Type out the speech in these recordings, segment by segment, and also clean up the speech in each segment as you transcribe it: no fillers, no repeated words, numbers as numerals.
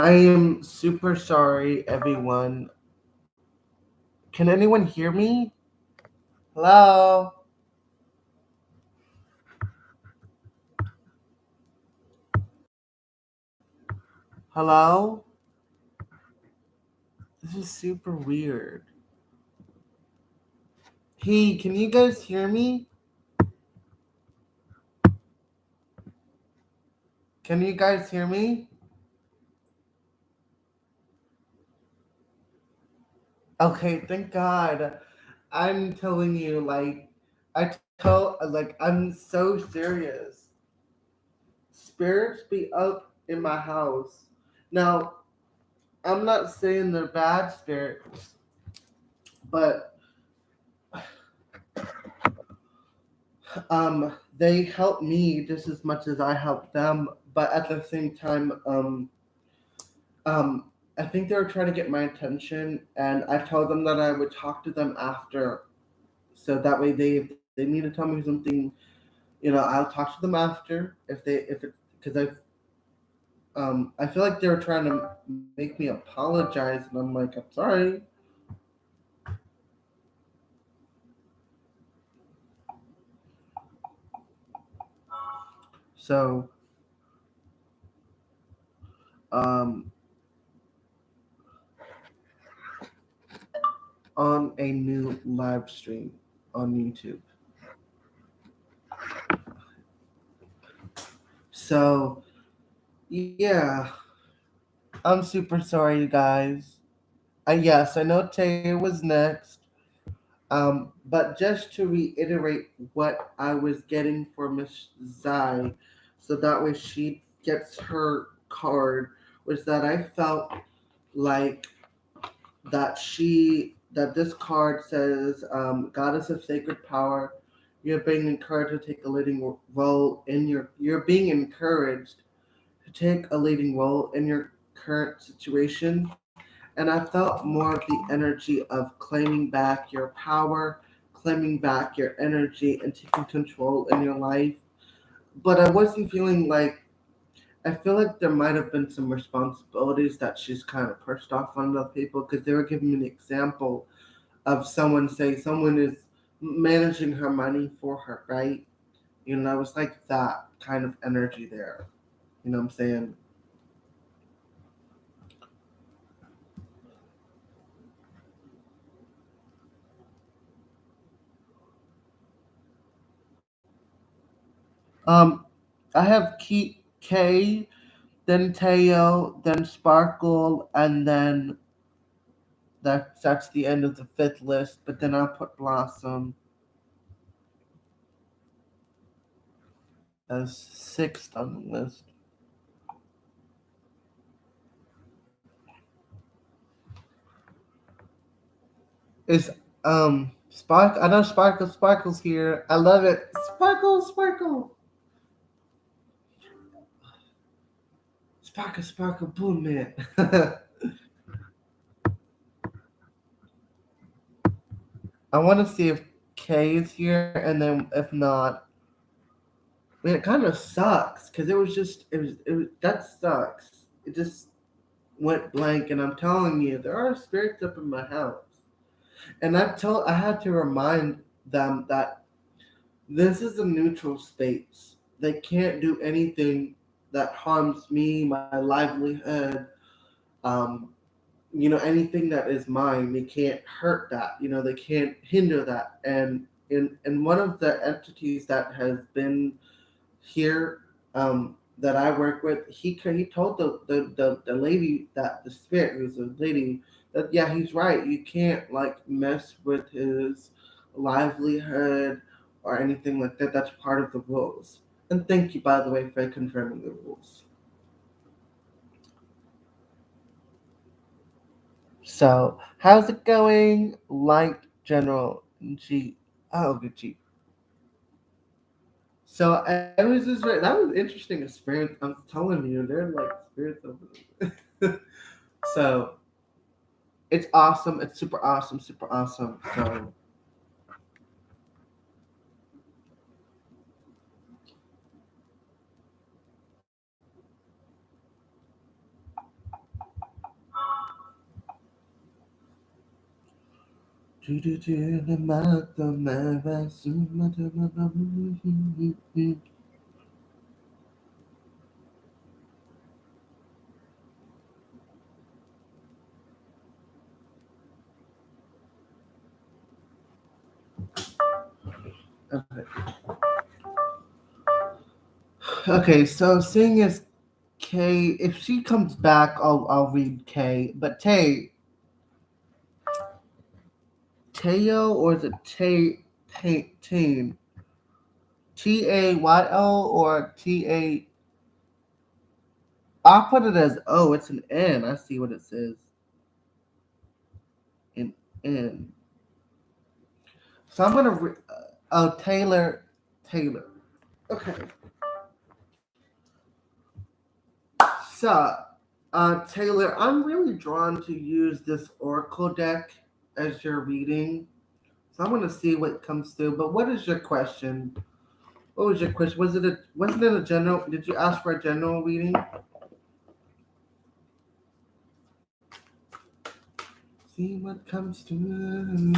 I am super sorry, everyone. Can anyone hear me? Hello? Hello? This is super weird. Hey, can you guys hear me? Can you guys hear me? Okay, thank God. I'm telling you, I'm so serious. Spirits be up in my house. Now, I'm not saying they're bad spirits, but they help me just as much as I help them. But at the same time, um, I think they were trying to get my attention, and I told them that I would talk to them after, so that way if they need to tell me something, I'll talk to them after if it because I feel like they were trying to make me apologize, and I'm like, I'm sorry. So um, on a new live stream on YouTube. So yeah, I'm super sorry, you guys. Yes, I know Tay was next. But just to reiterate what I was getting for Miss Zai, so that way she gets her card, was that I felt like that this card says, Goddess of Sacred Power, you're being encouraged to take a leading role in you're being encouraged to take a leading role in your current situation. And I felt more of the energy of claiming back your power, claiming back your energy, and taking control in your life. But I wasn't feeling like, I feel like there might have been some responsibilities that she's kind of pushed off on other people because they were giving me an example of someone is managing her money for her, right? It was like that kind of energy there. You know what I'm saying? Um, I have K, then Teo, then Sparkle, and then that's the end of the fifth list. But then I'll put Blossom as sixth on the list. Is Spark? I know Sparkle's here. I love it. Sparkle, Sparkle, boom, man. I want to see if K is here, and then if not, I mean, it kind of sucks because it was that sucks. It just went blank, and I'm telling you, there are spirits up in my house, and I had to remind them that this is a neutral space. They can't do anything that harms me, my livelihood, um, anything that is mine. They can't hurt that. They can't hinder that. And one of the entities that has been here, that I work with, he told the lady, that the spirit, who's a lady, that yeah, he's right. You can't like mess with his livelihood or anything like that. That's part of the rules. And thank you, by the way, for confirming the rules. So how's it going? Light General G. Oh, good G. So I was just that was an interesting experience. I'm telling you, they're like spirits over there. So it's awesome. It's super awesome. Super awesome. So Okay, so seeing as K, if she comes back, I'll read K. But Teo, or is it Tain? Tayl or Ta? I'll put it as O. It's an N. I see what it says. An N. So I'm gonna. Oh, Taylor. Taylor. Okay. So, Taylor, I'm really drawn to use this Oracle deck as your reading. So I'm gonna see what comes through. But what is your question? What was your question? Wasn't it a general? Did you ask for a general reading? See what comes through.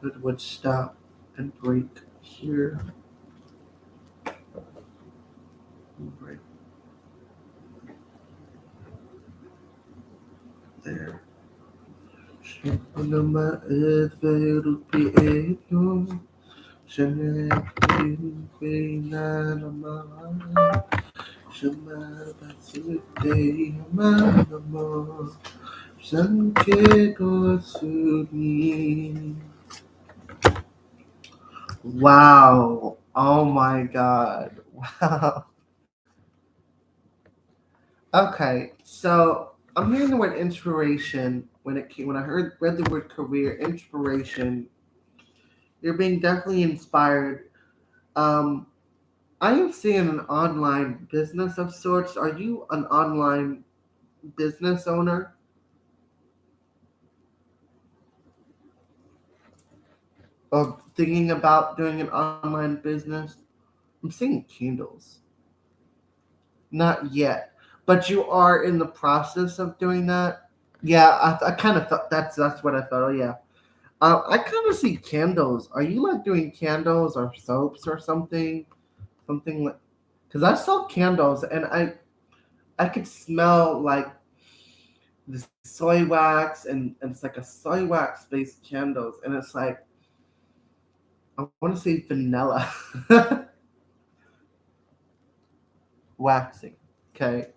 It would stop and break here. Break there. Nama Etherupieno Shanama Shama Basute Manamo Sanke Gosuni. Wow. Oh my god. Wow. Okay. So I'm hearing the word inspiration when I read the word career, inspiration. You're being definitely inspired. Um I am seeing an online business of sorts. Are you an online business owner? Or thinking about doing an online business? I'm seeing candles. Not yet. But you are in the process of doing that? Yeah, I kind of thought that's what I thought. Oh yeah. I kind of see candles. Are you like doing candles or soaps or something? Something like, because I saw candles and I could smell like the soy wax, and it's like a soy wax based candles, and it's like I want to say vanilla waxing. Okay.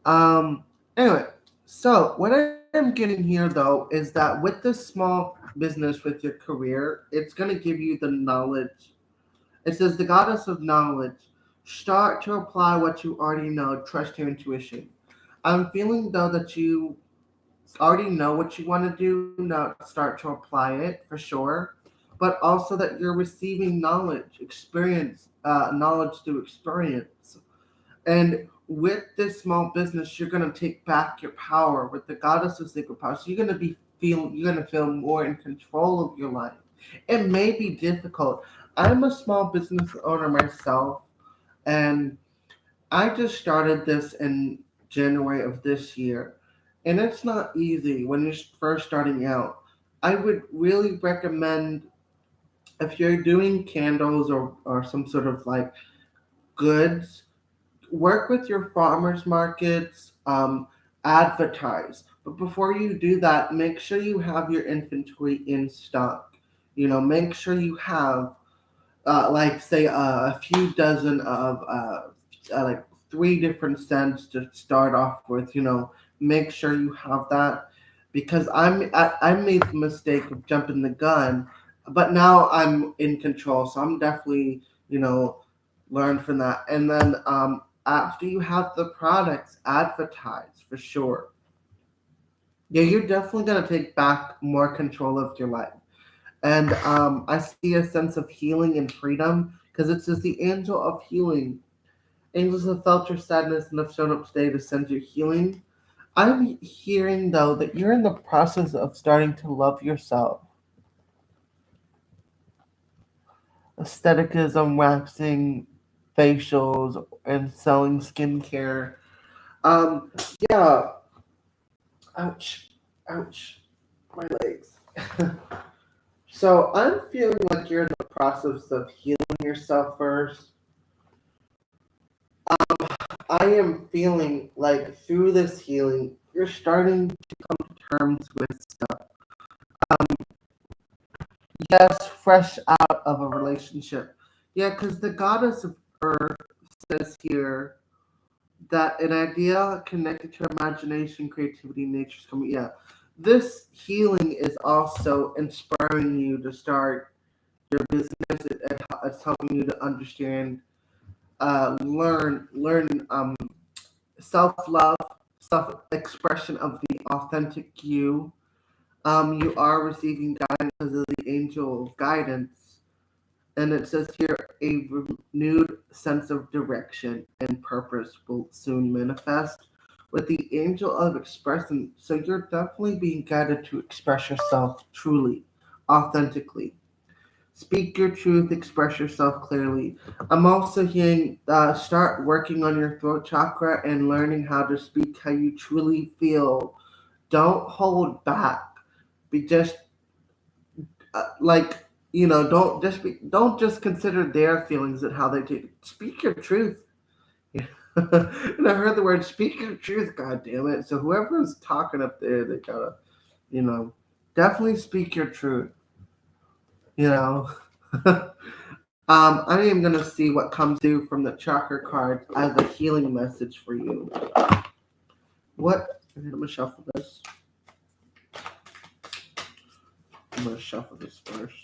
Um. Anyway, so what I'm getting here though is that with this small business with your career, it's gonna give you the knowledge. It says the goddess of knowledge. Start to apply what you already know. Trust your intuition. I'm feeling though that you already know what you want to do. Now start to apply it for sure. But also that you're receiving knowledge, experience, knowledge through experience. And with this small business, you're gonna take back your power with the goddess of sacred power. So you're gonna feel more in control of your life. It may be difficult. I'm a small business owner myself, and I just started this in January of this year, and it's not easy when you're first starting out. I would really recommend, if you're doing candles or some sort of like goods, work with your farmers markets, advertise. But before you do that, make sure you have your inventory in stock. Make sure you have, like, say, a few dozen of like three different scents to start off with. Make sure you have that, because I made the mistake of jumping the gun, but now I'm in control, so I'm definitely, learn from that. And then after you have the products, advertise for sure. Yeah, you're definitely gonna take back more control of your life. And I see a sense of healing and freedom, because it says the angel of healing. Angels have felt your sadness and have shown up today to send you healing. I'm hearing, though, that you're in the process of starting to love yourself. Aestheticism, waxing, facials, and selling skincare. Um, yeah, ouch, ouch, my legs. So I'm feeling like you're in the process of healing yourself first. I am feeling like through this healing, you're starting to come to terms with stuff. Yes, fresh out of a relationship. Yeah, because the goddess of Earth says here that an idea connected to imagination, creativity, nature's coming. Yeah, this healing is also inspiring you to start your business. It's helping you to understand, learn self love, self expression of the authentic you. You are receiving guidance because of the angel of guidance. And it says here a renewed sense of direction and purpose will soon manifest with the angel of expressing. So you're definitely being guided to express yourself truly, authentically. Speak your truth, express yourself clearly. I'm also hearing start working on your throat chakra and learning how to speak how you truly feel. Don't hold back. Be just like don't just consider their feelings and how they take it. Speak your truth. And I heard the word speak your truth, god damn it. So whoever's talking up there, they gotta, you know, definitely speak your truth, you know. I am gonna see what comes through from the chakra card as a healing message for you. What I'm gonna shuffle this. I'm gonna shuffle this first.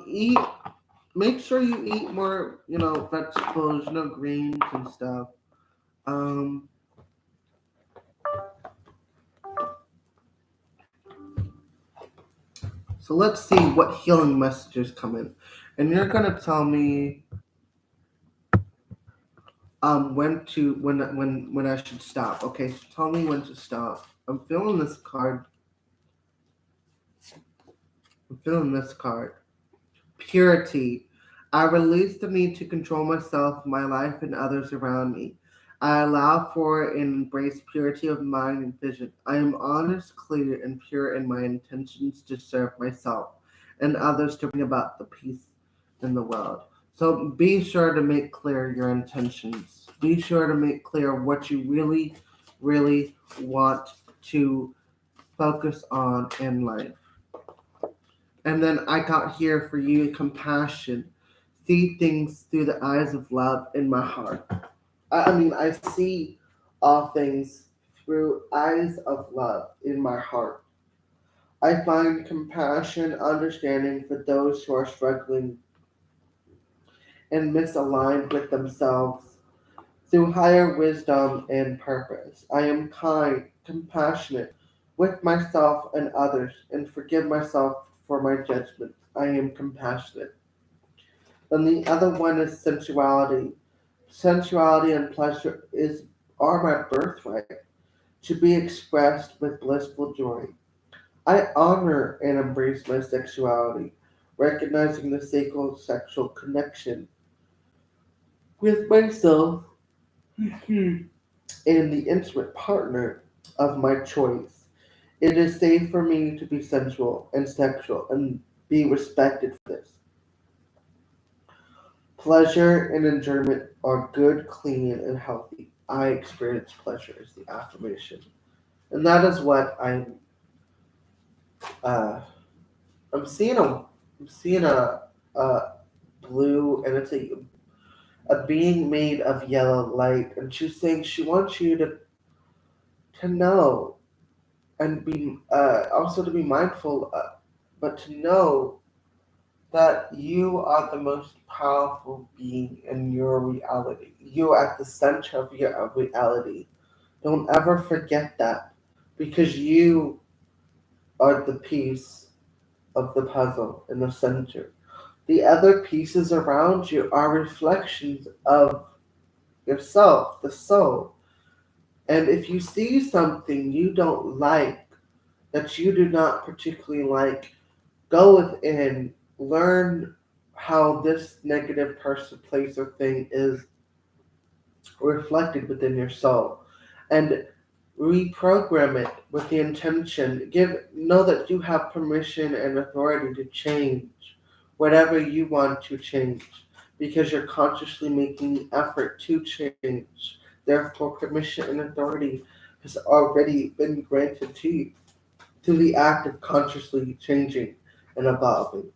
Eat make sure you eat more, vegetables, greens and stuff. Um, so let's see what healing messages come in, and you're gonna tell me when I should stop. Okay, so tell me when to stop. I'm feeling this card. I'm feeling this card. Purity. I release the need to control myself, my life, and others around me. I allow for and embrace purity of mind and vision. I am honest, clear, and pure in my intentions to serve myself and others to bring about the peace in the world. So be sure to make clear your intentions. Be sure to make clear what you really, really want to focus on in life. And then I got here for you compassion. See things through the eyes of love in my heart. I see all things through eyes of love in my heart. I find compassion, understanding for those who are struggling and misaligned with themselves through higher wisdom and purpose. I am kind, compassionate with myself and others, and forgive myself for my judgments. I am compassionate. Then the other one is sensuality. Sensuality and pleasure is are my birthright to be expressed with blissful joy. I honor and embrace my sexuality, recognizing the sacred sexual connection with myself and the intimate partner of my choice. It is safe for me to be sensual and sexual and be respected for this. Pleasure and enjoyment are good, clean, and healthy. I experience pleasure is the affirmation. And that is what uh, I'm seeing a blue, and it's a being made of yellow light, and she's saying she wants you to know and be also to be mindful, but to know that you are the most powerful being in your reality. You are at the center of your reality. Don't ever forget that, because you are the piece of the puzzle in the center. The other pieces around you are reflections of yourself, the soul. And if you see something you don't like, that you do not particularly like, go within, learn how this negative person, place, or thing is reflected within your soul, and reprogram it with the intention. Know that you have permission and authority to change whatever you want to change, because you're consciously making the effort to change. Therefore, permission and authority has already been granted to you through the act of consciously changing and evolving.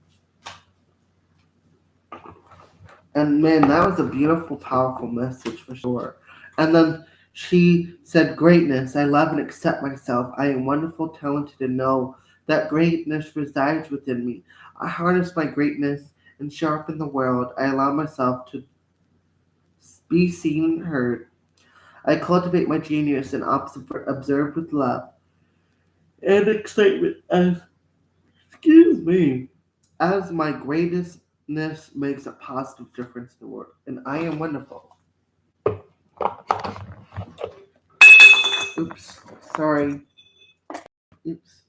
And man, that was a beautiful, powerful message for sure. And then she said, "Greatness, I love and accept myself. I am wonderful, talented, and know that greatness resides within me. I harness my greatness and show up in the world. I allow myself to be seen and heard. I cultivate my genius and observe with love and excitement excuse me, as my greatness makes a positive difference in the world. And I am wonderful." Oops, sorry. Oops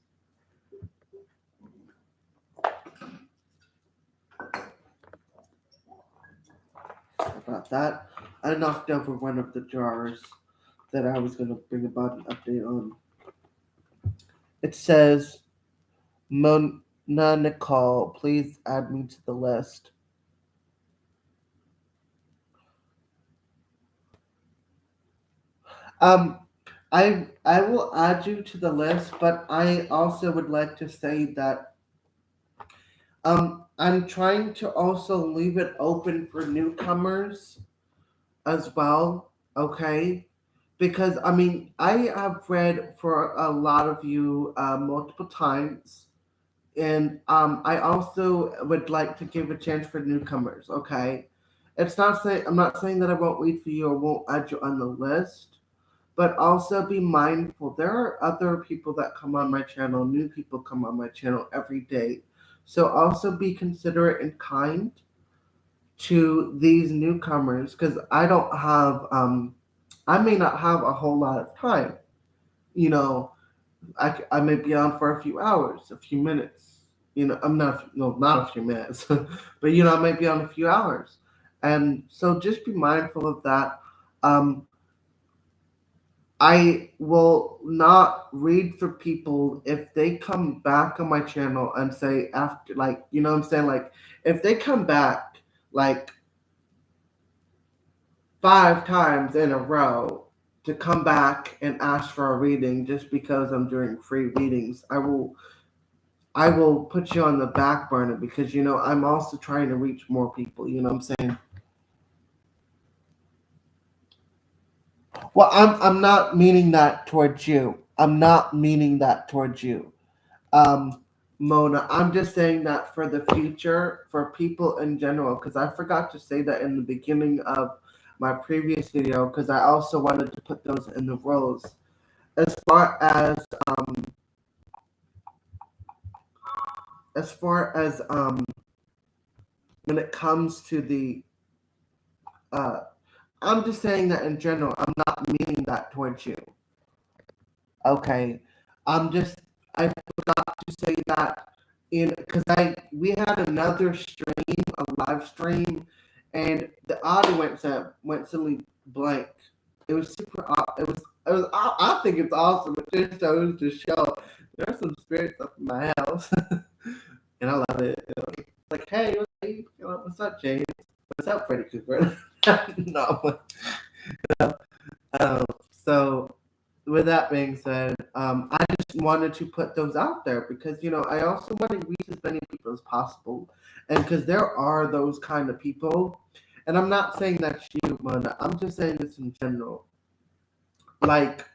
about that. I knocked over one of the jars that I was going to bring about an update on. It says, "Mona Nicole, please add me to the list." Um, I will add you to the list, but I also would like to say that I'm trying to also leave it open for newcomers as well. Okay, because I mean I have read for a lot of you multiple times, and I also would like to give a chance for newcomers. Okay, I'm not saying that I won't wait for you or won't add you on the list, but also be mindful. There are other people that come on my channel, new people come on my channel every day. So also be considerate and kind to these newcomers, because I may not have a whole lot of time. You know, I may be on for a few hours, a few minutes. I'm not, no, not a few minutes, but I may be on a few hours. And so just be mindful of that. Um, I will not read for people if they come back on my channel and say, after, like, what I'm saying, like, if they come back like 5 times in a row to come back and ask for a reading just because I'm doing free readings, I will put you on the back burner, because I'm also trying to reach more people. You know what I'm saying? Well, I'm not meaning that towards you. I'm not meaning that towards you. um, Mona. I'm just saying that for the future, for people in general, because I forgot to say that in the beginning of my previous video, because I also wanted to put those in the rows. As far as when it comes to the uh, I'm just saying that in general. I'm not meaning that towards you. Okay, I'm just I forgot to say that in because I we had another stream, a live stream, and the audio went suddenly blank. It was it was I think it's awesome. It just shows to show there's some spirits up in my house, and I love it. It's like, hey, what's up, James? What's up, Freddy Cooper? No, so with that being said, I just wanted to put those out there because I also want to reach as many people as possible, and because there are those kind of people, and I'm not saying that's you, Mona. I'm just saying this in general. Like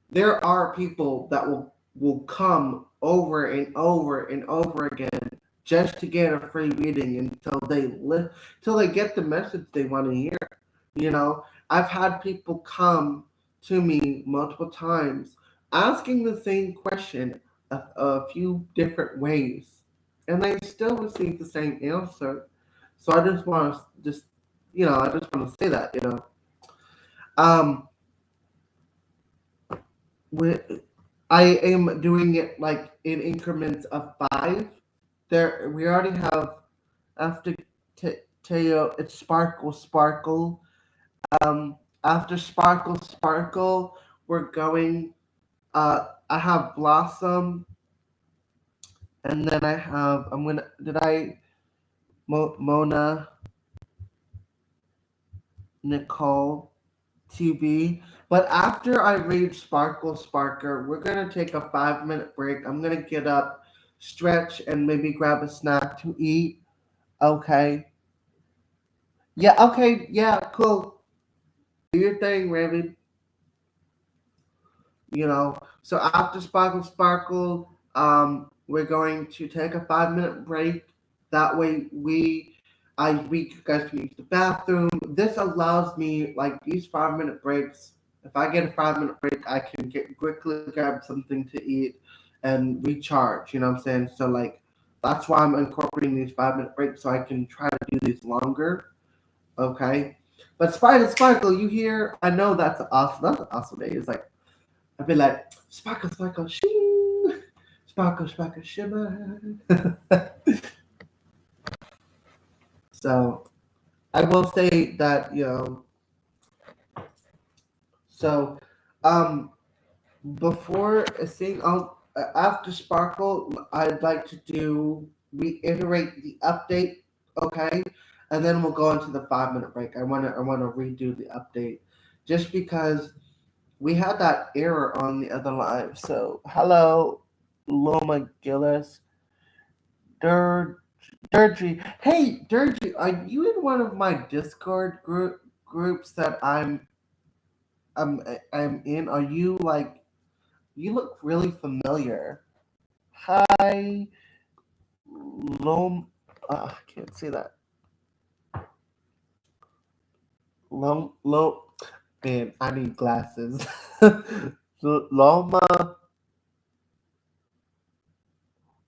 there are people that will come over and over and over again just to get a free reading until they get the message they want to hear. I've had people come to me multiple times asking the same question a few different ways. and they still received the same answer. So I just want to I just want to say that, um, we, I am doing it like in increments of five. There, we already have after Teo, it's Sparkle Sparkle. After Sparkle Sparkle, we're going. I have Blossom, and then I have. I'm gonna. Did I Mona, Nicole, TB? But after I read Sparkle Sparker, we're gonna take a 5 minute break. I'm gonna get up, stretch, and maybe grab a snack to eat. Okay. Yeah. Okay. Yeah. Cool. Do your thing, Raven. So after Sparkle Sparkle, we're going to take a 5 minute break. That way we guys can use the bathroom. This allows me like these 5 minute breaks. If I get a 5 minute break, I can get quickly grab something to eat and recharge. You know what I'm saying? So like that's why I'm incorporating these 5 minute breaks so I can try to do these longer. Okay. But Spider Sparkle, you here? I know that's awesome. That's an awesome day. It's like I'd be like, sparkle, sparkle, shing, sparkle, sparkle, shimmer. So I will say that, so um, before seeing after Sparkle, I'd like to reiterate the update, okay, and then we'll go into the 5 minute break. I wanna redo the update, just because we had that error on the other live. So hello, Loma Gillis, Durgy. Hey, Durgy, are you in one of my Discord groups that I'm in? Are you like? You look really familiar. Hi, Lom. I can't say that. Lom. Man, I need glasses. Loma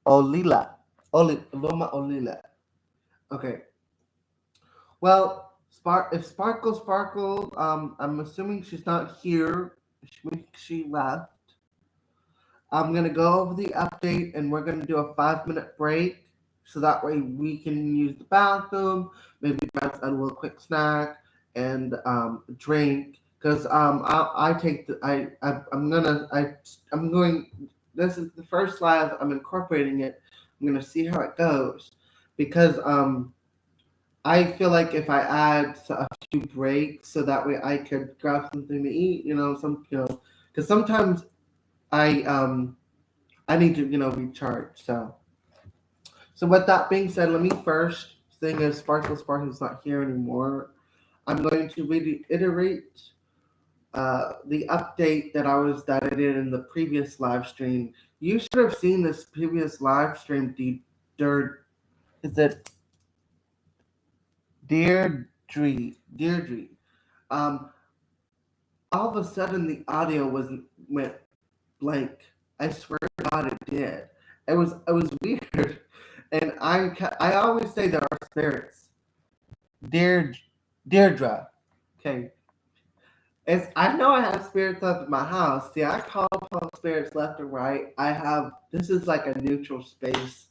Olila. Loma Olila. Okay. Well, if Sparkle Sparkle, I'm assuming she's not here. She left. I'm gonna go over the update, and we're gonna do a 5 minute break, so that way we can use the bathroom, maybe grab a little quick snack and drink. Cause I take the I'm gonna I'm going. This is the first live. I'm incorporating it. I'm gonna see how it goes, because I feel like if I add a few breaks, so that way I could grab something to eat, because sometimes I I need to recharge. So with that being said, let me first, seeing as Sparkle's not here anymore, I'm going to reiterate the update that I did in the previous live stream. You should have seen this previous live stream. Is it Deirdre? Um, all of a sudden the audio went blank. I swear to God, it did. It was weird, and I always say there are spirits. Deirdre. Okay, I know I have spirits up in my house. See, I call upon spirits left and right. This is like a neutral space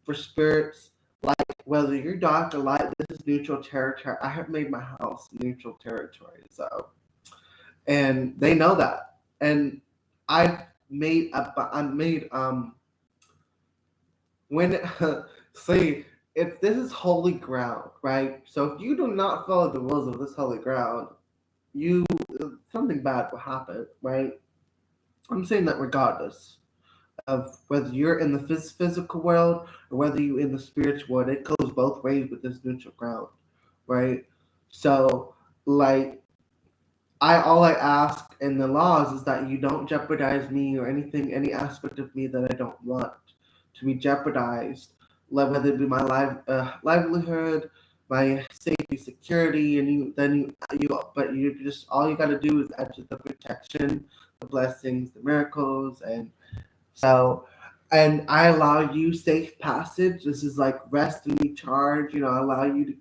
for spirits. Like whether you're dark or light, this is neutral territory. I have made my house neutral territory. So, and they know that. And I made when see, if this is holy ground, right? So if you do not follow the rules of this holy ground, you something bad will happen, right? I'm saying that regardless of whether you're in the physical world or whether you're in the spiritual world, it goes both ways with this neutral ground, right? So, like, all I ask in the laws is that you don't jeopardize me or any aspect of me that I don't want to be jeopardized, like whether it be my livelihood, my safety, security, and but you just all you got to do is enter the protection, the blessings, the miracles, and so. and I allow you safe passage. This is like rest and recharge. I allow you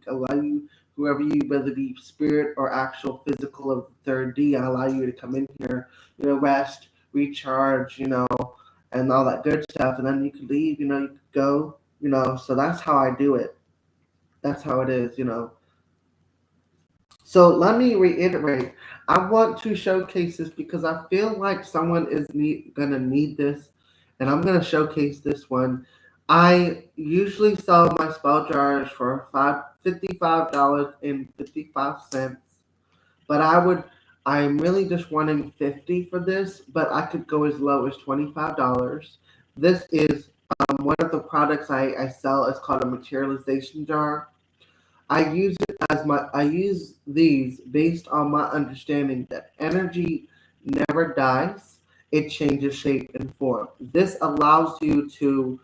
whoever you, whether it be spirit or actual physical of the third D. I allow you to come in here, rest, recharge, and all that good stuff, and then you could leave. You could go. So that's how I do it. That's how it is. So let me reiterate. I want to showcase this because I feel like someone is gonna need this, and I'm gonna showcase this one. I usually sell my spell jars for $55.55, but I'm really just wanting 50 for this, but I could go as low as $25. This is one of the products I sell. It's called a materialization jar. I use these based on my understanding that energy never dies, it changes shape and form. This allows you to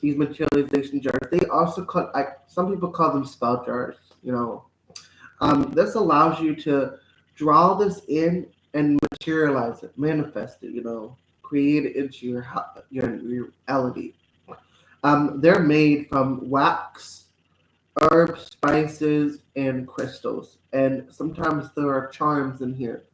these materialization jars. They also some people call them spell jars. This allows you to draw this in and materialize it, manifest it. Create it into your reality. They're made from wax, herbs, spices, and crystals. And sometimes there are charms in here.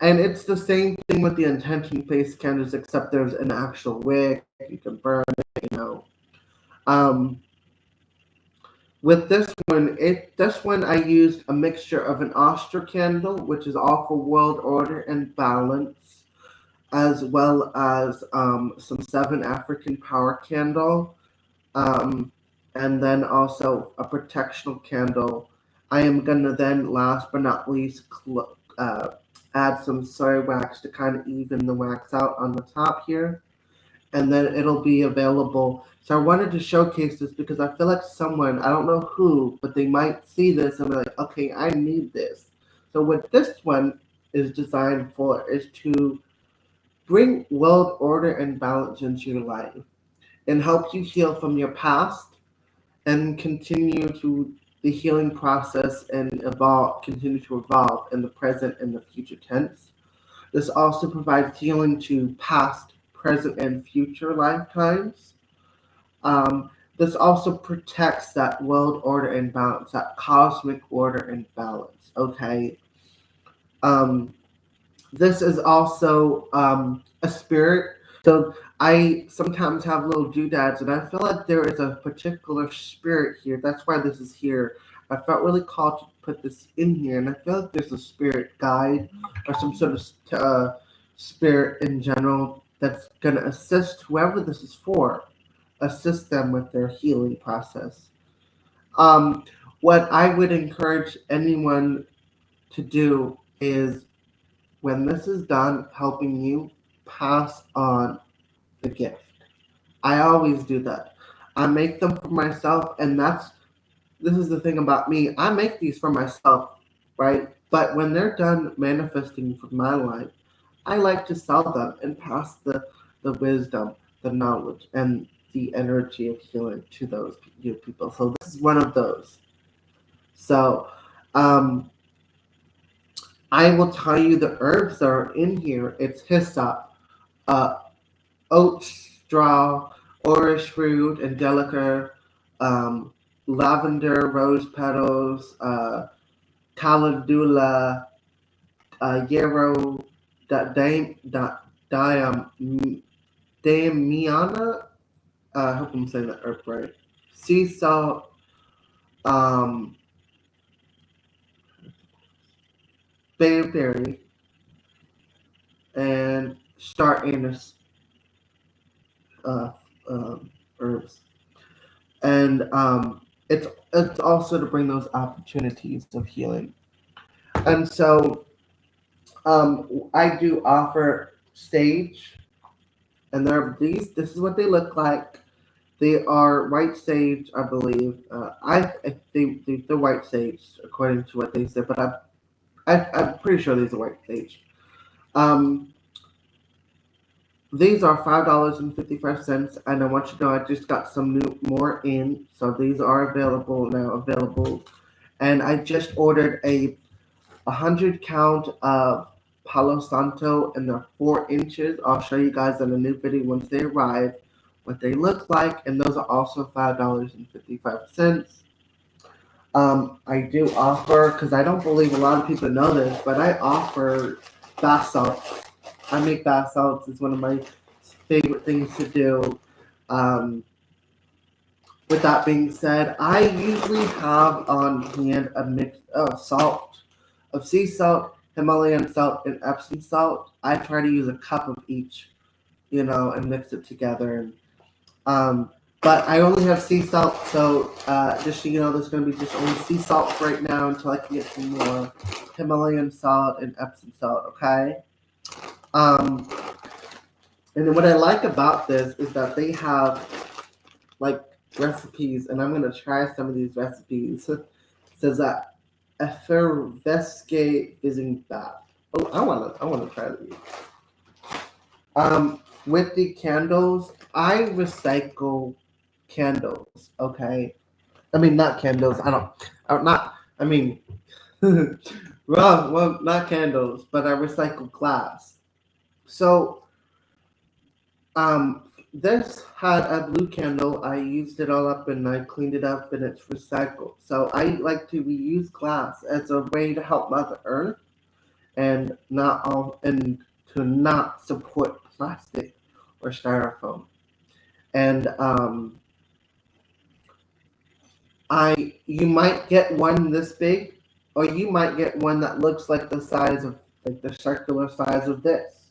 And it's the same thing with the intention face candles, except there's an actual wick. You can burn it. Um, with this one I used a mixture of an Ostra candle, which is all for world order and balance, as well as some 7 African power candle. And then also a protectional candle. I am gonna then, last but not least, add some soy wax to kind of even the wax out on the top here, and then it'll be available. So I wanted to showcase this because I feel like someone, I don't know who, but they might see this and be like, okay, I need this. So what this one is designed for is to bring world order and balance into your life and help you heal from your past and continue to the healing process and continue to evolve in the present and the future tense. This also provides healing to past, present, and future lifetimes. This also protects that world order and balance, that cosmic order and balance. Okay. Um, this is also a spirit. So I sometimes have little doodads, and I feel like there is a particular spirit here. That's why this is here. I felt really called to put this in here, and I feel like there's a spirit guide or some sort of spirit in general that's going to assist whoever this is for, assist them with their healing process. Um, what I would encourage anyone to do is, when this is done, helping you, pass on the gift. I always do that. I make them for myself, and this is the thing about me. I make these for myself, right? But when they're done manifesting for my life, I like to sell them and pass the wisdom, the knowledge, and the energy of healing to those people. So this is one of those. So um, I will tell you the herbs that are in here. It's hyssop, uh, oat straw, orange fruit, angelica, lavender, rose petals, calendula, yarrow, damiana. I hope I'm saying that herb right. Sea salt, um, bayberry, and star anise uh, herbs. And it's also to bring those opportunities of healing. And so I do offer sage, and this is what they look like. They are white sage, I believe. They're white sage according to what they said, but I'm pretty sure these are white sage. Um, These are $5.55, and I want you to know I just got some more in, so these are available, and I just ordered a 100 count of Palo Santo, and they're 4 inches. I'll show you guys in a new video once they arrive what they look like, and those are also $5.55. I do offer, because I don't believe a lot of people know this, but I offer bath salts. I make bath salts. It's one of my favorite things to do. Um, with that being said, I usually have on hand a mix of salt, of sea salt, Himalayan salt, and Epsom salt. I try to use a cup of each, and mix it together. Um, but I only have sea salt, so just so you know, there's going to be just only sea salt right now until I can get some more Himalayan salt and Epsom salt, okay? Um, and what I like about this is that they have like recipes, and I'm going to try some of these recipes. It says that effervesce fizzing bath. Oh, I want to try these. With the candles, I recycle candles. Okay, I mean not candles. I mean, wrong. Well, not candles, but I recycle glass. So, this had a blue candle. I used it all up and I cleaned it up, and it's recycled. So I like to reuse glass as a way to help Mother Earth and to not support plastic or styrofoam. And you might get one this big, or you might get one that looks like the size of like the circular size of this.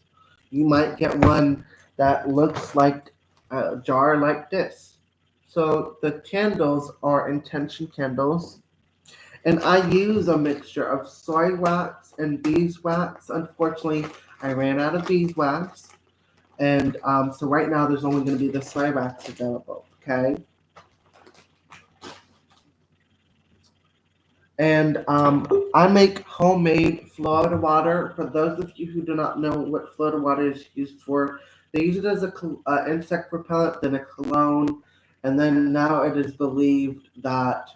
You might get one that looks like a jar like this. So the candles are intention candles, and I use a mixture of soy wax and beeswax. Unfortunately, I ran out of beeswax, and so right now there's only going to be the soy wax available. Okay. And I make homemade Florida water. For those of you who do not know what Florida water is used for, they use it as a insect repellent, then a cologne, and then now it is believed that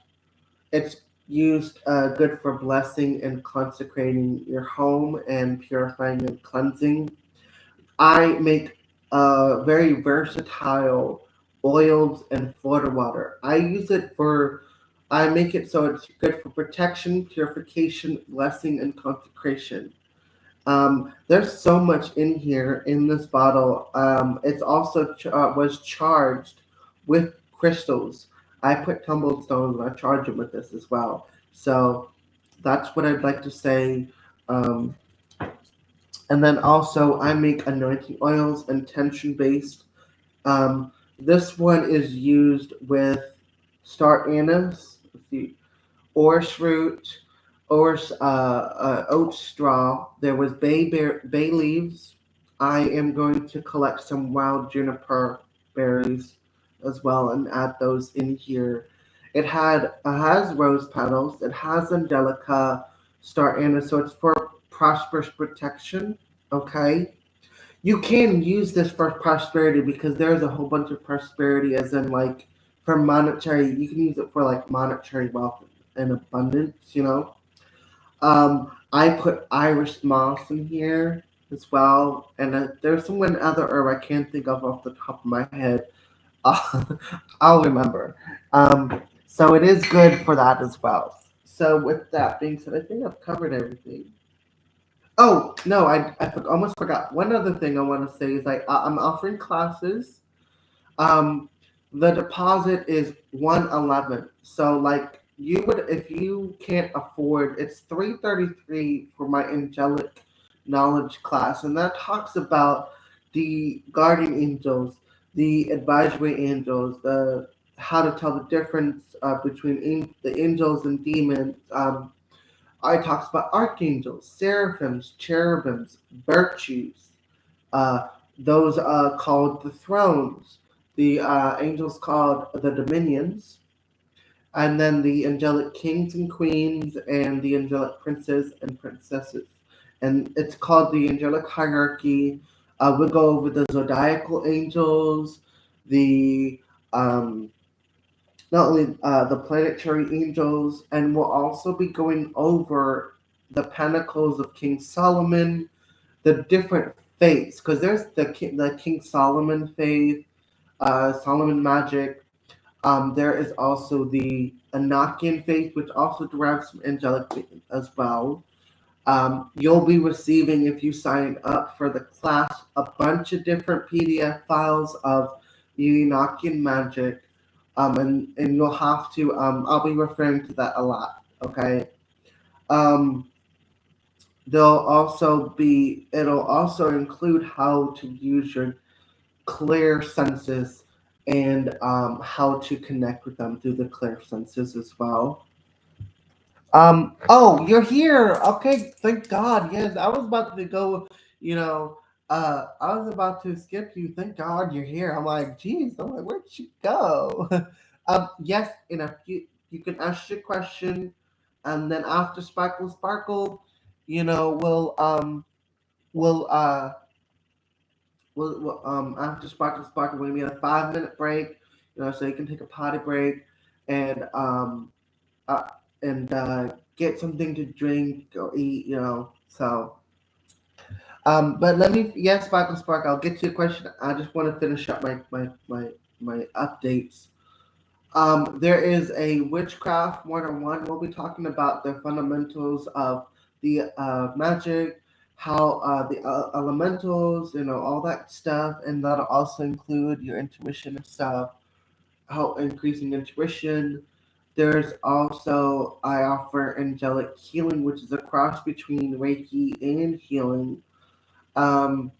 it's used good for blessing and consecrating your home and purifying and cleansing. I make very versatile oils and Florida water. I make it so it's good for protection, purification, blessing, and consecration. There's so much in here in this bottle. It's also was charged with crystals. I put tumbled stones and I charge it with this as well. So that's what I'd like to say. Um, and then also I make anointing oils, intention based. This one is used with star anise, let's see, orris root, oat straw. There was bay leaves. I am going to collect some wild juniper berries as well and add those in here. It has rose petals. It has angelica, star anise, so it's for prosperous protection. Okay, you can use this for prosperity because there's a whole bunch of prosperity, as in like for monetary. You can use it for like monetary wealth and abundance. I put Irish moss in here as well, and there's one other herb I can't think of off the top of my head. I'll remember. So it is good for that as well. So with that being said, I think I've covered everything. Oh no, almost forgot. One other thing I want to say is I'm offering classes. Um, the deposit is 111. So like you would, if you can't afford, it's 333 for my angelic knowledge class, and that talks about the guardian angels, the advisory angels, the how to tell the difference between the angels and demons. It talks about archangels, seraphims, cherubims, virtues. Uh, those are called the thrones. The angels called the dominions, and then the angelic kings and queens, and the angelic princes and princesses. And it's called the angelic hierarchy. We'll go over the zodiacal angels, the um, not only the planetary angels, and we'll also be going over the pentacles of King Solomon, the different faiths, because there's the King Solomon faith, Solomon magic. There is also the Enochian faith, which also derives from angelic faith as well. You'll be receiving, if you sign up for the class, a bunch of different PDF files of Enochian magic, and you'll have to. I'll be referring to that a lot. Okay. Um, It'll also include how to use your clear senses and how to connect with them through the clear senses as well. Oh, you're here. Okay, thank God. Yes, I was about to go, you know, I was about to skip you. Thank God you're here. I'm like, geez, I'm like, where'd you go? Yes, in a few, you can ask your question, and then after Sparkle Sparkle, you know, we'll, after Sparkle Sparkle, we're gonna be on a 5 minute break, you know, so you can take a potty break, and uh, get something to drink or eat, you know. So, but let me, yes, Sparkle Spark, I'll get to your question. I just want to finish up my updates. There is a Witchcraft 101. We'll be talking about the fundamentals of the magic, how the elementals, you know, all that stuff, and that'll also include your intuition and stuff, how increasing intuition. There's also, I offer angelic healing, which is a cross between Reiki and healing. Um,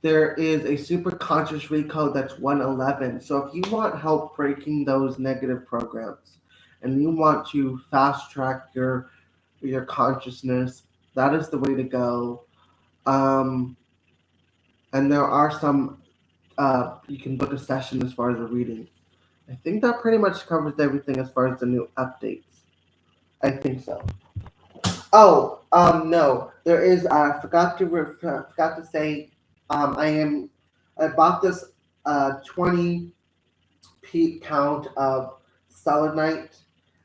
there is a super conscious recode that's 111. So if you want help breaking those negative programs and you want to fast track your consciousness, that is the way to go. Um, and there are some you can book a session as far as a reading. I think that pretty much covers everything as far as the new updates. I think so. Oh, no, there is. I forgot to say. I am. I bought this 20 peak count of selenite.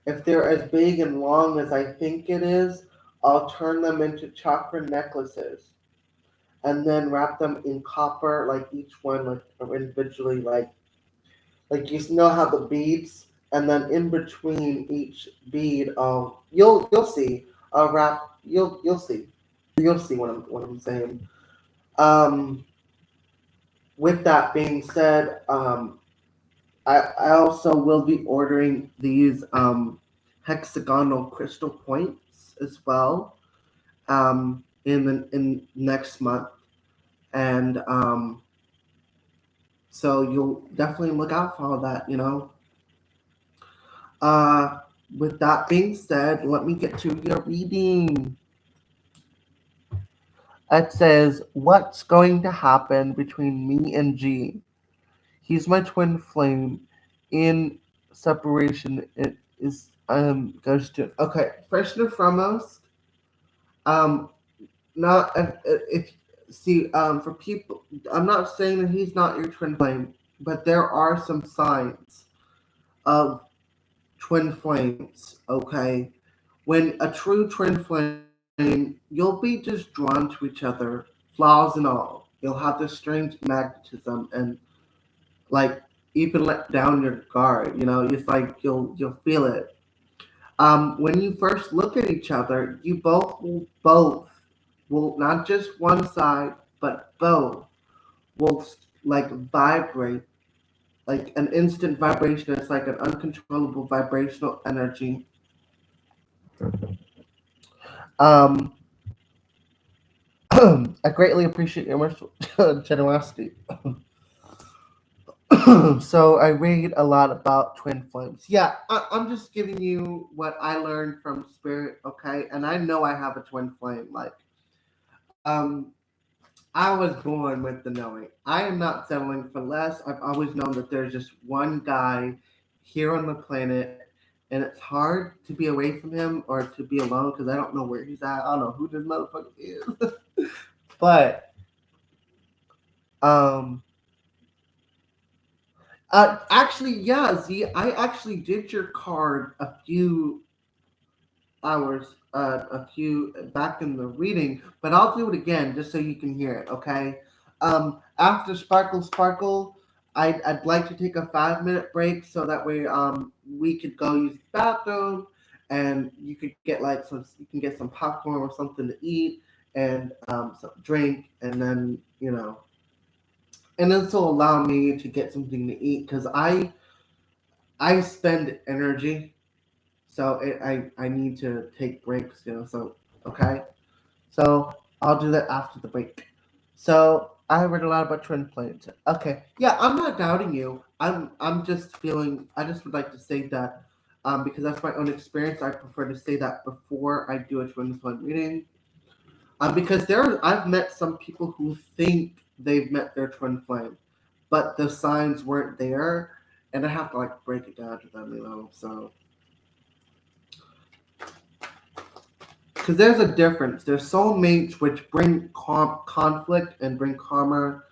If they're as big and long as I think it is, I'll turn them into chakra necklaces and then wrap them in copper, like each one, like individually, like you know how the beads, and then in between each bead, you'll see a wrap. You'll see what I'm saying. Um, with that being said, I also will be ordering these hexagonal crystal points as well in next month, and so you'll definitely look out for all that. You know. Uh, with that being said, let me get to your reading. It says, "What's going to happen between me and G? He's my twin flame. In separation, it is goes to okay. First and foremost, um, not if see for people, I'm not saying that he's not your twin flame, but there are some signs of twin flames. Okay, when a true twin flame, you'll be just drawn to each other, flaws and all. You'll have this strange magnetism, and like you can let down your guard. You know, it's like you'll feel it. When you first look at each other, you both will not just one side, but both will like vibrate like an instant vibration. It's like an uncontrollable vibrational energy. Um, I greatly appreciate your generosity. So I read a lot about twin flames. Yeah, I'm just giving you what I learned from spirit, okay? And I know I have a twin flame. Like, um, I was born with the knowing. I am not settling for less. I've always known that there's just one guy here on the planet, and it's hard to be away from him or to be alone because I don't know where he's at. I don't know who this motherfucker is. But um, actually, yeah, Z, I actually did your card a few. hours, a few back in the reading, but I'll do it again just so you can hear it. Okay. After Sparkle Sparkle, I'd like to take a 5 minute break so that way we could go use the bathroom, and you could get like you can get some popcorn or something to eat and some drink, and then and this will allow me to get something to eat because I spend energy, so I need to take breaks, So okay, so I'll do that after the break. So I read a lot about trend planes. Okay, yeah, I'm not doubting you. I'm just feeling. I just would like to say that, because that's my own experience. I prefer to say that before I do a trend plane reading. Because I've met some people who think they've met their twin flame, but the signs weren't there, and I have to like break it down to them. So because there's a difference. There's soulmates which bring conflict and bring karma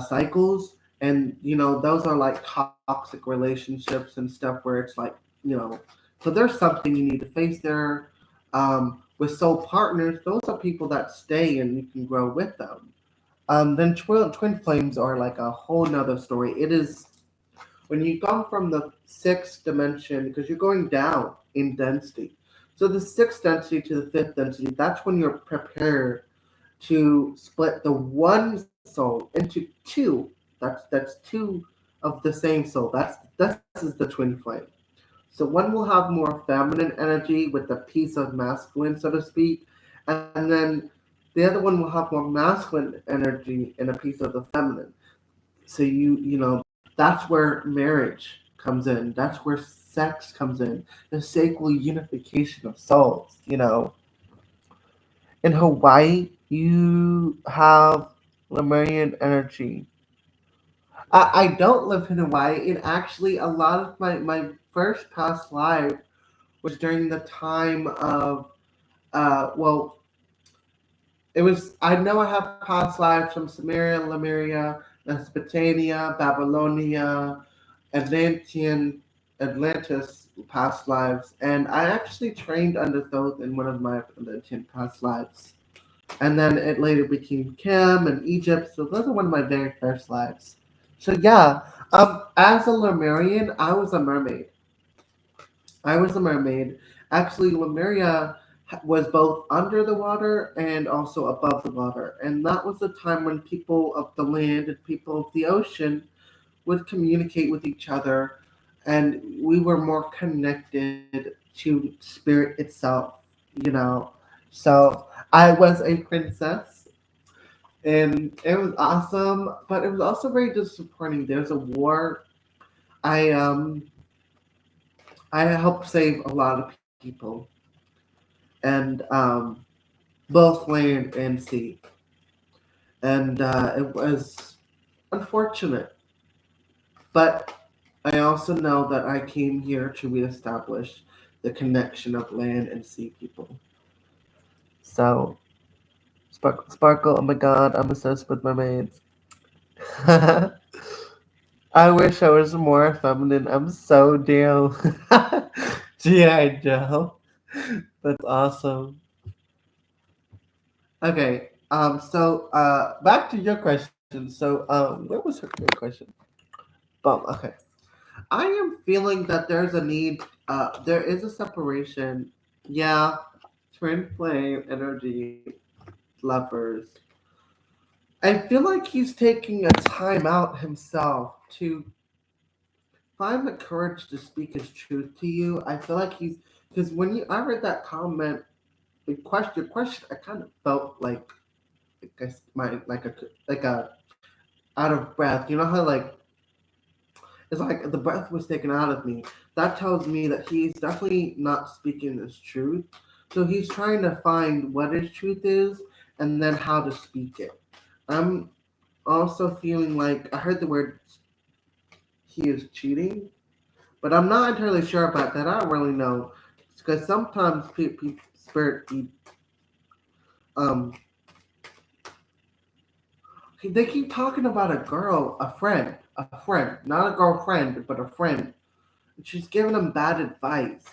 cycles, and those are like toxic relationships and stuff where it's like so there's something you need to face there. With soul partners, those are people that stay and you can grow with them. Then twin flames are like a whole nother story. It is when you come from the sixth dimension, because you're going down in density. So the sixth density to the fifth density, that's when you're prepared to split the one soul into two. That's two of the same soul. This is the twin flame. So one will have more feminine energy with a piece of masculine, so to speak, and then the other one will have more masculine energy and a piece of the feminine. So that's where marriage comes in. That's where sex comes in. The sacred unification of souls. In Hawaii, you have Lemurian energy. I don't live in Hawaii, and actually, a lot of my first past life was during the time of, well, it was, I know I have past lives from Samaria, Lemuria, Mesopotamia, Babylonia, Atlantis past lives, and I actually trained under Thoth in one of my Atlantean past lives. And then it later became Kim and Egypt, so those are one of my very first lives. So yeah, as a Lemurian, I was a mermaid. I was a mermaid. Actually, Lemuria was both under the water and also above the water. And that was the time when people of the land and people of the ocean would communicate with each other, and we were more connected to spirit itself, you know. So I was a princess, and it was awesome, but it was also very disappointing. There's a war. I um I helped save a lot of people, and both land and sea, and it was unfortunate. But I also know that I came here to reestablish the connection of land and sea people. So, Sparkle, Sparkle, oh my god, I'm obsessed with mermaids. I wish I was more feminine. I'm so down. G.I. Joe. That's awesome. Okay, back to your question. So, what was your question? Bum, okay. I am feeling that there's a need, there is a separation. Yeah, twin flame energy lovers. I feel like he's taking a time out himself to find the courage to speak his truth to you. I feel like he's because when I read that comment, the question, I kind of felt like like a out of breath. You know how like it's like the breath was taken out of me. That tells me that he's definitely not speaking his truth. So he's trying to find what his truth is and then how to speak it. I'm also feeling like I heard the word he is cheating, but I'm not entirely sure about that. I don't really know because sometimes spirit um they keep talking about a girl, a friend, not a girlfriend, but a friend. And she's giving him bad advice.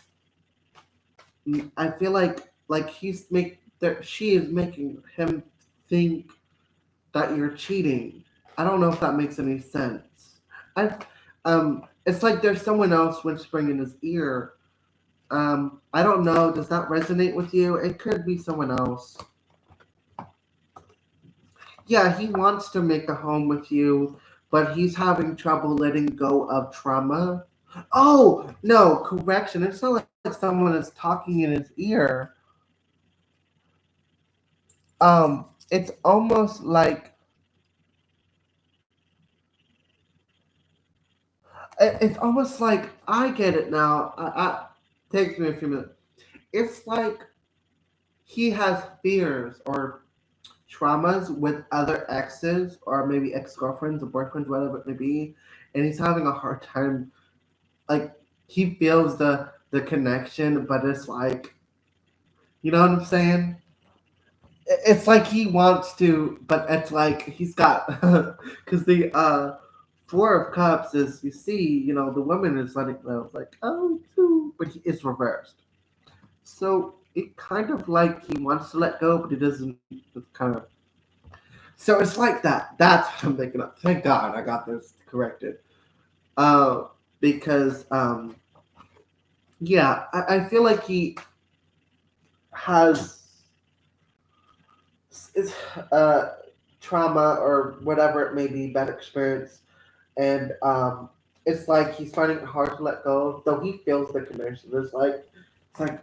I feel like she is making him think that you're cheating. I don't know if that makes any sense. I it's like there's someone else whispering in his ear. I don't know. Does that resonate with you? It could be someone else. Yeah, he wants to make a home with you, but he's having trouble letting go of trauma. Oh, no, correction. It's not like someone is talking in his ear. It's almost like it's almost like I get it now. Takes me a few minutes. It's like he has fears or traumas with other exes or maybe ex girlfriends or boyfriends, whatever it may be, and he's having a hard time. Like he feels the connection, but it's like you know what I'm saying. It's like he wants to, but it's like he's got because the Four of Cups is you see, the woman is letting go. It's like but it's reversed. So it kind of like he wants to let go, but he doesn't. It's kind of so it's like that. That's what I'm thinking of. Thank God I got this corrected. Uh, because yeah, I feel like he has is trauma or whatever it may be, bad experience, and it's like he's finding it hard to let go, though he feels the connection. It's like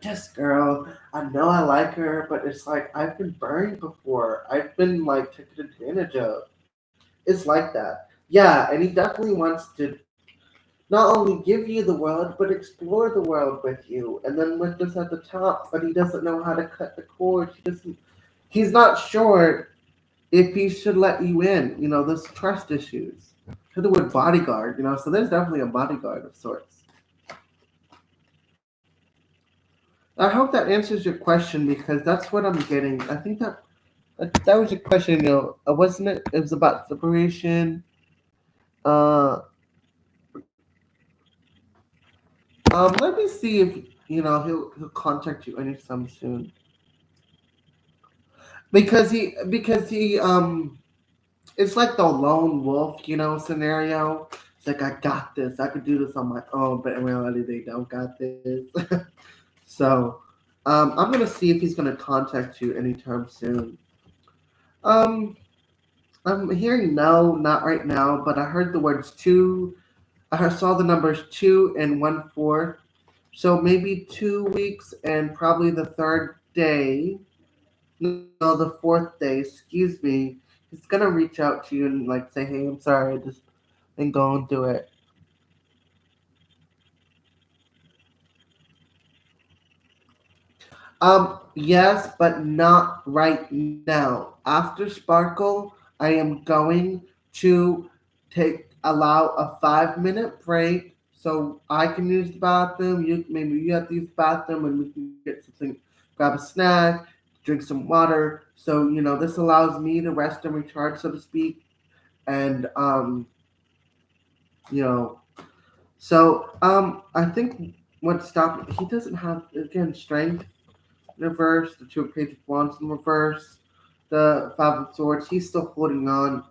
this girl, I know I like her, but it's like I've been burned before. I've been like taken advantage of. It's like that. Yeah, and he definitely wants to not only give you the world, but explore the world with you. And then with this at the top, but he doesn't know how to cut the cord. He's not sure if he should let you in. There's trust issues. To the word bodyguard, so there's definitely a bodyguard of sorts. I hope that answers your question because that's what I'm getting. I think that was your question, wasn't it? It was about separation. Uh, let me see if he'll contact you anytime soon because he it's like the lone wolf, scenario. It's like I got this. I could do this on my own, but in reality, they don't got this. So, I'm gonna see if he's gonna contact you anytime soon. Um, I'm hearing no, not right now, but I heard the words two. Saw the numbers 2 and 1/4. So maybe 2 weeks and probably the third day. No, the fourth day. Excuse me. He's gonna reach out to you and like say, "Hey, I'm sorry," just and go and do it. Yes, but not right now. After Sparkle, I am going to allow a 5 minute break so I can use the bathroom. You have to use the bathroom, and we can get something, grab a snack, drink some water. So this allows me to rest and recharge, so to speak. And you know, I think what stopped he doesn't have again strength in reverse, the two of pages of wands in reverse, the five of swords. He's still holding on,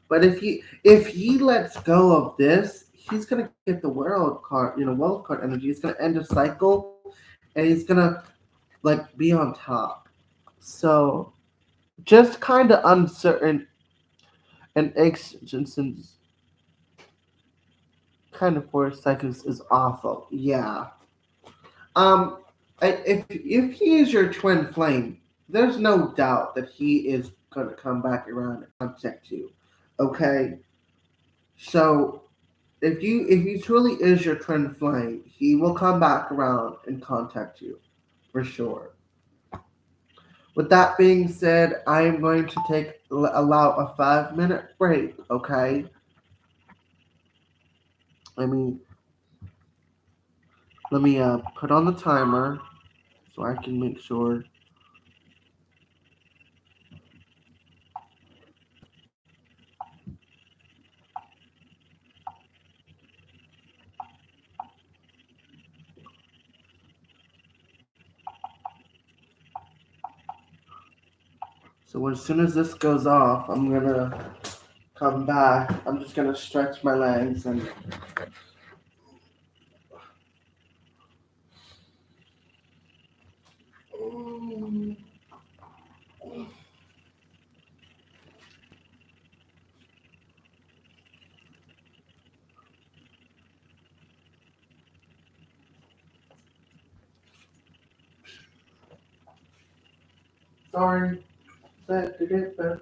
but if he lets go of this, he's gonna get the world card energy. He's gonna end a cycle, and he's gonna like be on top. So just kind of uncertain and Jensen's kind of force cycles is awful. Yeah. Um, if he is your twin flame, there's no doubt that he is going to come back around and contact you. Okay, so if he truly is your twin flame, he will come back around and contact you for sure. With that being said, I am going to allow a 5 minute break. Okay, let me put on the timer so I can make sure. So as soon as this goes off, I'm gonna come back. I'm just gonna stretch my legs and sorry, set to get better.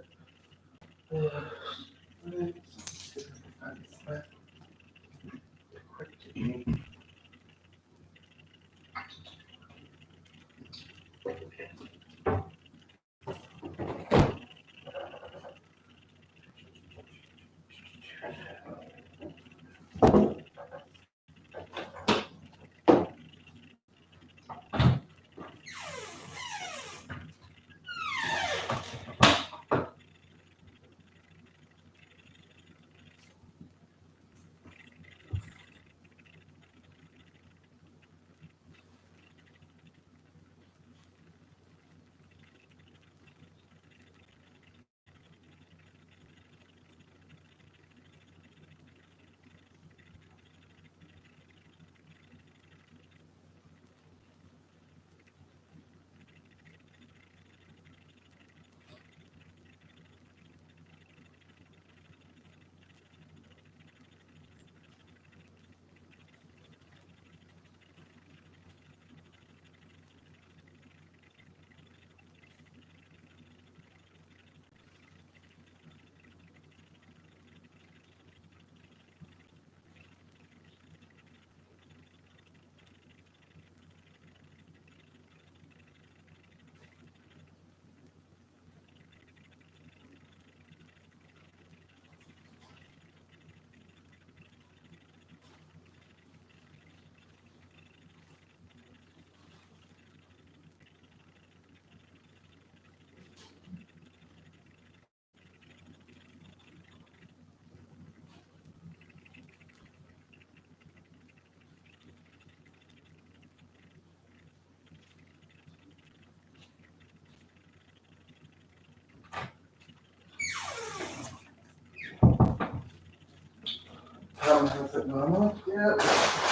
Has it gone off yet?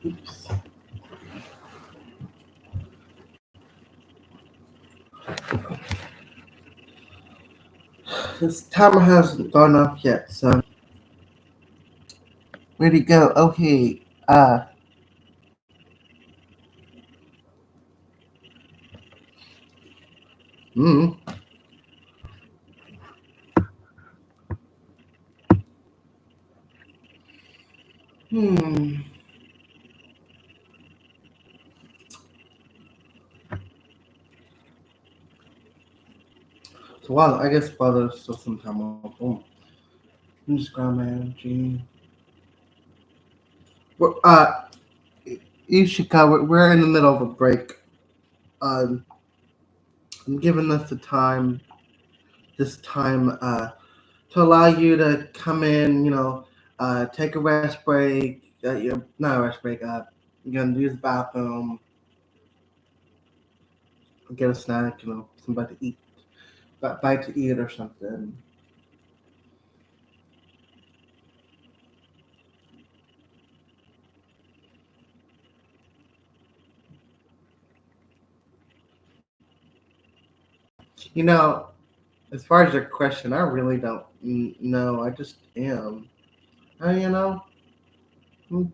Oops. This timer hasn't gone off yet, so where'd it go? Okay. Hmm. Hmm. So while I guess while there's still some time off, let me just grab my energy. We're, Ishika, we're in the middle of a break. Um, I'm giving us the time, this time, to allow you to come in, take a rest break, not a rest break, you're gonna use the bathroom, get a snack, somebody to eat, bite to eat or something. You know, as far as your question, I really don't know. I just am. I, you know, mm,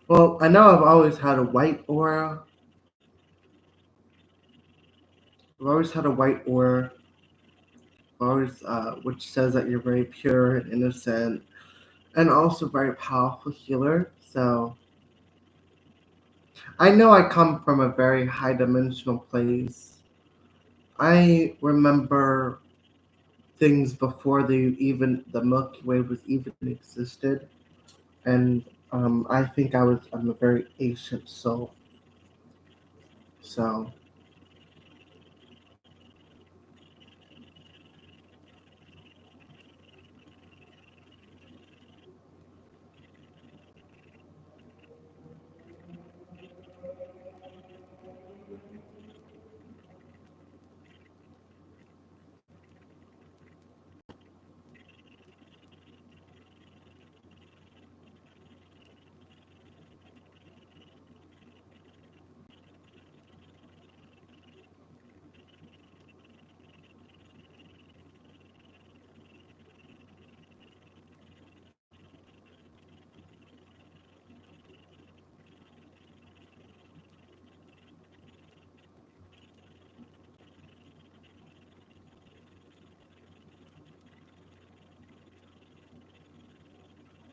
well, I know I've always had a white aura. I've always had a white aura, always, which says that you're very pure and innocent, and also very powerful healer. So I know I come from a very high dimensional place. I remember things before the Milky Way was even existed, and I think I'm a very ancient soul. So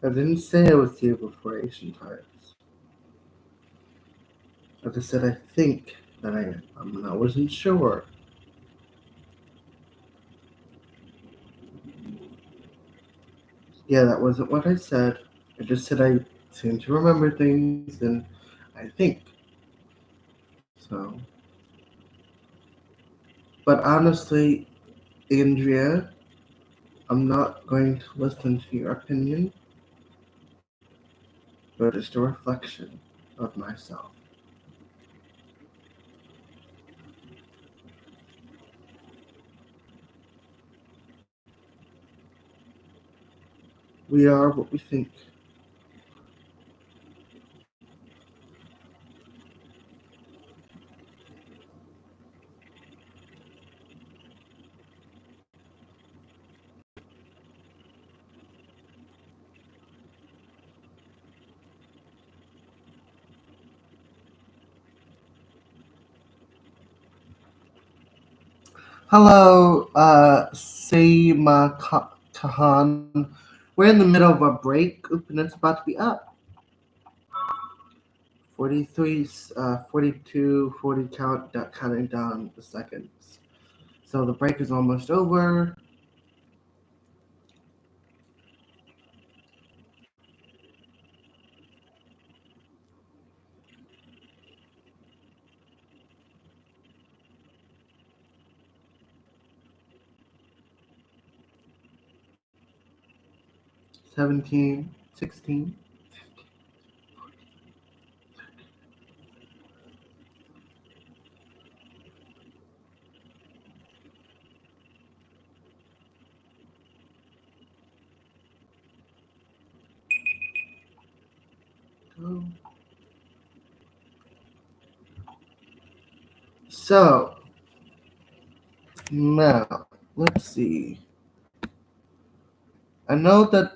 I didn't say I was here before Asian times. I just said I think that I am. I wasn't sure. Yeah, that wasn't what I said. I just said I seem to remember things, and I think so. But honestly, Andrea, I'm not going to listen to your opinion, but just a reflection of myself. We are what we think. Hello, Seema Kahan. We're in the middle of a break. Oop, and it's about to be up. 43, 42, 40 counting down the seconds. So the break is almost over. 17, 16. Oh. So now let's see. I know that.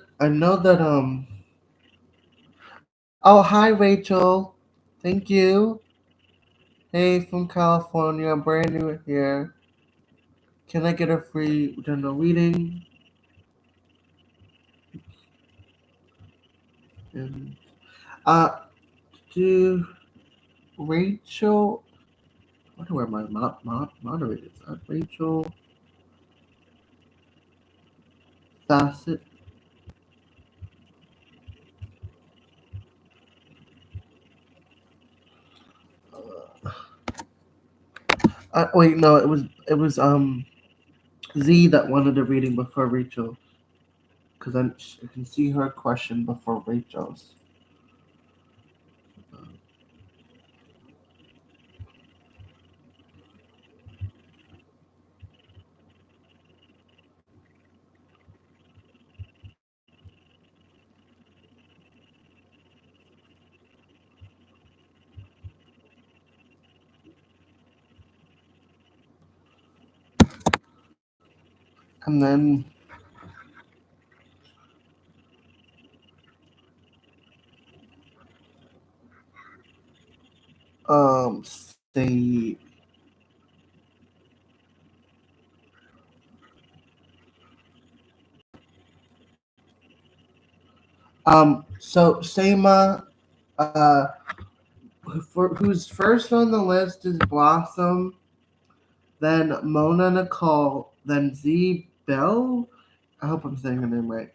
Oh, hi Rachel. Thank you. Hey, from California. I'm brand new here. Can I get a free general reading? And uh, do Rachel? I wonder where my moderator is. Rachel Bassett. Wait, no, it was Z that wanted a reading before Rachel, because I can see her question before Rachel's. And then say so Seima, uh, who's first on the list is Blossom, then Mona Nicole, then Z Bell. I hope I'm saying her name right.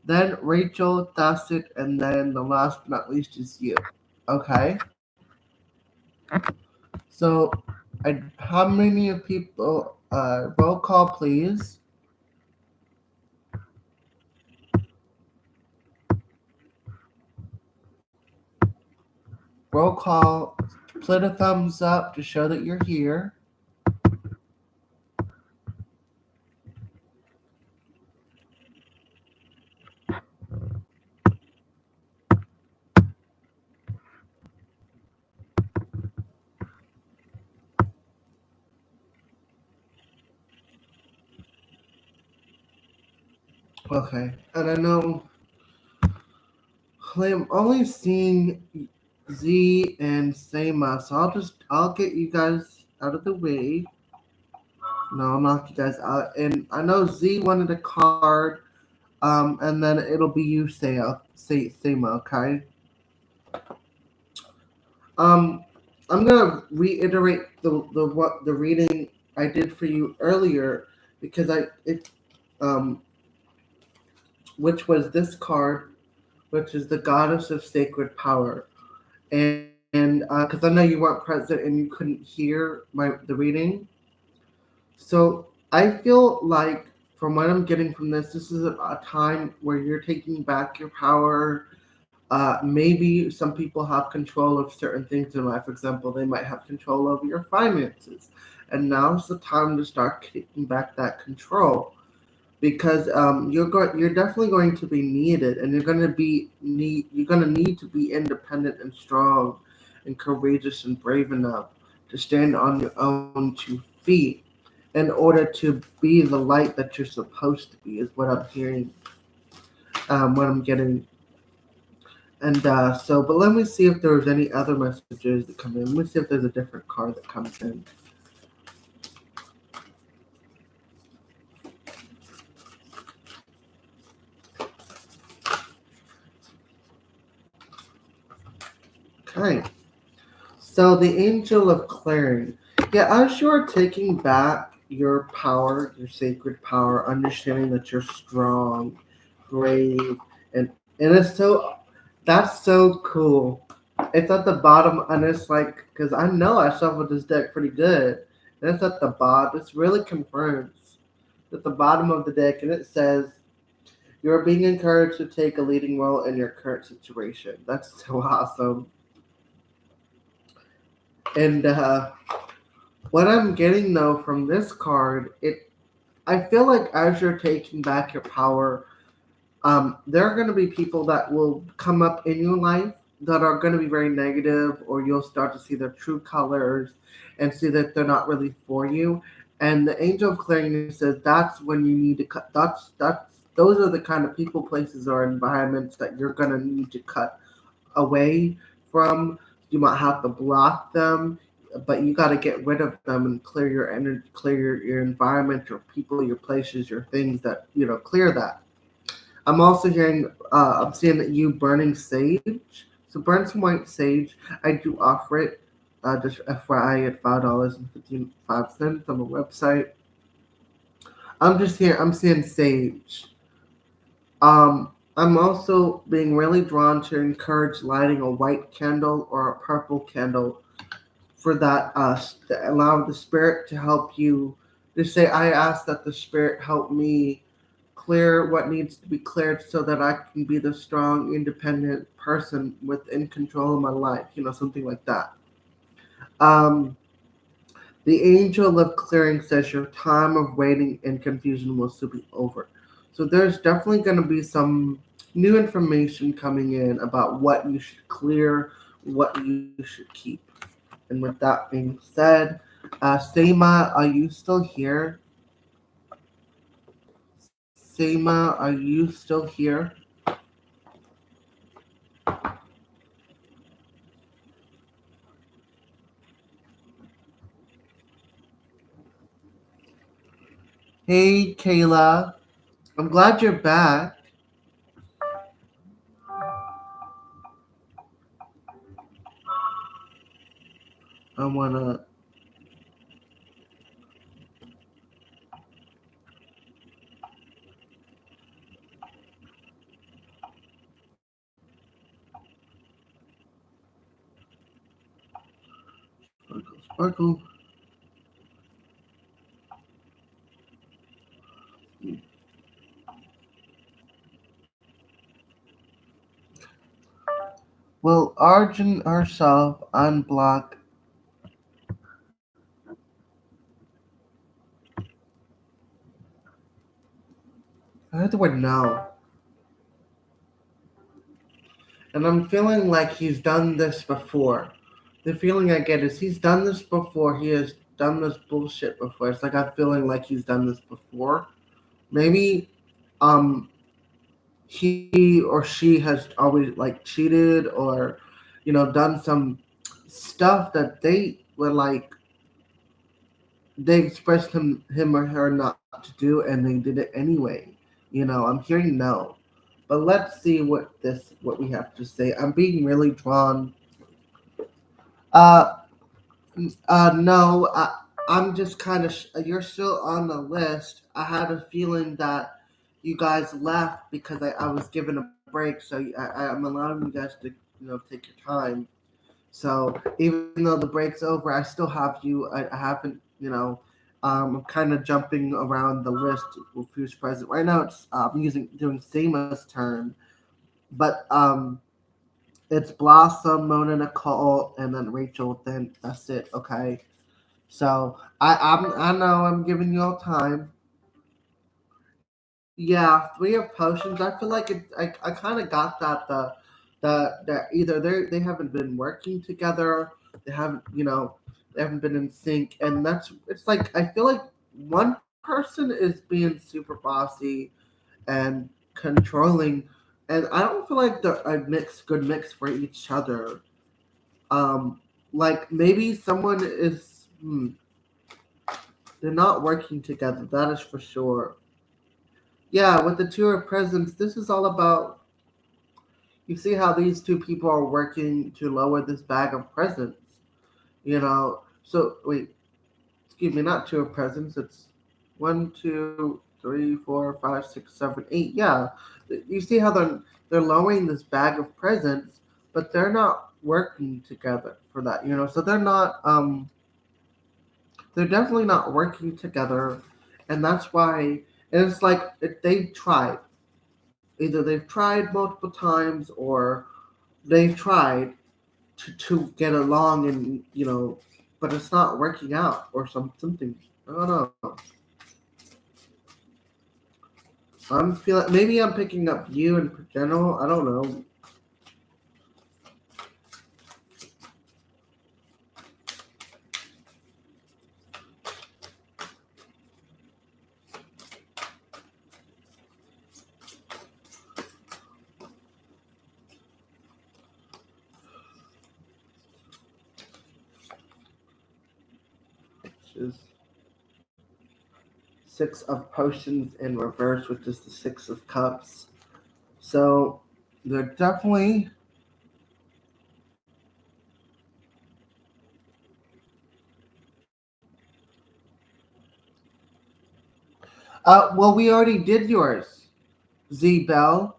Then Rachel Thassit, and then the last but not least is you. Okay. So, how many people? Roll call, please. Roll call. Put a thumbs up to show that you're here. Okay. And I know I'm only seeing Z and Seima, so I'll get you guys out of the way. No, I'll knock you guys out. And I know Z wanted a card, and then it'll be you, Seima, okay? Um, I'm gonna reiterate the reading I did for you earlier because um which was this card, which is the Goddess of Sacred Power, and because I know you weren't present and you couldn't hear the reading, so I feel like from what I'm getting from this is a time where you're taking back your power. Maybe some people have control of certain things in life. For example, they might have control over your finances, and now's the time to start taking back that control because you're definitely going to be needed, and you're going to need to be independent and strong, and courageous and brave enough to stand on your own 2 feet in order to be the light that you're supposed to be. Is what I'm hearing. What I'm getting. And but let me see if there's any other messages that come in. Let me see if there's a different card that comes in. Okay. So the Angel of Clearing. Yeah, as you're taking back your power, your sacred power, understanding that you're strong, brave, and it's so that's so cool. It's at the bottom, and it's like because I know I shuffled this deck pretty good. And it's at the bottom. This really confirms at the bottom of the deck, and it says you're being encouraged to take a leading role in your current situation. That's so awesome. And what I'm getting though from this card, I feel like as you're taking back your power, there are going to be people that will come up in your life that are going to be very negative, or you'll start to see their true colors and see that they're not really for you. And the angel of clearing says that's when you need to cut. That's those are the kind of people, places, or environments that you're going to need to cut away from. You might have to block them, but you got to get rid of them and clear your energy, clear your environment, your people, your places, your things that, clear that. I'm also hearing, I'm seeing that you burning sage. So burn some white sage. I do offer it, just FYI, at $5.55 on the website. I'm just here. I'm seeing sage. I'm also being really drawn to encourage lighting a white candle or a purple candle for that, to allow the spirit to help you. To say, I ask that the spirit help me clear what needs to be cleared so that I can be the strong, independent person within control of my life. Something like that. Um, the angel of clearing says your time of waiting and confusion will soon be over. So there's definitely going to be some new information coming in about what you should clear, what you should keep. And with that being said, Seima, are you still here? Seima, are you still here? Hey, Kayla. I'm glad you're back. I wanna. Sparkle, sparkle. Will Arjun herself unblock? I heard the word no. And I'm feeling like he's done this before. The feeling I get is he's done this before. He has done this bullshit before. It's like I'm feeling like he's done this before. Maybe um he or she has always like cheated, or done some stuff that they were like they expressed him or her not to do, and they did it anyway. I'm hearing no, but let's see what we have to say. I'm being really drawn. uh no, I'm just kind of you're still on the list. I had a feeling that you guys left because I was given a break, so I'm allowing you guys to take your time. So even though the break's over, I still have you. I haven't, I'm kind of jumping around the list of who's present right now. It's I'm using doing Seema's turn, but it's Blossom, Mona, Nicole, and then Rachel. Then that's it. Okay. So I know I'm giving you all time. Yeah, three of potions. I feel like I kind of got that the either they haven't been working together, they haven't they haven't been in sync, and that's it's like I feel like one person is being super bossy and controlling, and I don't feel like they're a good mix for each other. Um, like maybe someone is they're not working together. That is for sure. Yeah, with the two of presents, this is all about. You see how these two people are working to lower this bag of presents. So wait, excuse me, not two of presents. It's one, two, three, four, five, six, seven, eight. Yeah, you see how they're lowering this bag of presents, but they're not working together for that. So they're definitely not working together, and that's why. And it's like they've tried. Either they've tried multiple times, or they've tried to get along, and but it's not working out, or something. I don't know. I'm feeling maybe I'm picking up you in general. I don't know. is Six of Potions in reverse, which is the Six of Cups. So they're definitely well, we already did yours, Z Bell.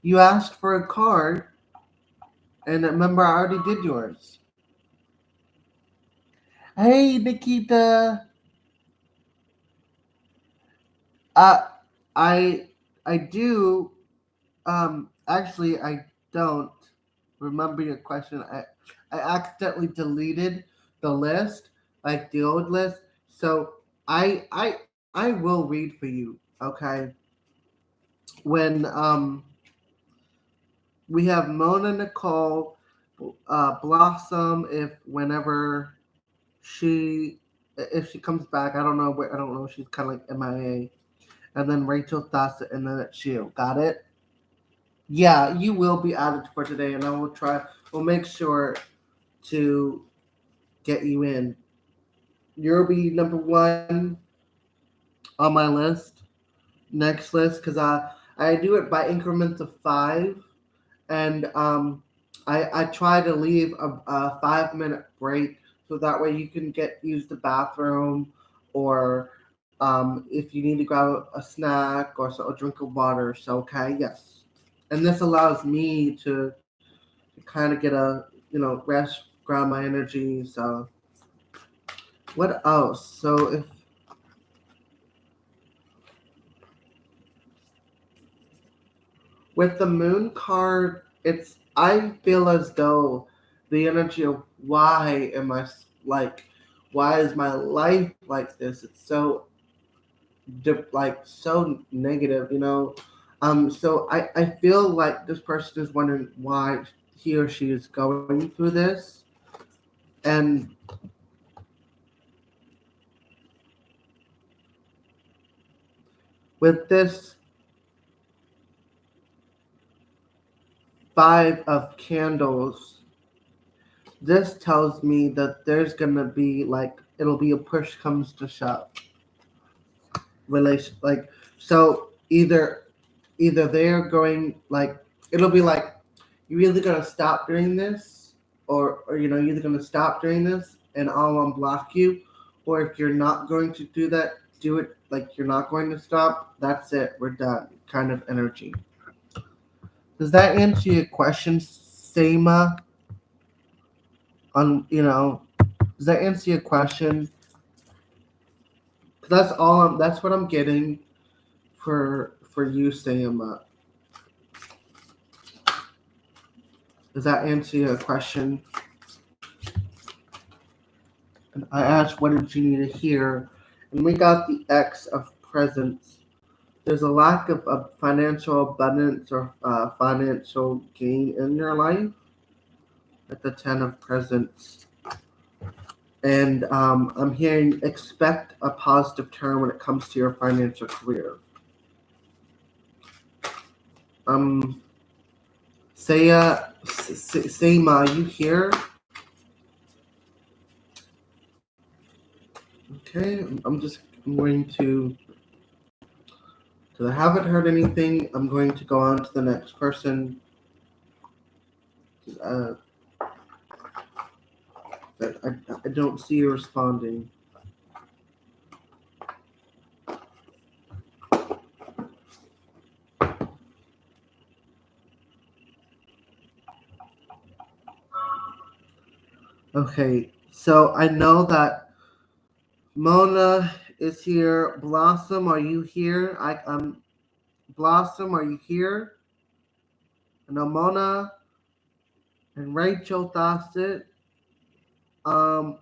You asked for a card, and remember, I already did yours. Hey, Nikita. Uh, I I do. Actually, I don't remember your question. I accidentally deleted the list, like the old list. So I will read for you. Okay, when we have Mona Nicole, Blossom, whenever she if she comes back, I don't know where, I don't know, she's kind of like MIA, and then Rachel Thassa, and then it's you. Got it? Yeah, you will be added for today, and I will try. We'll make sure to get you in. You'll be number one on my list, next list, because I do it by increments of five, and I try to leave a 5 minute break so that way you can use the bathroom, or if you need to grab a snack or a drink of water. So okay, yes, and this allows me to kind of get a rest, ground my energy. So what else? So if with the moon card, it's I feel as though the energy of why am I like, why is my life like this? It's so like so negative, So I feel like this person is wondering why he or she is going through this, and with this Five of Candles, this tells me that there's gonna be like it'll be a push comes to shove relation, like, so either they're going like, it'll be like you're either gonna stop doing this, or you're either gonna stop doing this and I'll unblock you, or if you're not going to do that, do it like you're not going to stop. That's it. We're done. Kind of energy. Does that answer your question, Sama? On Does that answer your question? 'Cause that's all. That's what I'm getting for you, Sama. Does that answer your question? And I asked, what did you need to hear? And we got the X of presence. There's a lack of financial abundance or financial gain in your life at the Ten of presence. And I'm hearing expect a positive turn when it comes to your financial career. Um, Sayma, are you here? Okay, I'm going to, because I haven't heard anything, I'm going to go on to the next person. Uh, but I don't see you responding. Okay, so I know that Mona is here. Blossom, are you here? Blossom, are you here? I know Mona and Rachel Thosset. Um,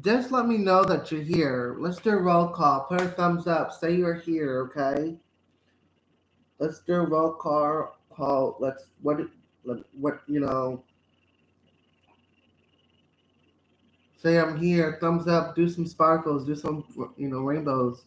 just let me know that you're here. Let's do a roll call. Put a thumbs up. Say you're here, okay? Let's do a roll call. What say I'm here. Thumbs up. Do some sparkles. Do some rainbows.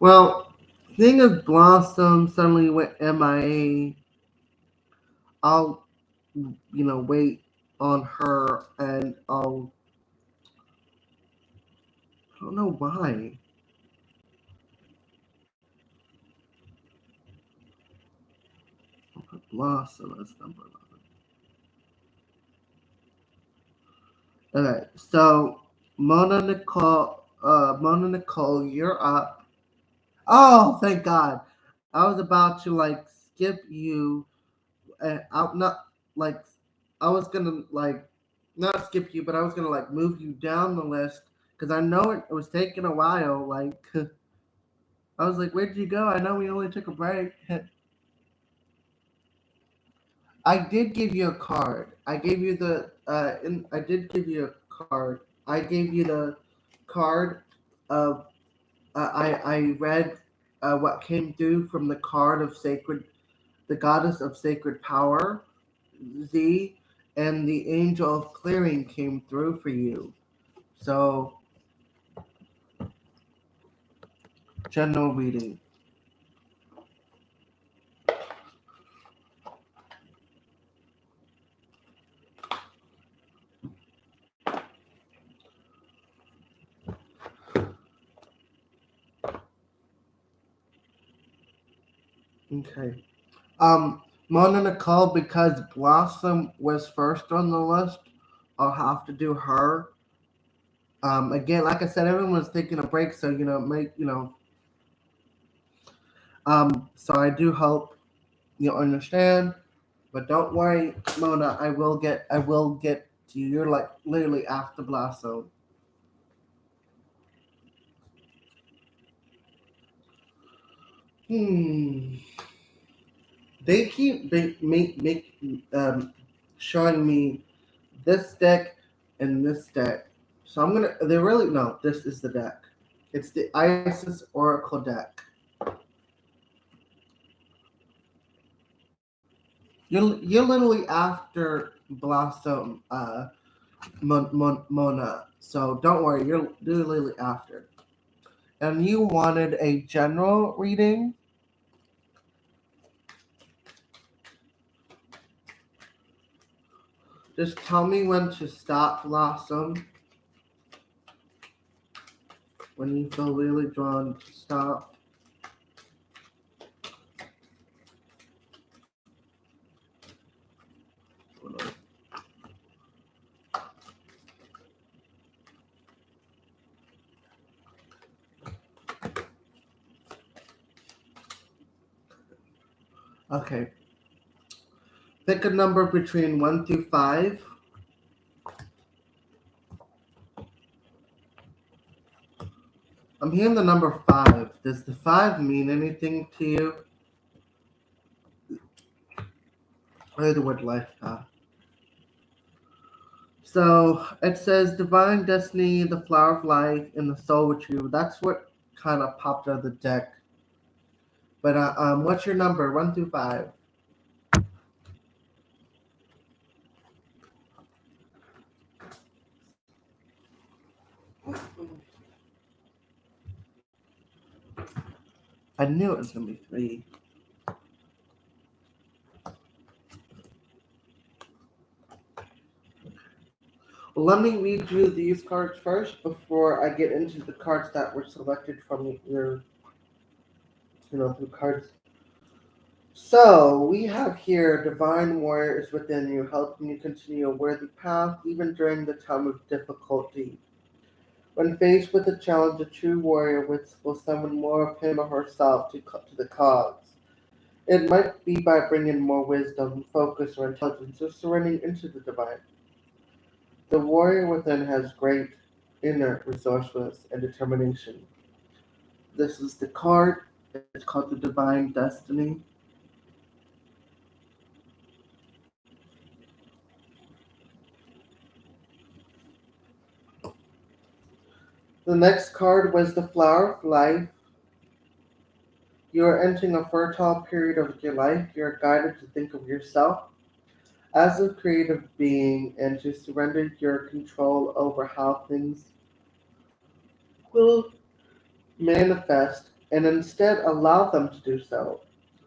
Well, seeing as Blossom suddenly went MIA, I'll wait on her, and I don't know why. I'll put Blossom as number 11. Okay, so Mona Nicole, you're up. Oh, thank God! I was about to like skip you. Out not like I was gonna like not skip you, but I was gonna like move you down the list because I know it was taking a while. Like I was like, where did you go? I know we only took a break. I did give you a card. I gave you I did give you a card. I gave you the card of I read what came through from the card of sacred, the goddess of sacred power, Z, and the angel of clearing came through for you. So general reading. Okay. Mona Nicole, because Blossom was first on the list, I'll have to do her. Again, like I said, everyone was taking a break, so make so I do hope you understand, but don't worry, Mona. I will get to you. You're like literally after Blossom. Hmm. They keep make showing me this deck and this deck. So I'm gonna. They really no. This is the deck. It's the Isis Oracle deck. You're literally after Blossom, Mona. So don't worry. You're literally after. And you wanted a general reading. Just tell me when to stop, Blossom. When you feel really drawn to stop. Okay. Pick a number between 1 through 5. I'm hearing the number 5. Does the 5 mean anything to you? Or the word life path? So it says divine destiny, the flower of life, and the soul retrieval. That's what kind of popped out of the deck. But what's your number? 1 through 5. I knew it was gonna be 3. Well, let me read you these cards first before I get into the cards that were selected from your, the cards. So we have here divine warrior is within you, helping you continue a worthy path even during the time of difficulty. When faced with a challenge, a true warrior will summon more of him or herself to the cause. It might be by bringing more wisdom, focus, or intelligence, or surrendering into the divine. The warrior within has great inner resourcefulness and determination. This is the card. It's called the Divine Destiny. The next card was the Flower of Life. You are entering a fertile period of your life. You are guided to think of yourself as a creative being and to surrender your control over how things will manifest and instead allow them to do so.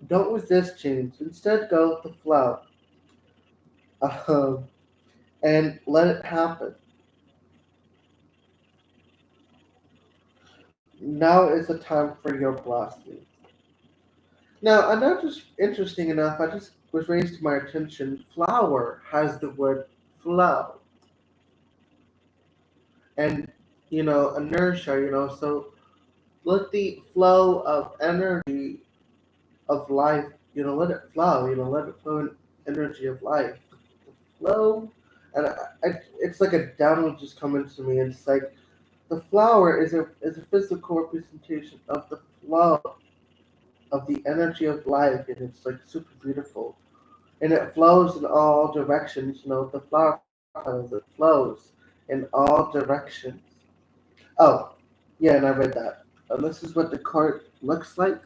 Don't resist change. Instead, go with the flow, um, and let it happen. Now is the time for your blossoming. Now, I know just interesting enough, I just was raised to my attention. Flower has the word flow, and inertia. So let the flow of energy of life. Let it flow. Let it flow in energy of life. Flow, and it's like a download just coming to me. And it's like the flower is a physical representation of the flow of the energy of life, and it's like super beautiful, and it flows in all directions. The flower petals, it flows in all directions. Oh, yeah, and I read that. This is what the card looks like.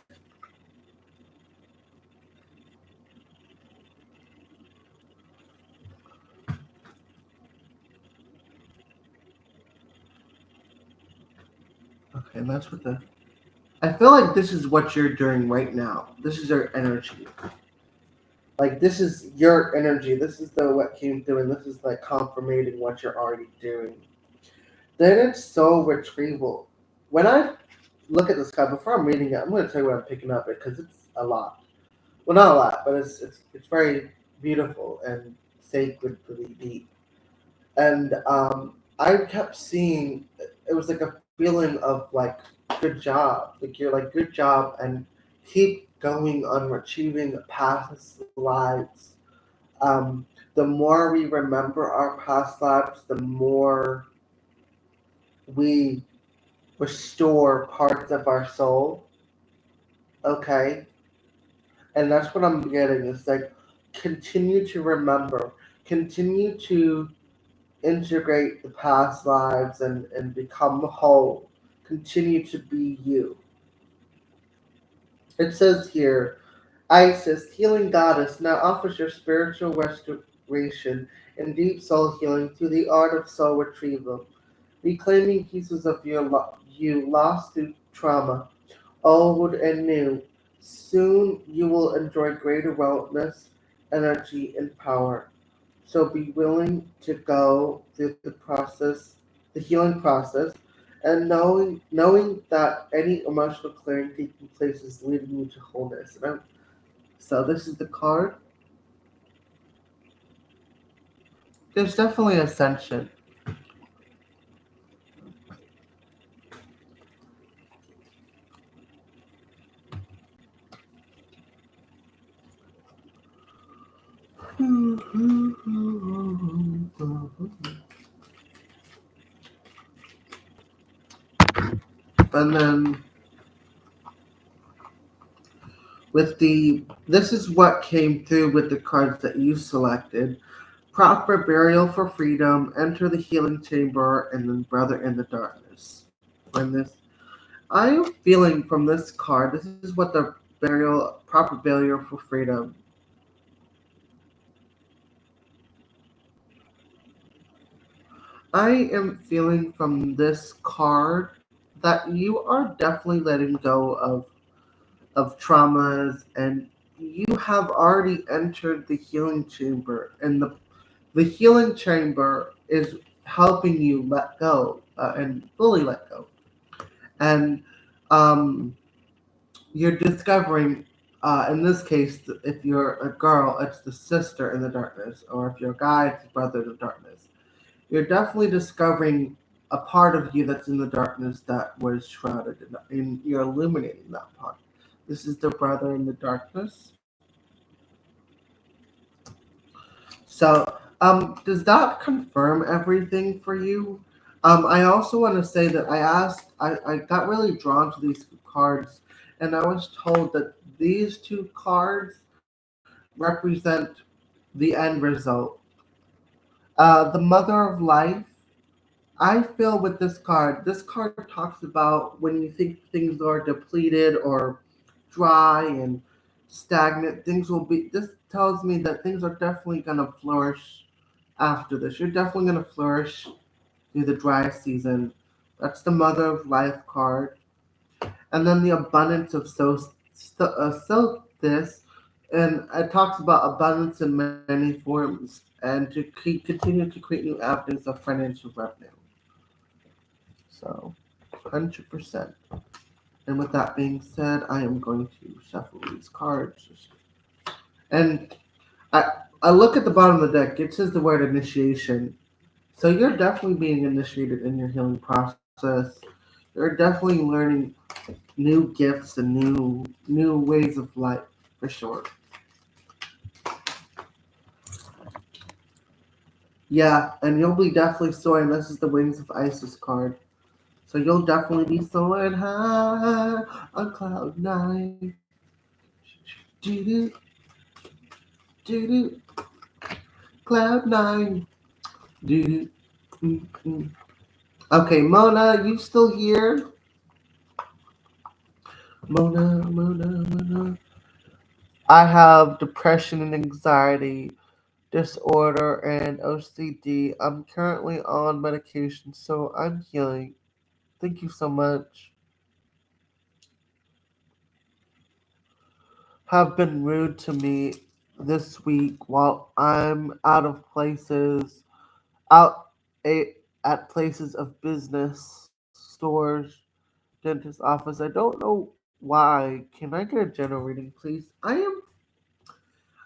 Okay, and that's what the. I feel like this is what you're doing right now. This is your energy. Like this is your energy. This is the what came through, and this is like confirming what you're already doing. Then it's soul retrieval. When I look at this card before I'm reading it, I'm going to tell you what I'm picking up it because it's a lot. Well, not a lot, but it's very beautiful and sacredly deep. And I kept seeing it was like a feeling of like good job, like you're like good job, and keep going on achieving past lives. The more we remember our past lives, the more we restore parts of our soul. Okay, and that's what I'm getting. It's like continue to remember, continue to integrate the past lives and become whole. Continue to be you. It says here, Isis, healing goddess, now offers your spiritual restoration and deep soul healing through the art of soul retrieval, reclaiming pieces of you lost through trauma, old and new. Soon you will enjoy greater wellness, energy, and power. So be willing to go through the process, the healing process, and knowing that any emotional clearing taking place is leading you to wholeness. So this is the card. There's definitely ascension. And then with the this is what came through with the cards that you selected. Proper burial for freedom, enter the healing chamber, and then brother in the darkness. And this I am feeling from this card, this is what the proper burial for freedom. I am feeling from this card that you are definitely letting go of traumas, and you have already entered the healing chamber, and the healing chamber is helping you let go, and fully let go. And um, you're discovering, in this case, if you're a girl, it's the sister in the darkness, or if you're a guy, it's the brother in the darkness. You're definitely discovering a part of you that's in the darkness that was shrouded in you're illuminating that part. This is the brother in the darkness. So, does that confirm everything for you? I also want to say that I got really drawn to these cards, and I was told that these two cards represent the end result. The mother of life. I feel with this card talks about when you think things are depleted or dry and stagnant, things will be. This tells me that things are definitely going to flourish after this. You're definitely going to flourish through the dry season. That's the Mother of Life card. and then the abundance of so this, and it talks about abundance in many forms, and to continue to create new avenues of financial revenue. So, 100%. And with that being said, I am going to shuffle these cards. And I, I look at the bottom of the deck, it says the word initiation. So you're definitely being initiated in your healing process. You're definitely learning new gifts and new ways of life for sure. Yeah, and you'll be definitely soaring. This is the Wings of Isis card. So you'll definitely be soaring high on cloud nine. Do do do do cloud nine. Do do. Mm. Okay, Mona, you still here? Mona. I have depression and anxiety disorder and OCD. I'm currently on medication, so I'm healing. Thank you so much. Have been rude to me this week while I'm out of places, out at places of business, stores, dentist office. I don't know why. Can I get a general reading, please? I am.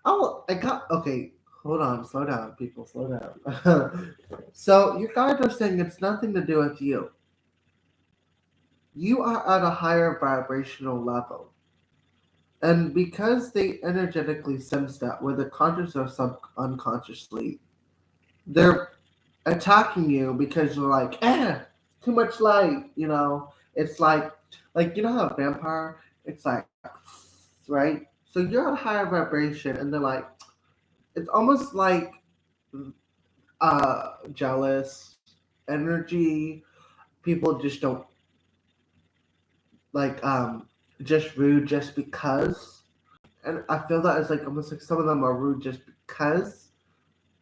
Oh, I got. Okay, hold on. Slow down, people. Slow down. So, you guys are saying it's nothing to do with you. You are at a higher vibrational level. And because they energetically sense that, whether conscious or unconsciously, they're attacking you because you're like, too much light, you know? It's like you know how a vampire, it's like, right? So you're at a higher vibration, and they're like, it's almost like jealous energy. People just don't like just rude just because. And I feel that it's like almost like some of them are rude just because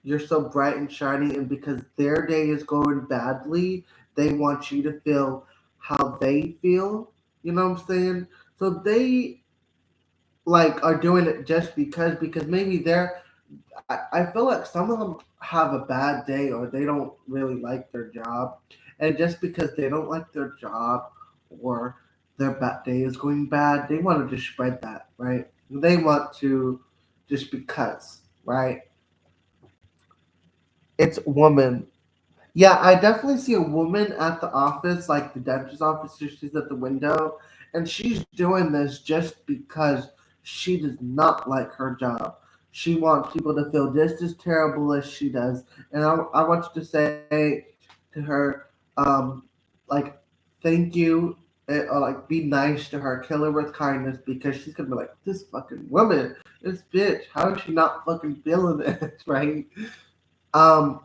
you're so bright and shiny, and because their day is going badly, they want you to feel how they feel. You know what I'm saying? So they like are doing it just because maybe they're. I feel like some of them have a bad day or they don't really like their job, and just because they don't like their job or their bad day is going bad, they want to just spread that, right? They want to just because, right? It's woman. Yeah, I definitely see a woman at the office, like the dentist office. She's at the window, and she's doing this just because she does not like her job. She wants people to feel just as terrible as she does. And I want you to say to her, like, thank you, or like, be nice to her, kill her with kindness, because she's gonna be like, this fucking woman, this bitch, how is she not fucking feeling this, right? Um,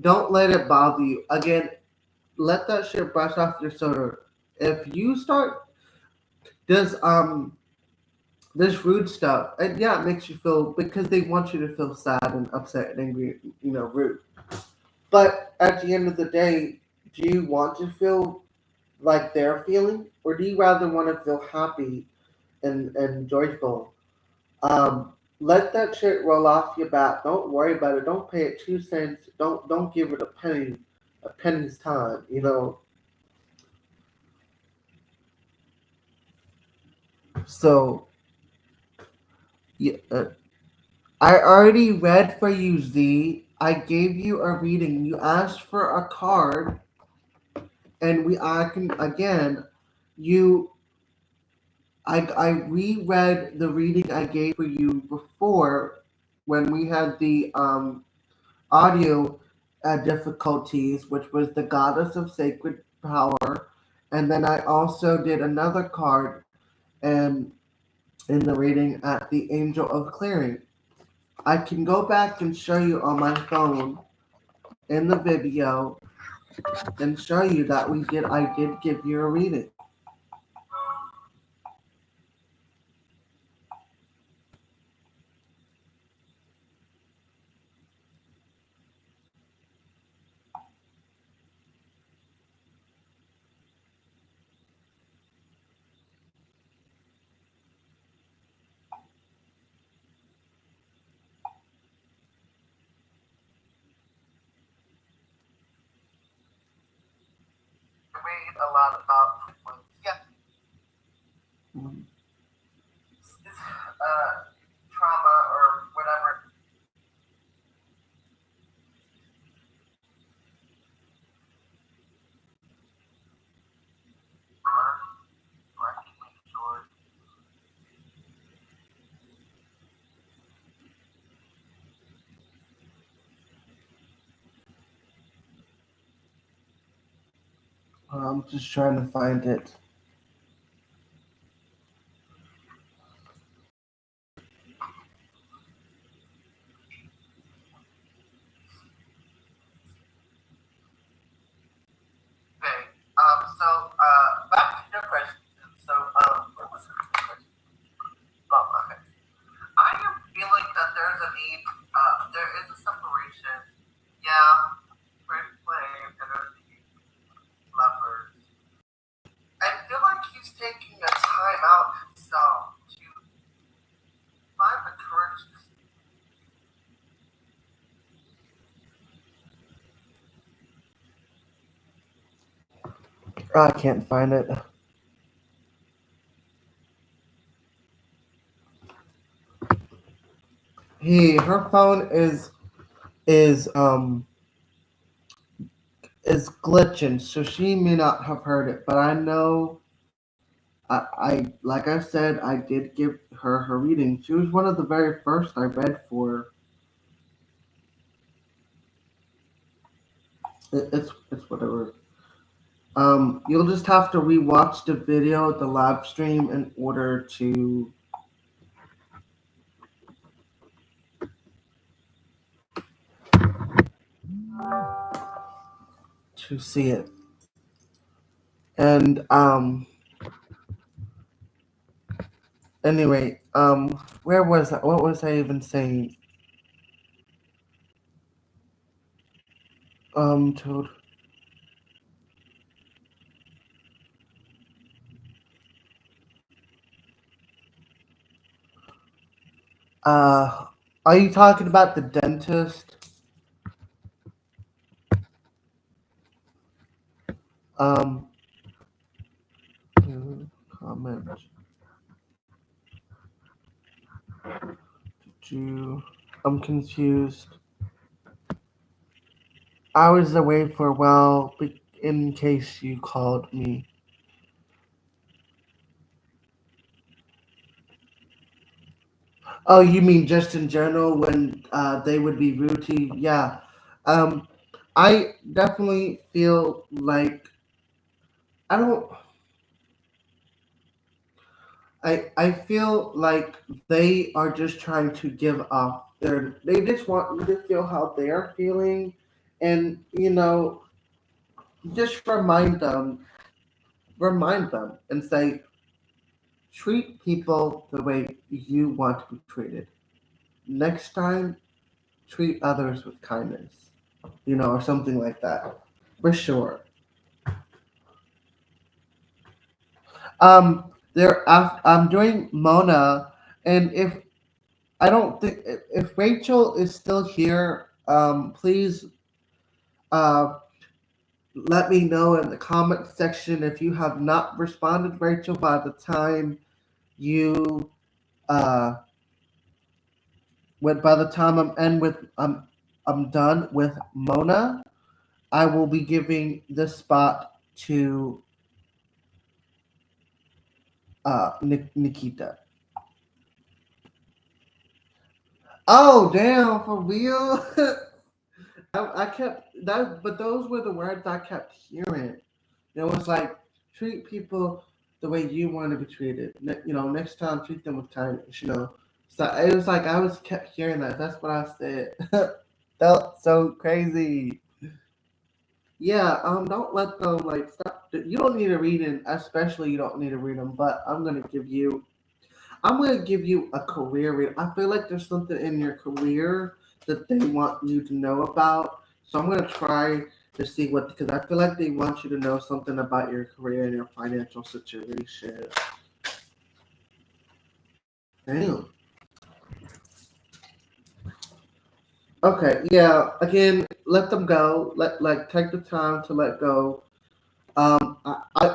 don't let it bother you. Again, let that shit brush off your shoulder. If you start this this rude stuff, and yeah, it makes you feel because they want you to feel sad and upset and angry, rude. But at the end of the day, do you want to feel like they're feeling, or do you rather want to feel happy and joyful? Let that shit roll off your back. Don't worry about it. Don't pay it 2 cents. Don't give it a penny's time. So yeah, I already read for you, Z. I gave you a reading. You asked for a card, and I can again. You I reread the reading I gave for you before when we had the audio difficulties, which was the goddess of sacred power, and then I also did another card and in the reading at the angel of clearing. I can go back and show you on my phone in the video and show you that I did give you a reading. a lot about yeah, trauma or whatever. So I can make sure. I'm just trying to find it. Okay. Back to your question. What was the question? Okay. I am feeling that there's a need. There is a separation. Yeah. Twin flame energy lovers. I feel like he's taking a time out himself to find the courage to speak. I can't find it. Her phone is is glitching, so she may not have heard it. But I know, I like I said, I did give her reading. She was one of the very first I read for. It's whatever. You'll just have to rewatch the video, the live stream, in order to see it. And anyway, where was I? What was I even saying? Toad. Uh, are you talking about the dentist? Um, comment. Did you? I'm confused. I was away for a while, in case you called me. Oh, you mean just in general when they would be rude to you? Yeah. Um, I definitely feel like I don't. I feel like they are just trying to give off their. They just want you to feel how they're feeling, and just remind them, and say, treat people the way you want to be treated. Next time, treat others with kindness, or something like that. For sure. I'm doing Mona, and if I don't think if Rachel is still here, please uh, let me know in the comment section if you have not responded, Rachel, by the time you uh, by the time I'm done with Mona, I will be giving the spot to Nikita. Oh damn, for real? I kept that, but those were the words I kept hearing. It was like treat people the way you want to be treated. Next time treat them with kindness. So it was like I was kept hearing that. That's what I said. Felt so crazy. Yeah. Don't let them like stop. You don't need a reading, especially you don't need a reading. But I'm gonna give you a career read. I feel like there's something in your career that they want you to know about. So I'm gonna try to see what because I feel like they want you to know something about your career and your financial situation. Damn. Okay, yeah. Again, let them go. Take the time to let go.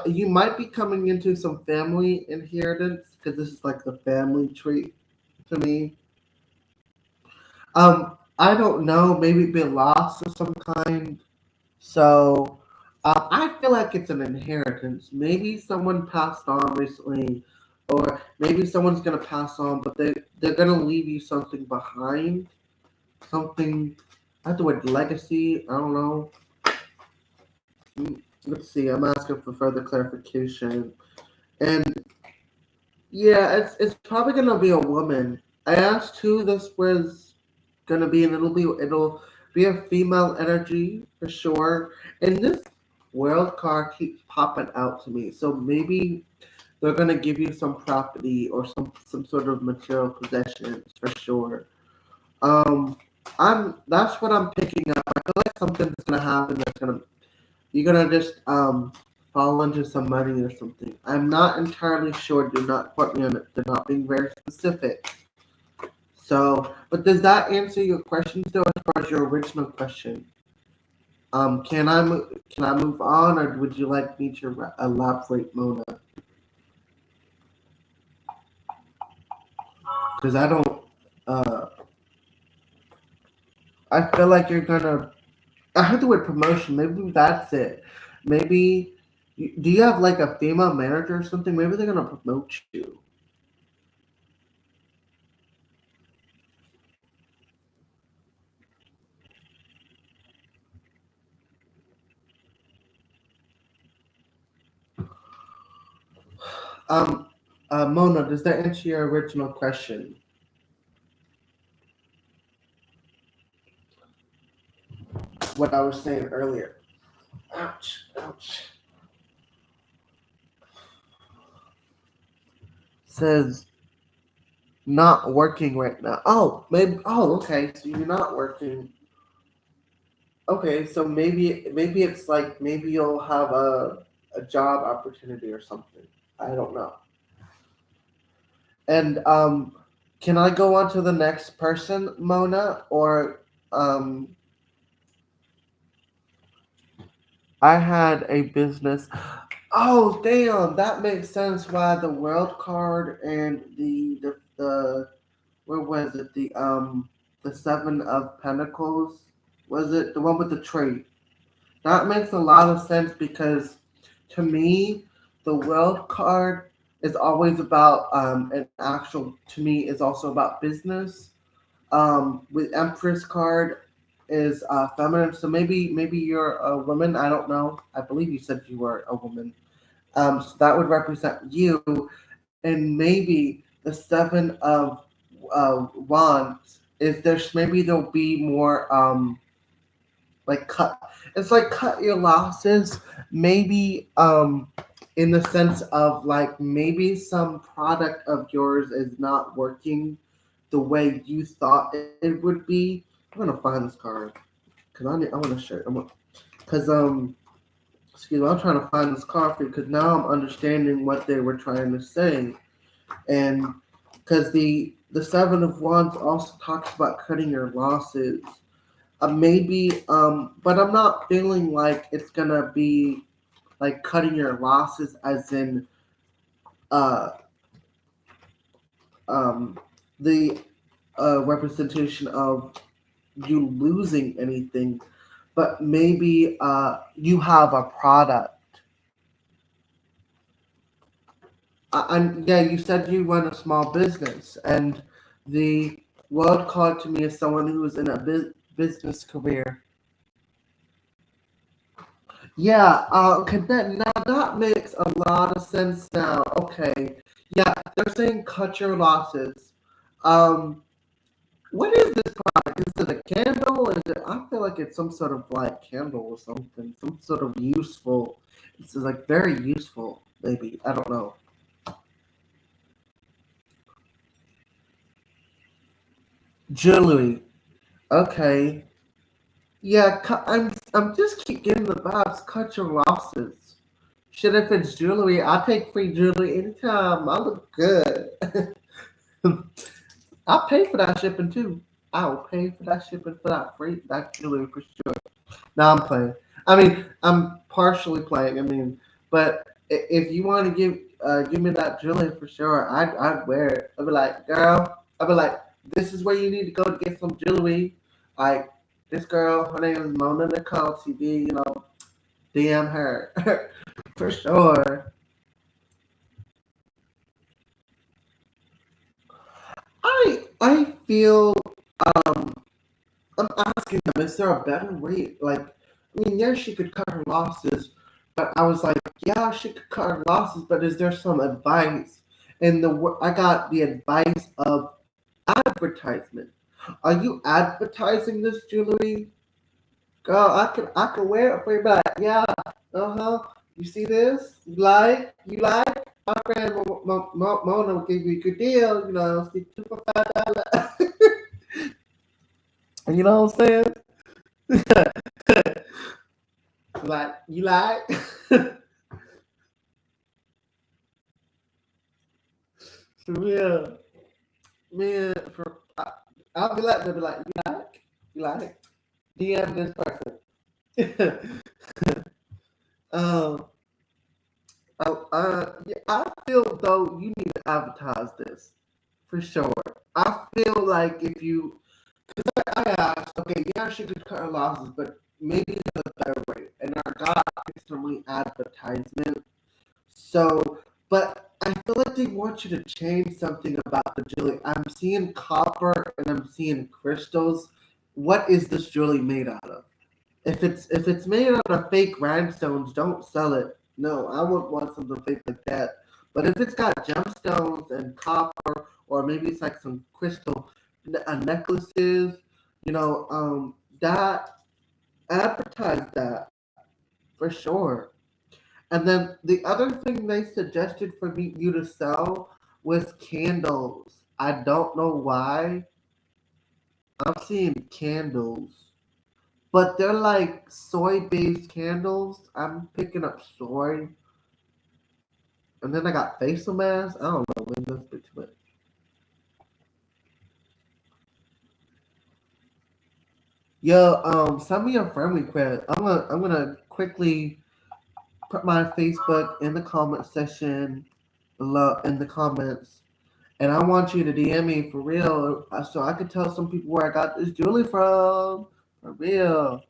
You might be coming into some family inheritance because this is like the family tree to me. I don't know. Maybe been lost of some kind. So I feel like it's an inheritance. Maybe someone passed on recently, or maybe someone's gonna pass on, but they're gonna leave you something behind. Something. I have the word legacy. I don't know. Let's see. I'm asking for further clarification. And yeah, it's probably gonna be a woman. I asked who this was gonna be, and it'll be a female energy for sure. And this world card keeps popping out to me, so maybe they're gonna give you some property or some sort of material possessions for sure. Um, I'm that's what I'm picking up. I feel like something's gonna happen that's gonna you're gonna just fall into some money or something. I'm not entirely sure. Do not quote me on it. They're not being very specific. So, but does that answer your question still as far as your original question? Can I move on, or would you like me to elaborate, Mona? Because I don't. Uh, I feel like you're gonna. I heard the word promotion. Maybe that's it. Maybe. Do you have like a female manager or something? Maybe they're gonna promote you. Um, Mona, does that answer your original question? What I was saying earlier. Ouch, ouch. Says not working right now. Oh, maybe. Oh, okay. So you're not working. Okay, so maybe it's like maybe you'll have a job opportunity or something. I don't know. And can I go on to the next person, Mona? Or um, I had a business. Oh, damn! That makes sense. Why the world card and the where was it? The seven of pentacles. Was it the one with the tree? That makes a lot of sense because to me, the world card is always about an actual. To me, is also about business. With Empress card is feminine, so maybe you're a woman. I don't know. I believe you said you were a woman. So that would represent you, and maybe the seven of wands is there's maybe there'll be more like cut. It's like cut your losses. Maybe in the sense of like maybe some product of yours is not working the way you thought it would be. I'm gonna find this card because I want to share. Because excuse me, I'm trying to find this card for you because now I'm understanding what they were trying to say, and because the seven of wands also talks about cutting your losses. Maybe, but I'm not feeling like it's gonna be like cutting your losses, as in uh um the representation of you losing anything, but maybe you have a product. And yeah, you said you run a small business, and the world card to me is someone who is in a business career. Yeah, okay, now that makes a lot of sense now. Okay, yeah, they're saying cut your losses. Um, what is this product? Is it a candle? Is it? I feel like it's some sort of like candle or something, some sort of useful. This is like very useful, maybe. I don't know. Jewelry. Okay. Yeah, I'm just keep getting the vibes. Cut your losses. Shit, if it's jewelry, I take free jewelry anytime. I look good. I'll pay for that shipping too. I'll pay for that shipping for that jewelry for sure. Now I'm playing. I mean, I'm partially playing. I mean, But if you want to give me that jewelry for sure, I'd wear it. I'd be like, girl, I'd be like, this is where you need to go to get some jewelry. Like this girl, her name is Mona Nicole TV. DM her for sure. I feel um I'm asking them, is there a better way? Like, I mean, yeah, she could cut her losses, but I was like, yeah, she could cut her losses, but is there some advice? And I got the advice of advertisement. Are you advertising this jewelry? Girl, I could wear it for you, but yeah, uh-huh. You see this? You like? My friend Mona will give you a good deal, see two for $5. You know what I'm saying? Like you like? For real, man. I'll be like, they'll be like, you like, DM this person. um, yeah, I feel though you need to advertise this for sure. I feel like if you, I asked, okay, yeah, she could cut her losses, but maybe there's a better way, and I got extremely advertisement. So, but I feel like they want you to change something about the jewelry. I'm seeing copper and I'm seeing crystals. What is this jewelry made out of? If it's made out of fake rhinestones, don't sell it. No, I wouldn't want something fake like that. But if it's got gemstones and copper, or maybe it's like some crystal necklaces, that advertise that for sure. And then the other thing they suggested for you to sell was candles. I don't know why. I'm seeing candles, but they're like soy-based candles. I'm picking up soy, and then I got facial masks. I don't know when this between. Yo, send me a friend request. I'm gonna quickly put my Facebook in the comment section below in the comments. And I want you to DM me for real, so I can tell some people where I got this jewelry from. For real.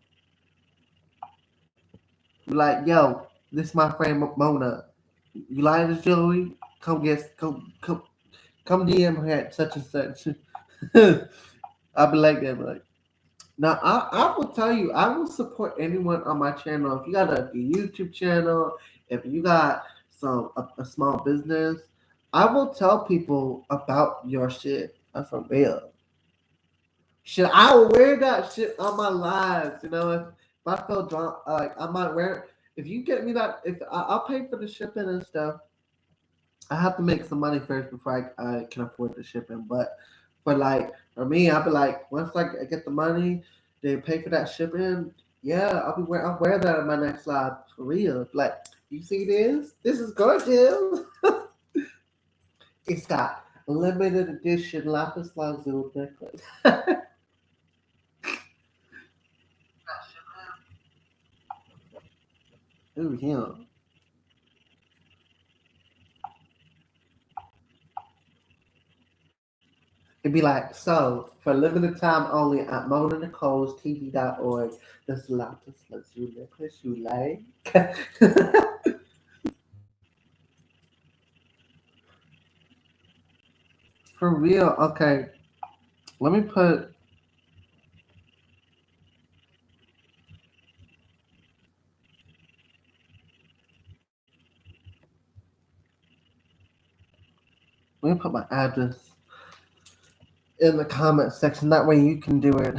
Like, yo, this is my friend Mona. You like this jewelry? Come DM her at such and such. I'll be like that, like. Now, I will tell you, I will support anyone on my channel. If you got a YouTube channel, if you got a small business, I will tell people about your shit. That's for real. Shit, I will wear that shit on my lives. If I feel drunk, like I might wear it. If you get me that, if I'll pay for the shipping and stuff. I have to make some money first before I can afford the shipping. But for me, I'll be like, once I get the money, they pay for that shipping. Yeah, I'll wear that in my next live for real. Like, you see this? This is gorgeous. It's got limited edition lapis lazuli necklace. Ooh, yeah. It'd be like, so for limited time only at MonaNicolesTV.org, this lapis lazuli necklace you like. For real, okay. Let me put. Let me put my address in the comment section. That way you can do it.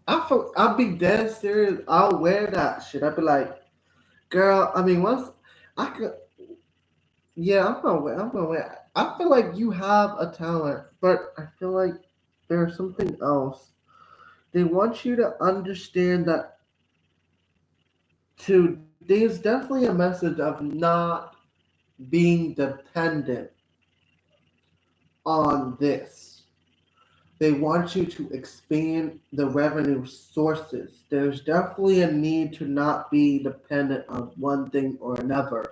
I'll be dead serious. I'll wear that shit. I'll be like, girl. I mean, once I could, yeah, I'm gonna wear. I'm gonna wear. I feel like you have a talent, but I feel like there's something else. They want you to understand that. There's definitely a message of not being dependent on this. they want you to expand the revenue sources. There's definitely a need to not be dependent on one thing or another.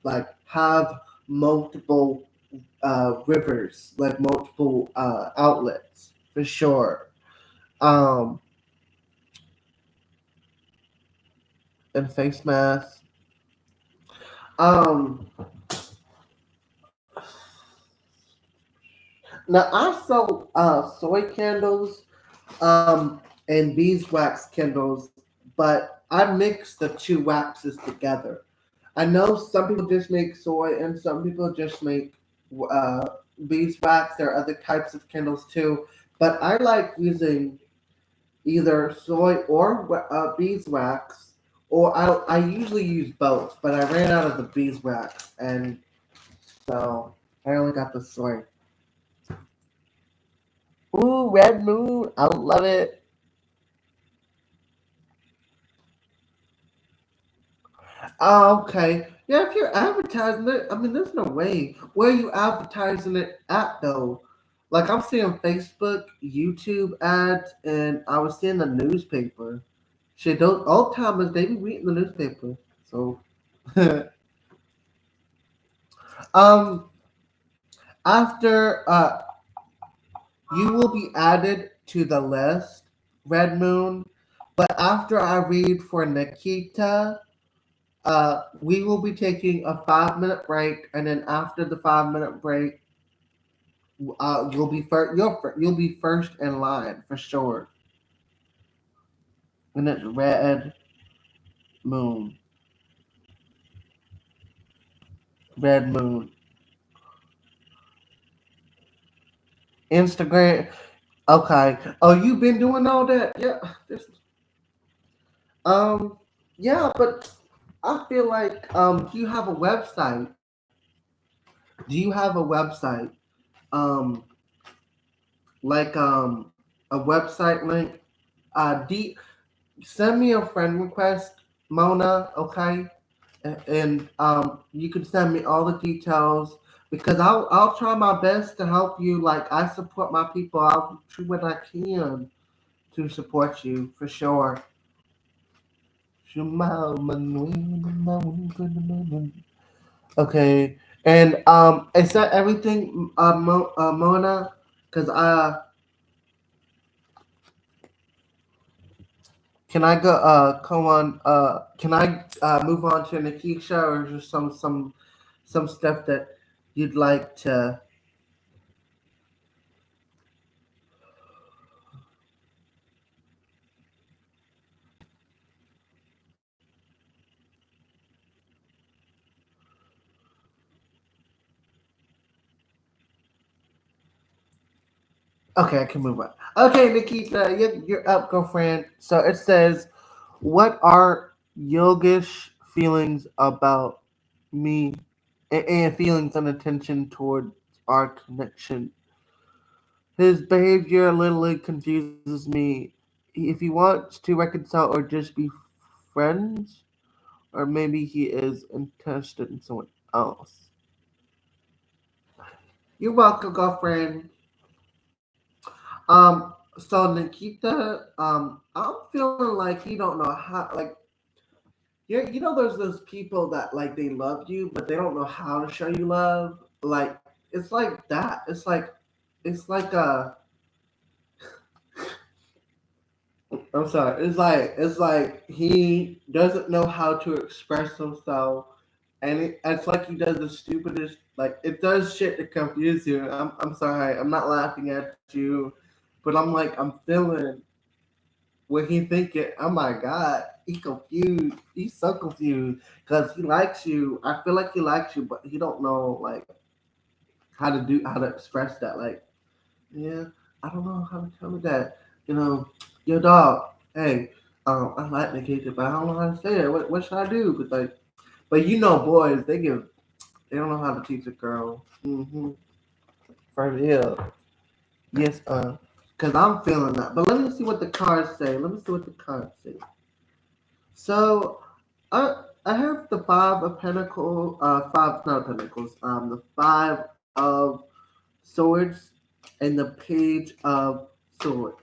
Like have multiple rivers, like multiple outlets for sure. Um, and face masks. Um, Now I sell soy candles and beeswax candles, but I mix the two waxes together. I know some people just make soy and some people just make uh, beeswax. There are other types of candles too, but I like using either soy or beeswax, or I usually use both, but I ran out of the beeswax, and so I only got the soy. Ooh, Red Moon. I love it. Oh, okay. Yeah, if you're advertising it, I mean, there's no way. Where are you advertising it at, though? Like, I'm seeing Facebook, YouTube ads, and I was seeing the newspaper. Shit, those old timers, they be reading the newspaper. So, um, after, you will be added to the list, Red Moon. But after I read for Nikita, we will be taking a 5 minute break, and then after the 5 minute break, you'll be first. You'll be first in line for sure. And it's Red Moon. Red Moon. Instagram. Okay. Oh, you've been doing all that? Yeah. Um. Yeah, but I feel like do you have a website? Do you have a website? Um, like a website link. D Send me a friend request, Mona, okay? And you can send me all the details because I'll try my best to help you. Like I support my people, I'll do what I can to support you for sure. Okay, and is that everything, Mona? Because can I go? Come on. Can I move on to Nikisha, or just some stuff that you'd like to? Okay, I can move on. Okay, Nikita, you're up, girlfriend. So it says, "What are Yogish feelings about me, and feelings and attention towards our connection? His behavior literally confuses me. If he wants to reconcile or just be friends, or maybe he is interested in someone else." You're welcome, girlfriend. So Nikita, I'm feeling like you don't know how, like, there's those people that like they love you, but they don't know how to show you love. Like, it's like that. It's like I'm sorry. It's like he doesn't know how to express himself, and it's like he does the stupidest. Like it does shit to confuse you. I'm sorry. I'm not laughing at you, but I'm feeling what he thinking. Oh my god, he confused. He's so confused because he likes you. I feel like he likes you, but he don't know like how to express that. Like, yeah, I don't know how to tell me that. You know, your dog. Hey, I like Nikita, but I don't know how to say it. What should I do? But boys, they don't know how to teach a girl. For real. Yes, because I'm feeling that. But let me see what the cards say. Let me see what the cards say. So, I have the five of pentacles, five not pentacles, the five of swords, and the Page of Swords.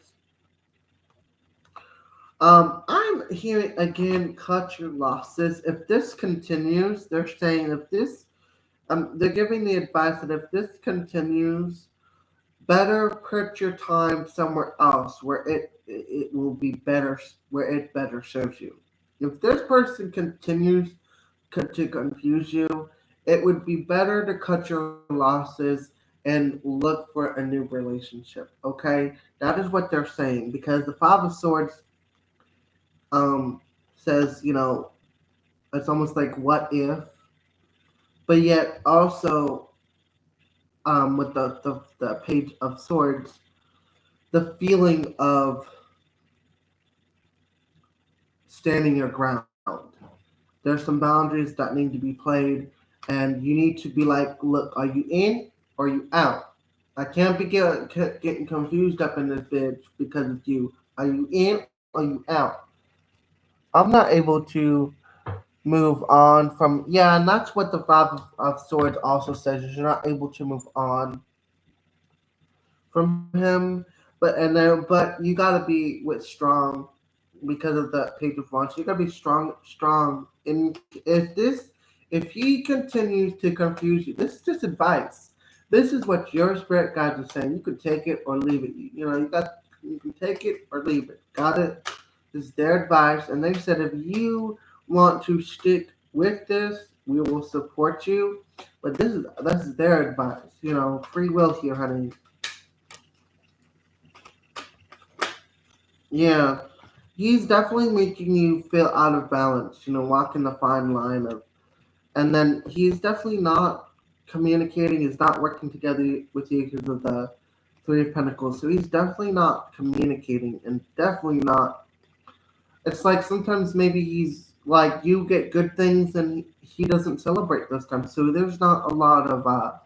I'm hearing again, cut your losses. If this continues, they're saying if this, they're giving the advice that if this continues, better put your time somewhere else where it will be better, where it better serves you. If this person continues to confuse you, it would be better to cut your losses and look for a new relationship. Okay, that is what they're saying because the Five of Swords um says, it's almost like what if, but yet also with the Page of Swords, the feeling of standing your ground. There's some boundaries that need to be played, and you need to be like, look, are you in or are you out? I can't be getting confused up in this bitch because of you. Are you in or are you out? I'm not able to move on from, yeah, and that's what the Five of Swords also says, is you're not able to move on from him, but you gotta be with strong because of the Page of Wands. You gotta be strong. And if he continues to confuse you, this is just advice. This is what your spirit guides are saying. You can take it or leave it. You can take it or leave it. Got it? This is their advice, and they said if you want to stick with this, we will support you. But this is their advice. Free will here, honey. Yeah, he's definitely making you feel out of balance, walking the fine line of, and then he's definitely not communicating, he's not working together with you because of the Three of Pentacles. So he's definitely not communicating and definitely not. It's like sometimes maybe he's like, you get good things and he doesn't celebrate those times. So there's not a lot of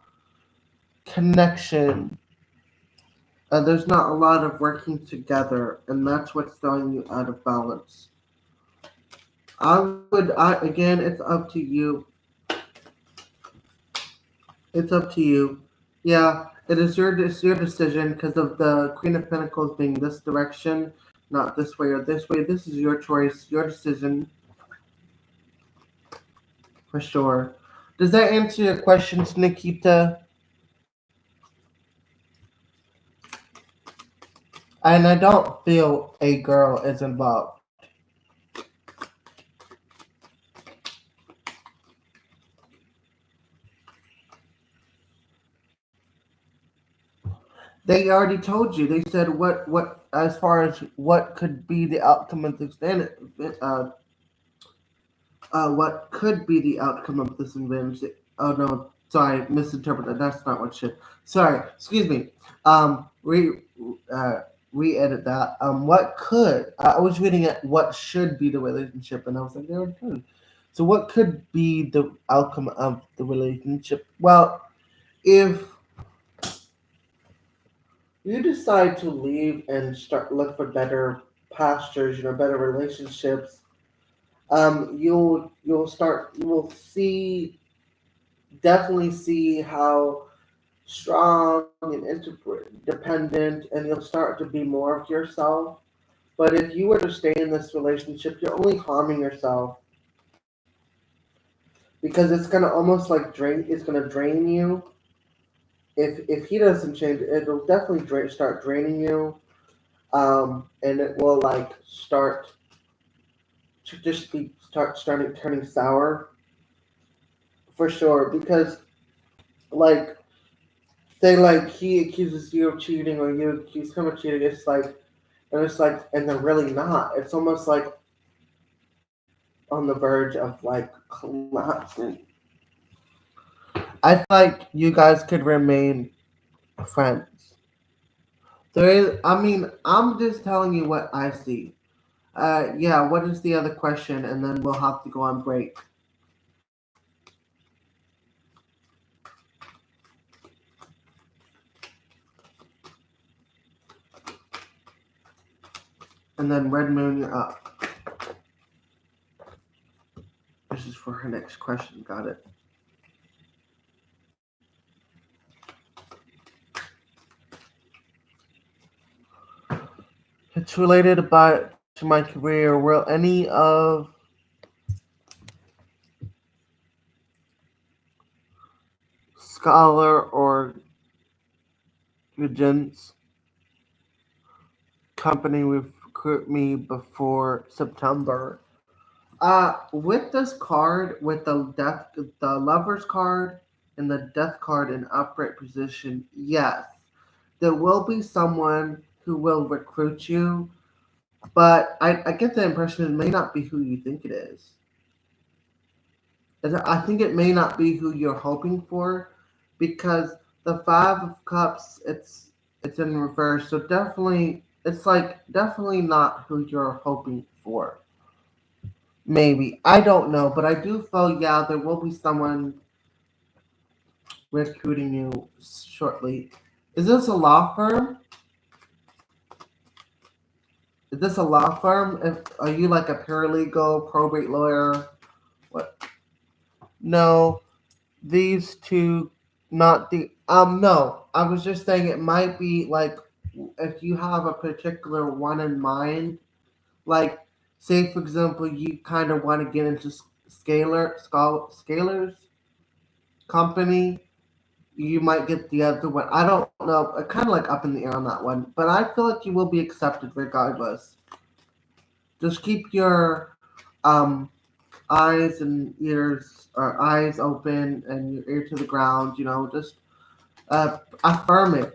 connection. There's not a lot of working together, and that's what's throwing you out of balance. Again, it's up to you. It's up to you. Yeah, it's your decision because of the Queen of Pentacles being this direction, not this way or this way. This is your choice, your decision, for sure. Does that answer your questions, Nikita? And I don't feel a girl is involved. They already told you. They said what as far as what could be the outcome of this what could be the outcome of this event. Oh no, sorry, misinterpreted. That's not what should. Sorry, excuse me. Um, re uh, Re-edit that. What could I was reading it. What should be the relationship, and I was like, they already told you. So what could be the outcome of the relationship? Well, if you decide to leave and start look for better pastures, better relationships, you will definitely see how strong and interdependent, and you'll start to be more of yourself. But if you were to stay in this relationship, you're only harming yourself because it's gonna almost like drain. It's gonna drain you. If he doesn't change, it'll definitely start draining you. And it will like start to just be starting turning sour for sure because like say like he accuses you of cheating or you accuse him of cheating, and they're really not. It's almost like on the verge of like collapsing. I feel like you guys could remain friends. There is, I mean, I'm just telling you what I see. Yeah, what is the other question? And then we'll have to go on break. And then Red Moon, you're up. This is for her next question. Got it. It's related about to my career. Will any of Scholar or Gugent's company recruit me before September? With this card, with the lover's card, and the death card in upright position, yes, there will be someone who will recruit you, but I get the impression it may not be who you think it is. I think it may not be who you're hoping for, because the Five of Cups, it's in reverse, so definitely it's like definitely not who you're hoping for. Maybe. I don't know, but I do feel, yeah, there will be someone recruiting you shortly. Is this a law firm? Is this a law firm? Are you like a paralegal, probate lawyer? What? No, these two, not the. No, I was just saying it might be like if you have a particular one in mind, like say for example, you kind of want to get into scalers company, you might get the other one. I don't know. Kind of like up in the air on that one, but I feel like you will be accepted regardless. Just keep your um, eyes and ears, or eyes open and your ear to the ground. Just affirm it.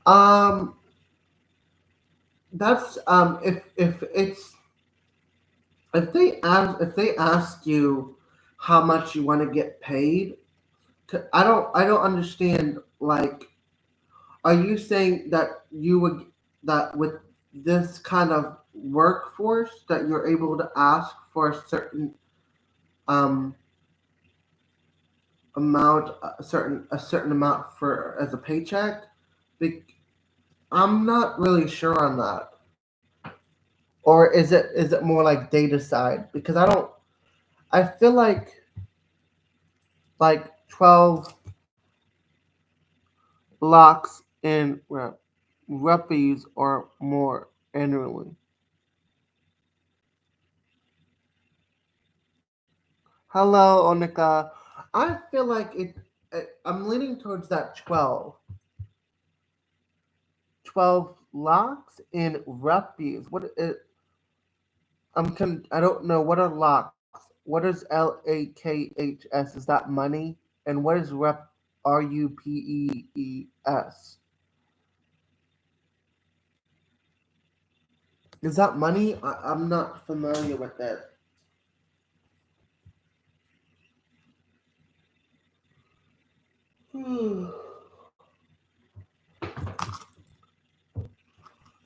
Um, that's if they ask you how much you want to get paid. I don't understand. Like, are you saying that you would that with this kind of workforce that you're able to ask for um a certain amount for as a paycheck? Be- I'm not really sure on that. Or is it more like data side? Because I feel like 12 locks in rupees or more annually. Hello, Onika. I feel like I'm leaning towards that 12 locks in rupees. I don't know what are locks. What is LAKHS? Is that money? And what is RUPEES? Is that money? I'm not familiar with that.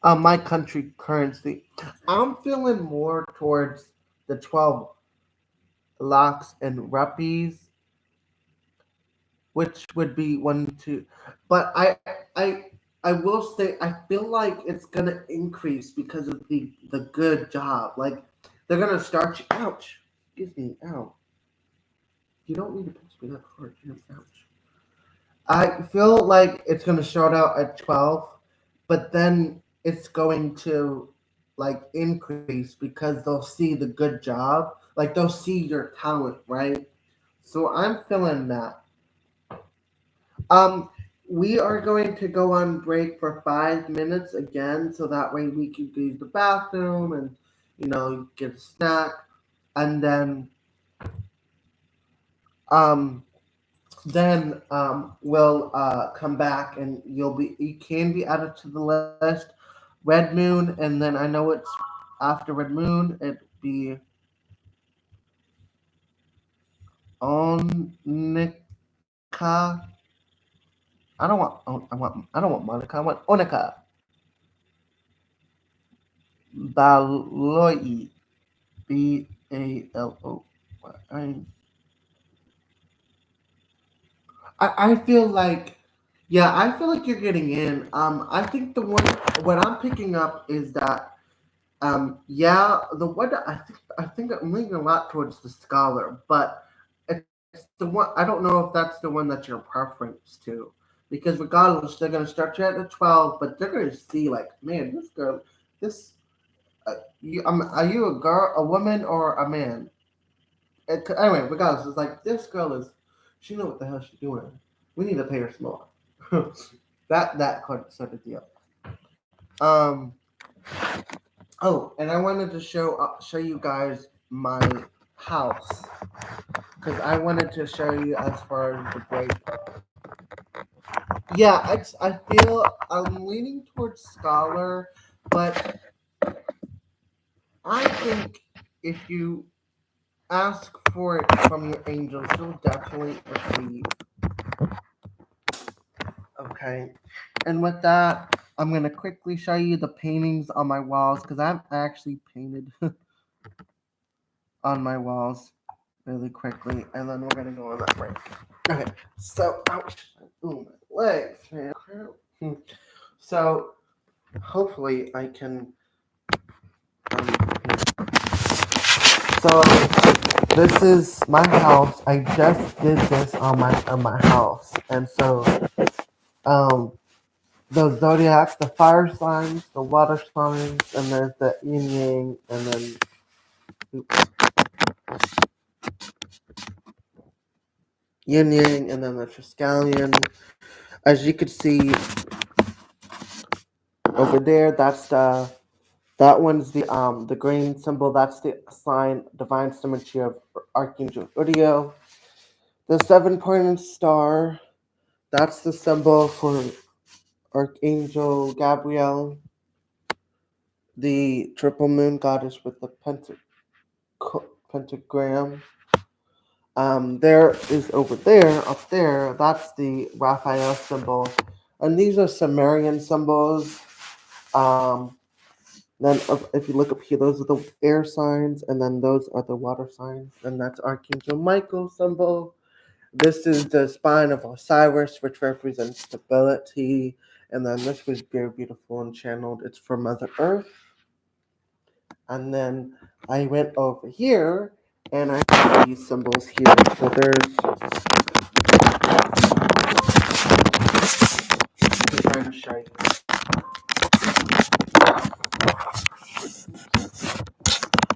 My country currency. I'm feeling more towards the 12 lakhs and rupees, which would be one, two. But I, I will say I feel like it's gonna increase because of the good job. Like they're gonna start you. Ouch! Excuse me. Ow! You don't need to pinch me that hard. Ouch! I feel like it's gonna start out at 12, but then it's going to like increase because they'll see the good job. Like they'll see your talent, right? So I'm feeling that. Um, we are going to go on break for 5 minutes again, so that way we can go to the bathroom and get a snack, and um, we'll come back and you can be added to the list. Red Moon, and then I know it's after Red Moon. It'd be Onika. I don't want Monica. I want Onika Baloi. Balo. I I feel like, yeah, I feel like you're getting in. I think the one what I'm picking up is that, yeah, the one that I think I'm leaning a lot towards the scholar, but it's the one. I don't know if that's the one that's your preference to, because regardless, they're gonna start you at the 12, but they're gonna see like, man, this girl, this. Are you a girl, a woman, or a man? Anyway, regardless, it's like this girl is. She know what the hell she's doing. We need to pay her some more. that sort of deal. Um. Oh, and I wanted to show you guys my house because I wanted to show you as far as the break. Yeah, I feel I'm leaning towards scholar, but I think if you ask for it from your angels, you'll definitely receive. Okay. And with that, I'm gonna quickly show you the paintings on my walls because I'm actually painted on my walls really quickly, and then we're gonna go on that break. Okay. So, ouch. Ooh, my legs, man. Hmm. So, hopefully, I can. So, this is my house. I just did this on my house, and so um the zodiacs, the fire signs, the water signs, and there's the yin yang, and then yin yang, and then the Triskelion. As you can see over there, that one's the green symbol. That's the sign, divine symmetry of Archangel Uriel. The 7-pointed star. That's the symbol for Archangel Gabriel. The triple moon goddess with the pentagram. There is over there, up there, that's the Raphael symbol. And these are Sumerian symbols. Then if you look up here, those are the air signs, and then those are the water signs. And that's Archangel Michael symbol. This is the spine of Osiris, which represents stability. And then this was very beautiful and channeled. It's for Mother Earth. And then I went over here and I have these symbols here. So there's. I'm trying to show you.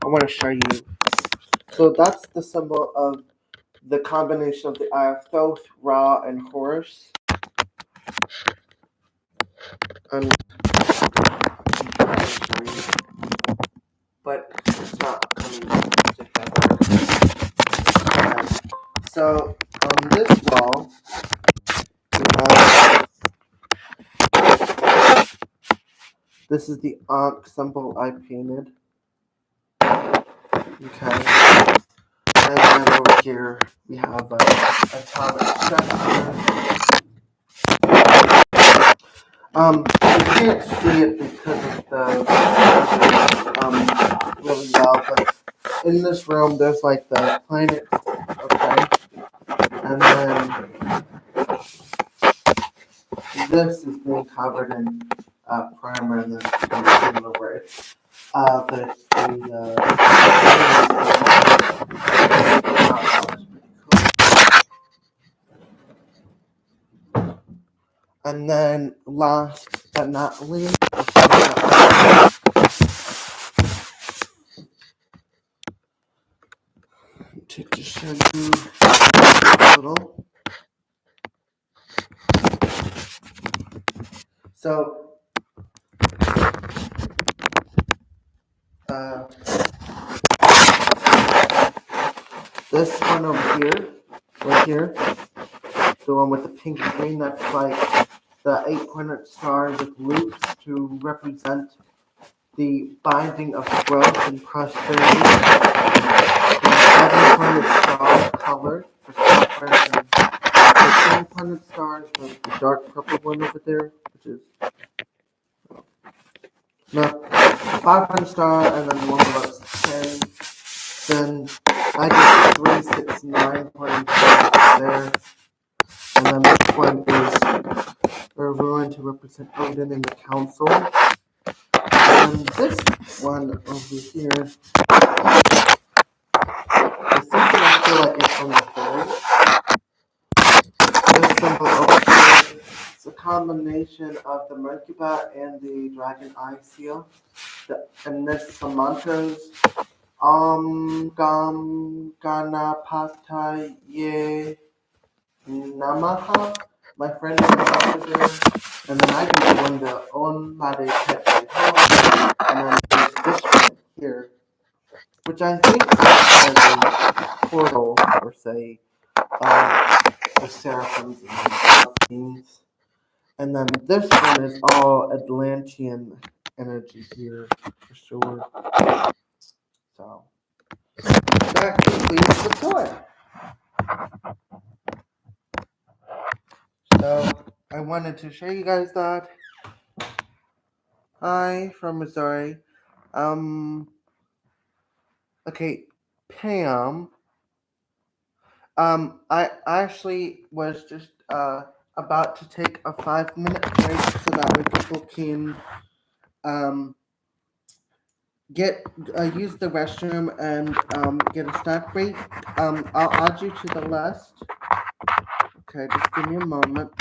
I want to show you. So that's the symbol of the combination of the eye of Thoth, Ra, and Horus. And but it's not coming together. So on this wall, this is the Ankh symbol I painted. Okay. And then over here we have a atomic structure. You can't see it because of the really well, but in this room there's like the planet, okay, and then this is being covered in primer, and then over it. And then last but not least, to just show you a little. So this one over here, right here, the one with the pink and green, that's like the 8-pointed star with loops to represent the binding of growth and prosperity. The 7-pointed star colored for software, and the 10-pointed stars, the dark purple one over there, which is no 5-pointed star, and then the one below is 10. Then I did 3, 6, 9-pointed stars there. And then this one is ruin to represent Odin in the council. And this one over here is something I feel like it's from the fairies. This symbol over here is a combination of the Mercury Bat and the Dragon Eye Seal. And this is some mantras. Gam Ganapata Ye Namaha. My friend is an there. And then I can go into On Made Pet Home. And then there's this one here, which I think is a portal, or say, the seraphims and the beings. And then this one is all Atlantean energy here, for sure. So, that completes the tour. So, I wanted to show you guys that. Hi, from Missouri. Okay, Pam. I actually was just about to take a 5-minute break so that way people can get use the restroom and get a snack break. I'll add you to the list. Okay, just give me a moment.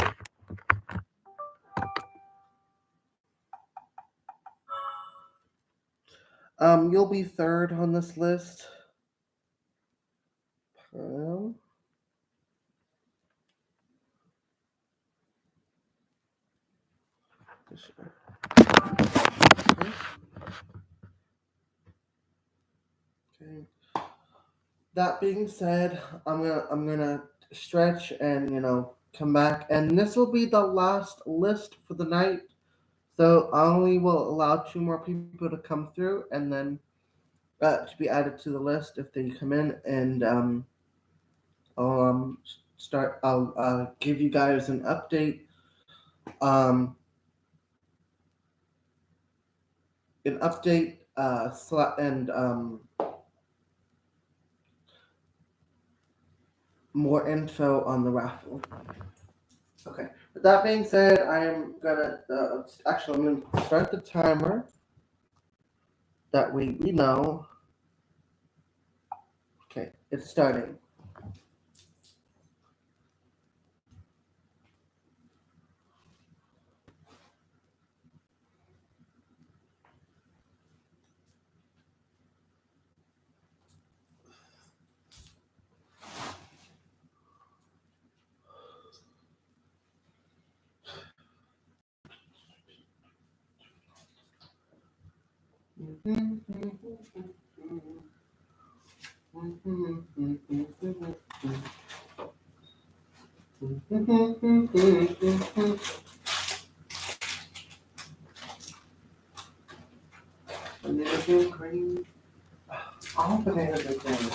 You'll be third on this list. Okay. That being said, I'm gonna stretch and come back, and this will be the last list for the night. So I only will allow 2 more people to come through, and then to be added to the list if they come in, and I'll start. I'll give you guys an update. Um, an update. And more info on the raffle. Okay. With that being said, I am gonna actually I'm gonna start the timer. That way we know. Okay, it's starting. Banana cream. All bananas are cream.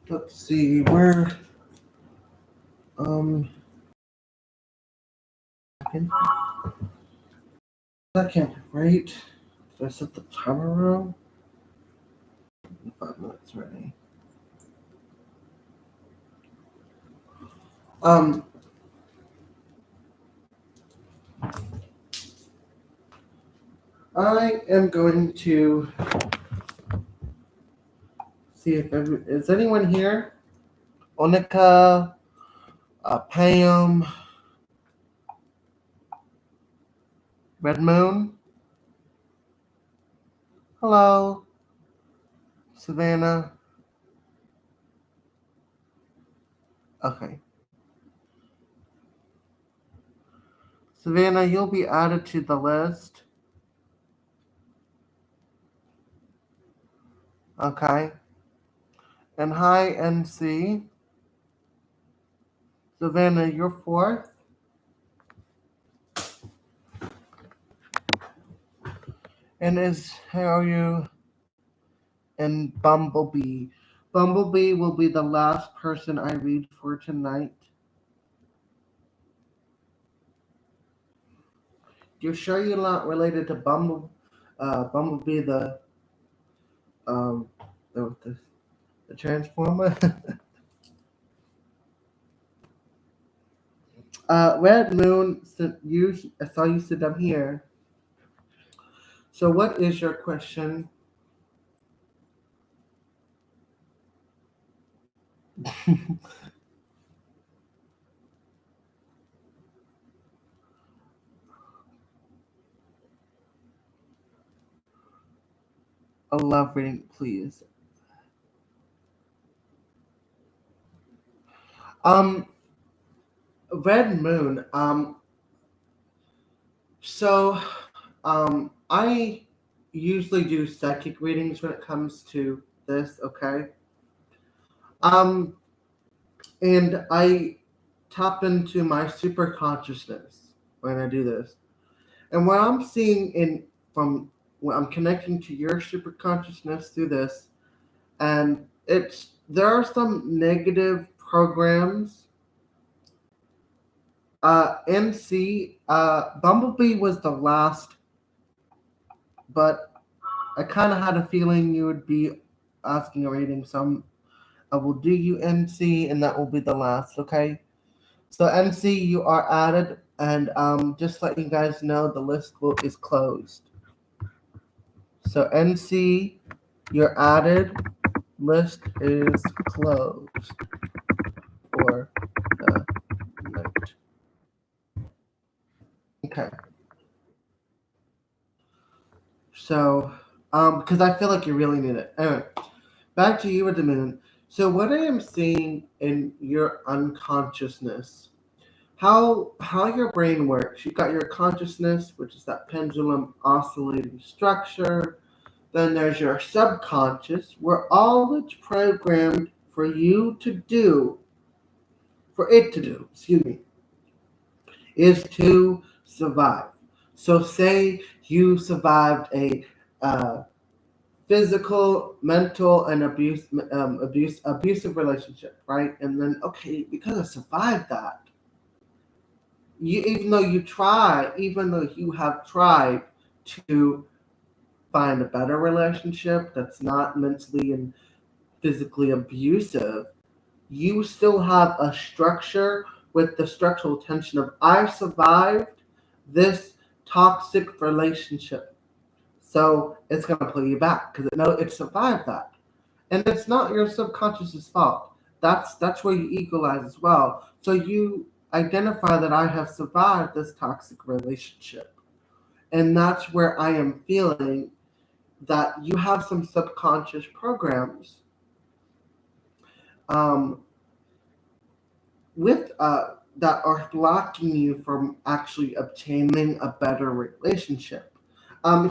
Let's see where. Um. Second, right? Did I set the timer wrong? 5 minutes ready. I am going to see if is anyone here? Onika, Pam, Red Moon. Hello, Savannah. Okay, Savannah, you'll be added to the list. Okay, and hi, NC. Savannah, you're fourth. And how are you? And Bumblebee. Bumblebee will be the last person I read for tonight. You're sure you're not related to Bumblebee, um, the Transformer? Red Moon, I saw you sit down here. So, what is your question? A love reading, please. Um, Red Moon. So, I usually do psychic readings when it comes to this. Okay. Um, and I tap into my super consciousness when I do this. And what I'm seeing from when I'm connecting to your super consciousness through this, and there are some negative programs. MC Bumblebee was the last, but I kind of had a feeling you would be asking a reading, so I will do you MC, and that will be the last. Okay. So MC, you are added, and just letting you guys know the list is closed. So MC, you're added. List is closed for the night. Okay. So, because I feel like you really need it. Anyway, back to you with the moon. So, what I am seeing in your unconsciousness, how your brain works. You've got your consciousness, which is that pendulum oscillating structure. Then there's your subconscious, where all it's programmed for you to do, for it to do, excuse me, is to survive. So say you survived a physical, mental, and abusive relationship, right? And then, okay, because I survived that, even though you have tried to find a better relationship that's not mentally and physically abusive, you still have a structure with the structural tension of I survived this toxic relationship. So it's gonna pull you back because it survived that. And it's not your subconscious's fault. That's where you equalize as well. So you identify that I have survived this toxic relationship. And that's where I am feeling that you have some subconscious programs um, with that are blocking you from actually obtaining a better relationship.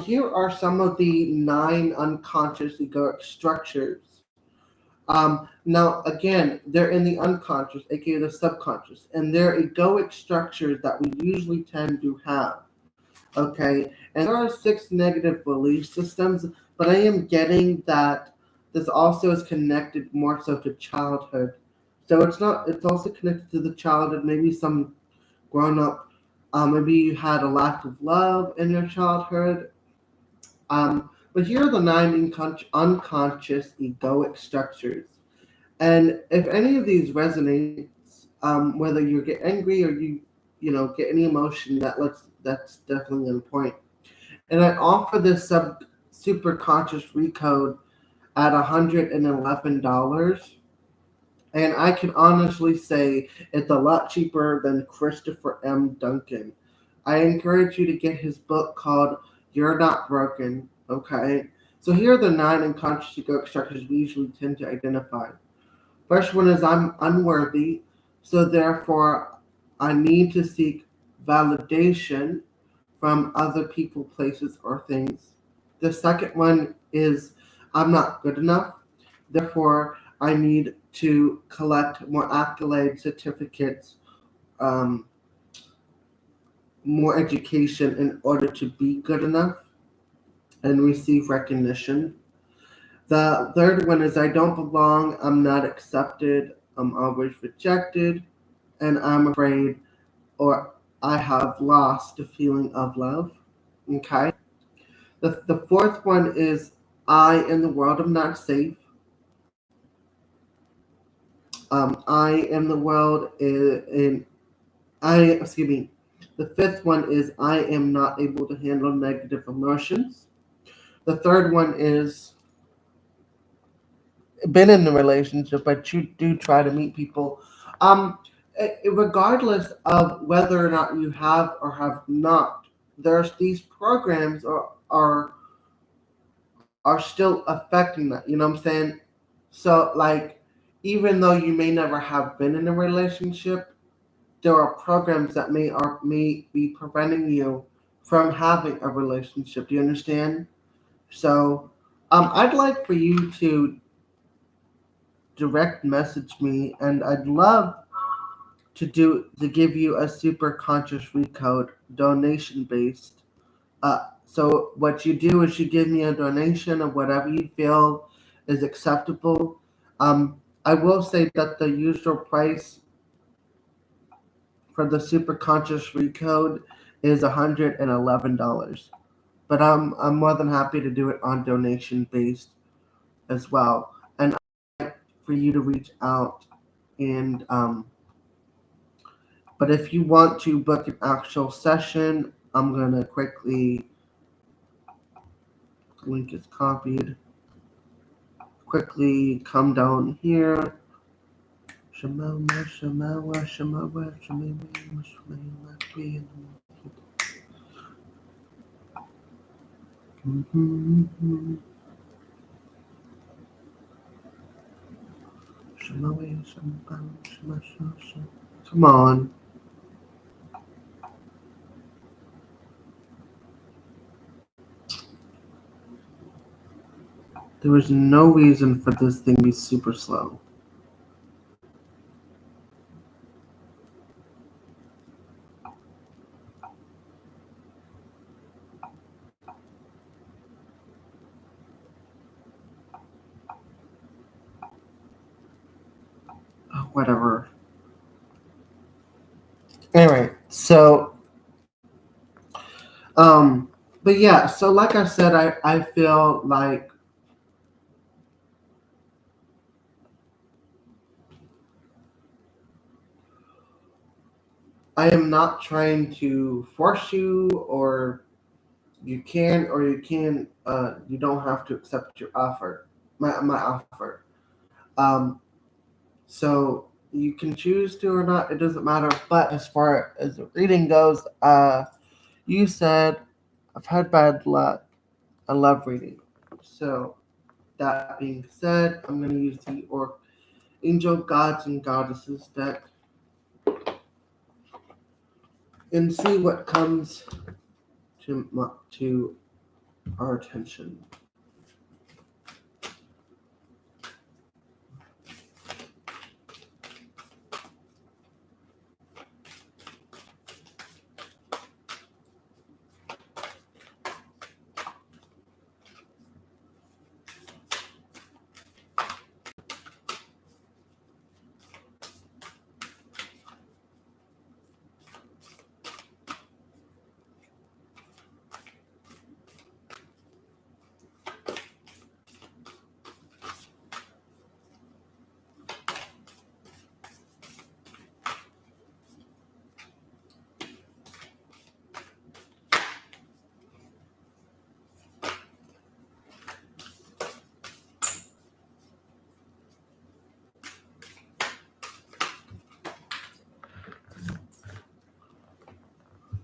Here are some of the 9 unconscious egoic structures. Now, again, they're in the unconscious, aka the subconscious, and they're egoic structures that we usually tend to have. Okay, and there are 6 negative belief systems, but I am getting that this also is connected more so to childhood. So it's not. It's also connected to the childhood. Maybe some grown up. Maybe you had a lack of love in your childhood. But here are the 9 unconscious egoic structures. And if any of these resonates, whether you get angry or get any emotion that's definitely on point. And I offer this super conscious recode at $111. And I can honestly say it's a lot cheaper than Christopher M. Duncan. I encourage you to get his book called You're Not Broken. Okay. So here are the 9 unconscious egoic structures we usually tend to identify. First one is I'm unworthy, so therefore I need to seek validation from other people, places, or things. The second one is I'm not good enough, therefore I need to collect more accolades, certificates, um, more education in order to be good enough and receive recognition. The third one is I don't belong, I'm not accepted, I'm always rejected, and I'm afraid or I have lost the feeling of love. Okay. The fourth one is I in the world am not safe. I in the world in I excuse me. The fifth one is I am not able to handle negative emotions. The third one is been in a relationship, but you do try to meet people. Regardless of whether or not you have or have not, there's these programs are still affecting that. You know what I'm saying? So like, even though you may never have been in a relationship, there are programs that may be preventing you from having a relationship. Do you understand? So, I'd like for you to direct message me, and I'd love to give you a super conscious recode, donation based. So what you do is you give me a donation of whatever you feel is acceptable. I will say that the usual price for the super conscious recode is $111, but I'm more than happy to do it on donation based as well. And I'd like for you to reach out and but if you want to book an actual session, I'm gonna quickly link is copied. Quickly come down here. Shamawa, Shamawa, Shamawa, Shamawa, Shamawa, Come on. There was no reason for this thing to be super slow. whatever. Anyway, so but yeah, so like I said, I feel like I am not trying to force you, or you can or you can you don't have to accept your offer, my offer. Um, so you can choose to or not. It doesn't matter. But as far as the reading goes, you said I've had bad luck. I love reading. So that being said, I'm gonna use the or Angel Gods and Goddesses deck and see what comes to our attention.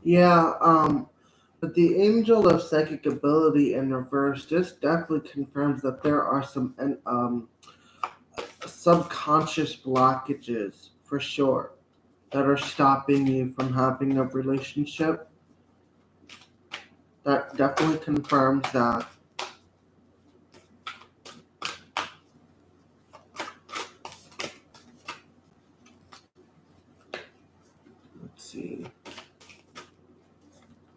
Yeah, but the Angel of Psychic Ability in reverse just definitely confirms that there are some subconscious blockages for sure that are stopping you from having a relationship. That definitely confirms that. Let's see.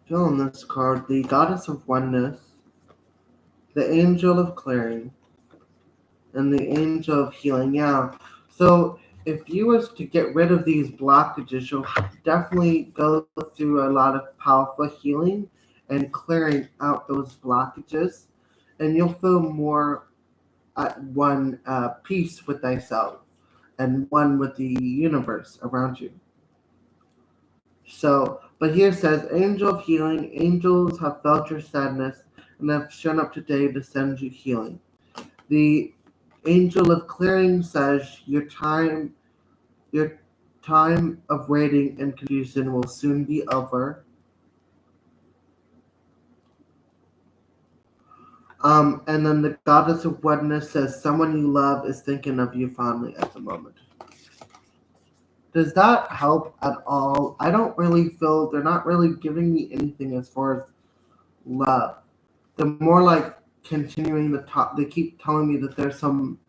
Feeling this card, the Goddess of Oneness, the Angel of Clearing, and the Angel of Healing. Yeah. So if you was to get rid of these blockages, you'll definitely go through a lot of powerful healing and clearing out those blockages, and you'll feel more at one peace with thyself and one with the universe around you. So, but here it says, Angel of Healing, angels have felt your sadness and have shown up today to send you healing. The Angel of Clearing says your time of waiting and confusion will soon be over. And then the Goddess of Oneness says someone you love is thinking of you fondly at the moment. Does that help at all? I don't really feel they're not really giving me anything as far as love. They're more like continuing the top. They keep telling me that there's some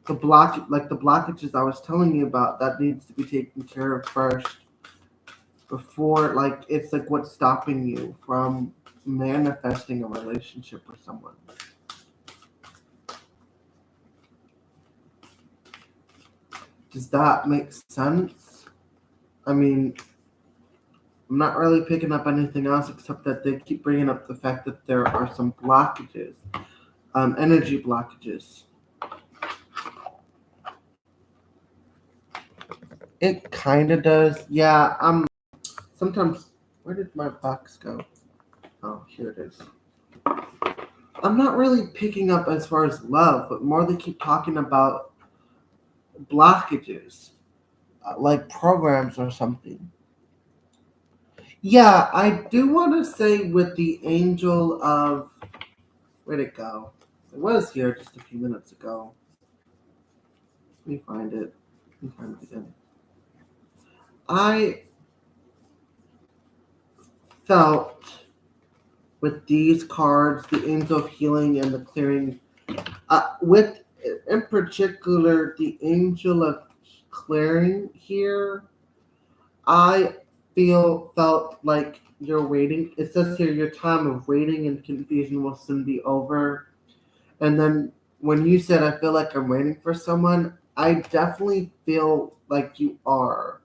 the blockages I was telling you about that needs to be taken care of first before like it's like what's stopping you from manifesting a relationship with someone. Does that make sense? I mean, I'm not really picking up anything else except that they keep bringing up the fact that there are some blockages, energy blockages. It kind of does. Yeah, sometimes, where did my box go? Oh, here it is. I'm not really picking up as far as love, but more they keep talking about blockages, like programs or something. Yeah, I do want to say with the angel of, where'd it go? It was here just a few minutes ago. Let me find it. Let me find it again. I felt with these cards, the angel of healing and the clearing, with in particular the angel of clearing here, I felt like you're waiting. It says here your time of waiting and confusion will soon be over. And then when you said I feel like I'm waiting for someone, I definitely feel like you are.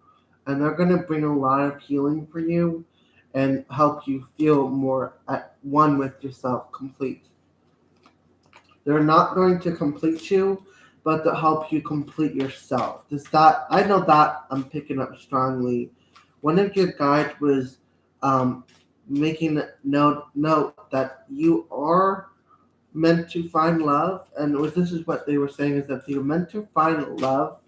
And they're going to bring a lot of healing for you and help you feel more at one with yourself, complete. They're not going to complete you, but to help you complete yourself. Does that, I know that I'm picking up strongly. One of your guides was um, making a note that you are meant to find love, and this is what they were saying is that you're meant to find love,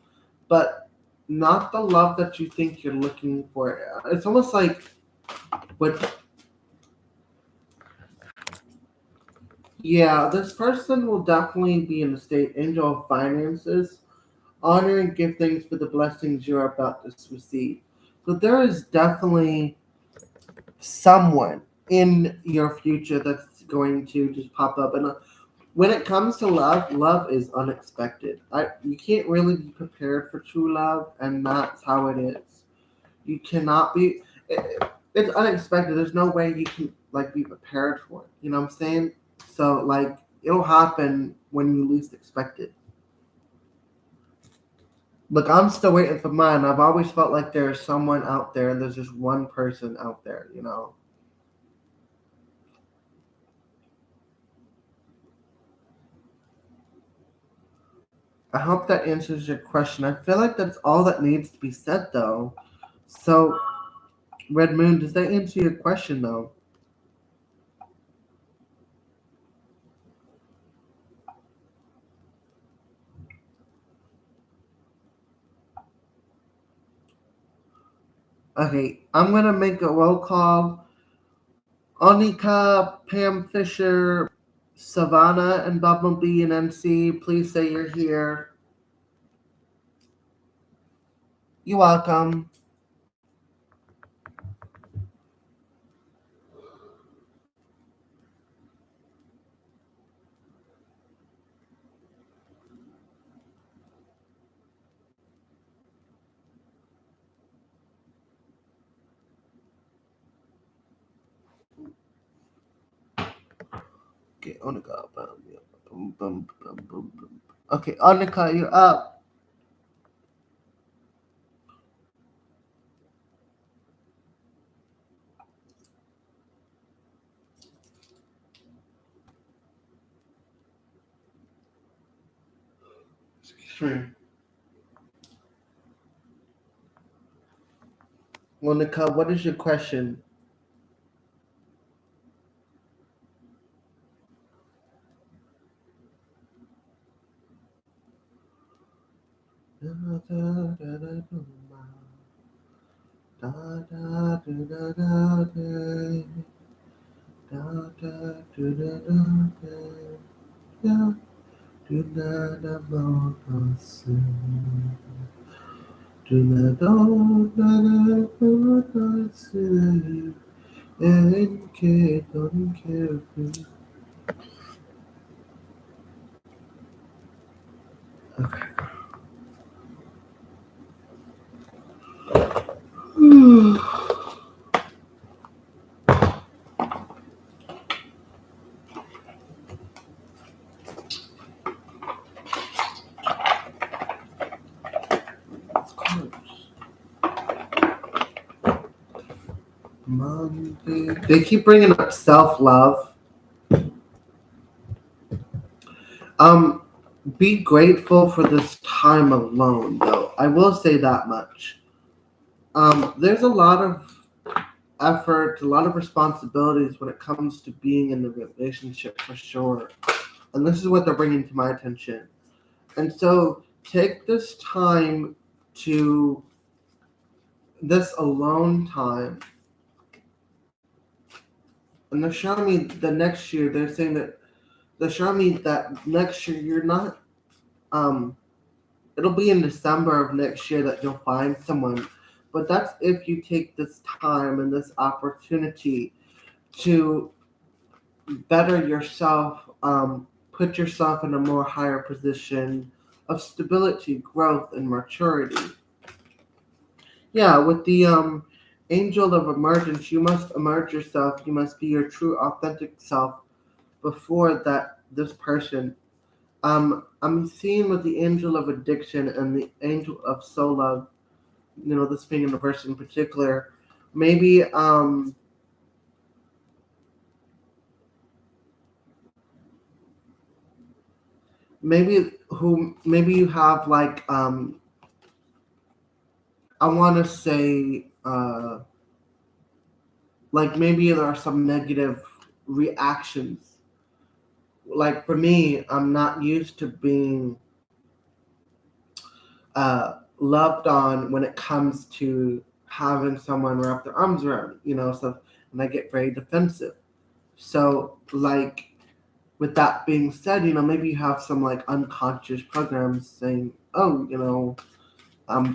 but not the love that you think you're looking for. It's almost like what, yeah, this person will definitely be in the state angel of finances, honor and give thanks for the blessings you're about to receive. So there is definitely someone in your future that's going to just pop up. And when it comes to love, love is unexpected. You can't really be prepared for true love, and that's how it is. You cannot be. It's unexpected. There's no way you can like be prepared for it. You know what I'm saying? So like it'll happen when you least expect it. Look, I'm still waiting for mine. I've always felt like there's someone out there, and there's just one person out there. You know. I hope that answers your question. I feel like that's all that needs to be said, though. So, Red Moon, does that answer your question, though? Okay, I'm gonna make a roll call. Onika, Pam Fisher, Savannah, and Bumblebee and MC, please say you're here. You're welcome. Okay, Onika. Bum. Okay, Onika, you're up. Sure. Onika, what is your question? Monday. They keep bringing up self love. Um, be grateful for this time alone, though. I will say that much. There's a lot of effort, a lot of responsibilities when it comes to being in the relationship for sure. And this is what they're bringing to my attention. And so take this time to this alone time. And they're showing me the next year, they're saying that they're showing me that next year you're not um it'll be in December of next year that you'll find someone. But that's if you take this time and this opportunity to better yourself, put yourself in a more higher position of stability, growth, and maturity. Yeah, with the angel of emergence, you must emerge yourself. You must be your true, authentic self before that this person I'm seeing with the angel of addiction and the angel of soul love, this being in a person in particular, maybe maybe you have like I want to say like maybe there are some negative reactions. Like for me, I'm not used to being loved on when it comes to having someone wrap their arms around me, so and I get very defensive. So like with that being said, maybe you have some like unconscious programs saying, oh,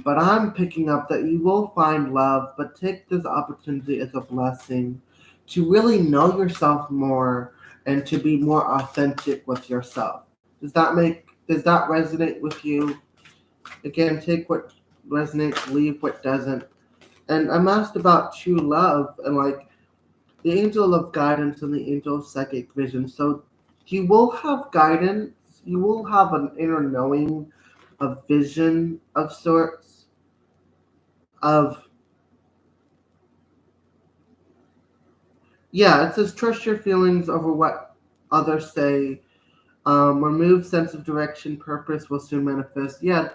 but I'm picking up that you will find love, but take this opportunity as a blessing to really know yourself more and to be more authentic with yourself. Does that resonate with you? Again, take what resonates, leave what doesn't. And I'm asked about true love and like the angel of guidance and the angel of psychic vision. So you will have guidance, you will have an inner knowing, a vision of sorts of yeah, it says trust your feelings over what others say. Remove sense of direction, purpose will soon manifest. Yeah,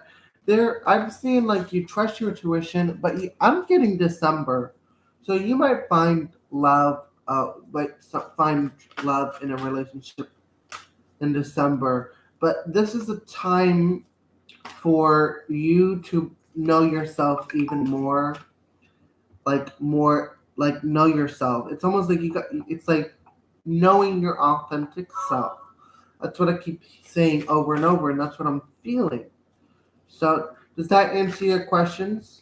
there. I'm seeing like you trust your intuition, but I'm getting December, so you might find love. Find love in a relationship in December. But this is a time for you to know yourself even more, like know yourself. It's almost like you got. It's like knowing your authentic self. That's what I keep saying over and over, and that's what I'm feeling. So, does that answer your questions?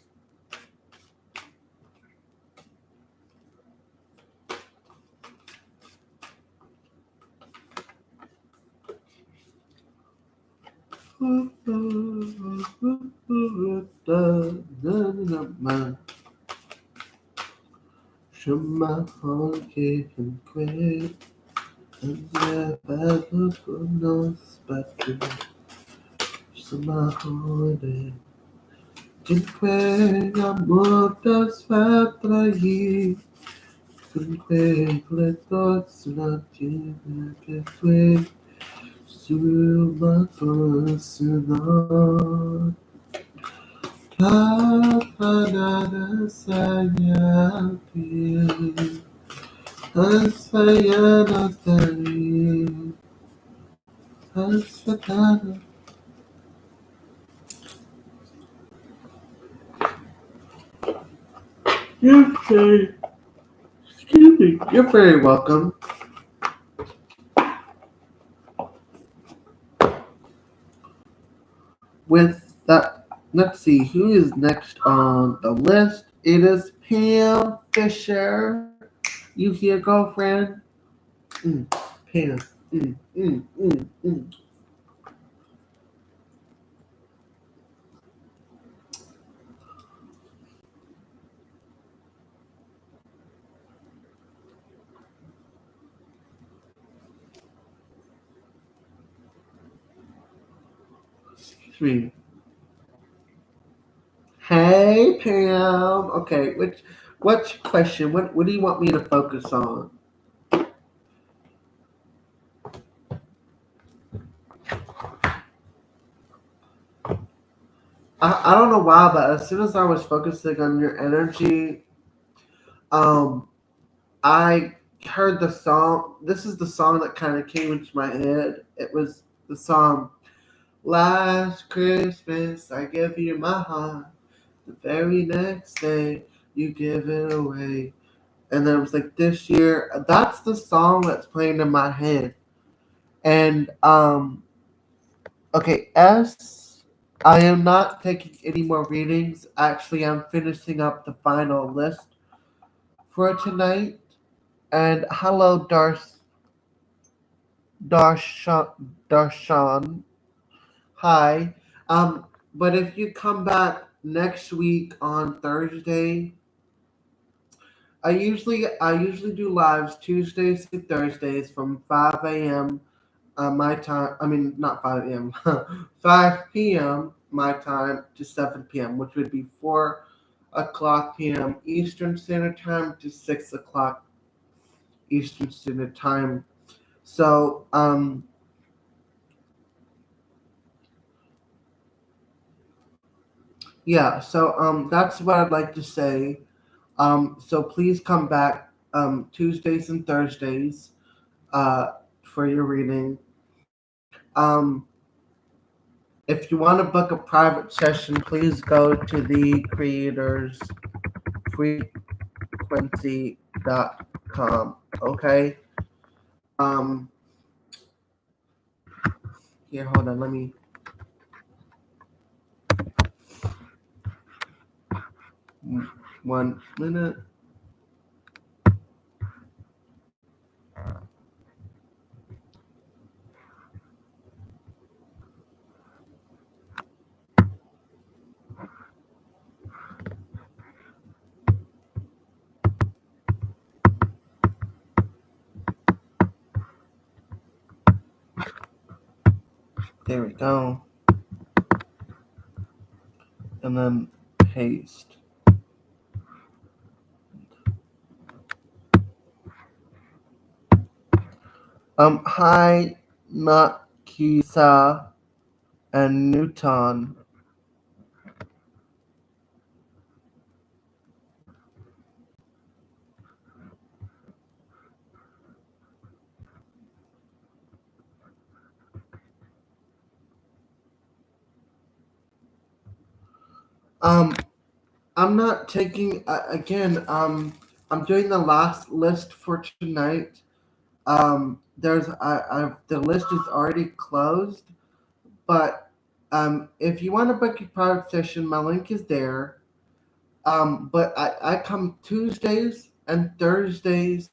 Kapanada saya pilih saya natali hasratana. You're very, excuse me. You're very welcome. With that, let's see who is next on the list. It is Pam Fisher. You here, girlfriend? Mm, Pam. Mm, mm, mm, mm. Excuse me. Hey, Pam. Okay, what's your question? What do you want me to focus on? I don't know why, but as soon as I was focusing on your energy, um, I heard the song. This is the song that kind of came into my head. It was the song "Last Christmas I gave you my heart. The very next day you give it away." And then it was like this year. That's the song that's playing in my head. And okay, S. I am not taking any more readings. Actually, I'm finishing up the final list for tonight. And hello, Darshan. Hi. But if you come back next week on Thursday, I usually do lives Tuesdays to Thursdays from 5 a.m. my time. I mean, not 5 a.m. 5 p.m. my time to 7 p.m., which would be 4 o'clock p.m. Eastern Standard Time to 6 o'clock Eastern Standard Time. So, yeah. So, that's what I'd like to say. So please come back Tuesdays and Thursdays for your reading. Um, if you want to book a private session, please go to the creators frequency.com. Okay. Um, Here, hold on. Let me. 1 minute. There we go. And then paste. Hi, Nakisa and Newton. Um, I'm not taking again. I'm doing the last list for tonight. There's the list is already closed, but if you want to book your private session, my link is there. But I come Tuesdays and Thursdays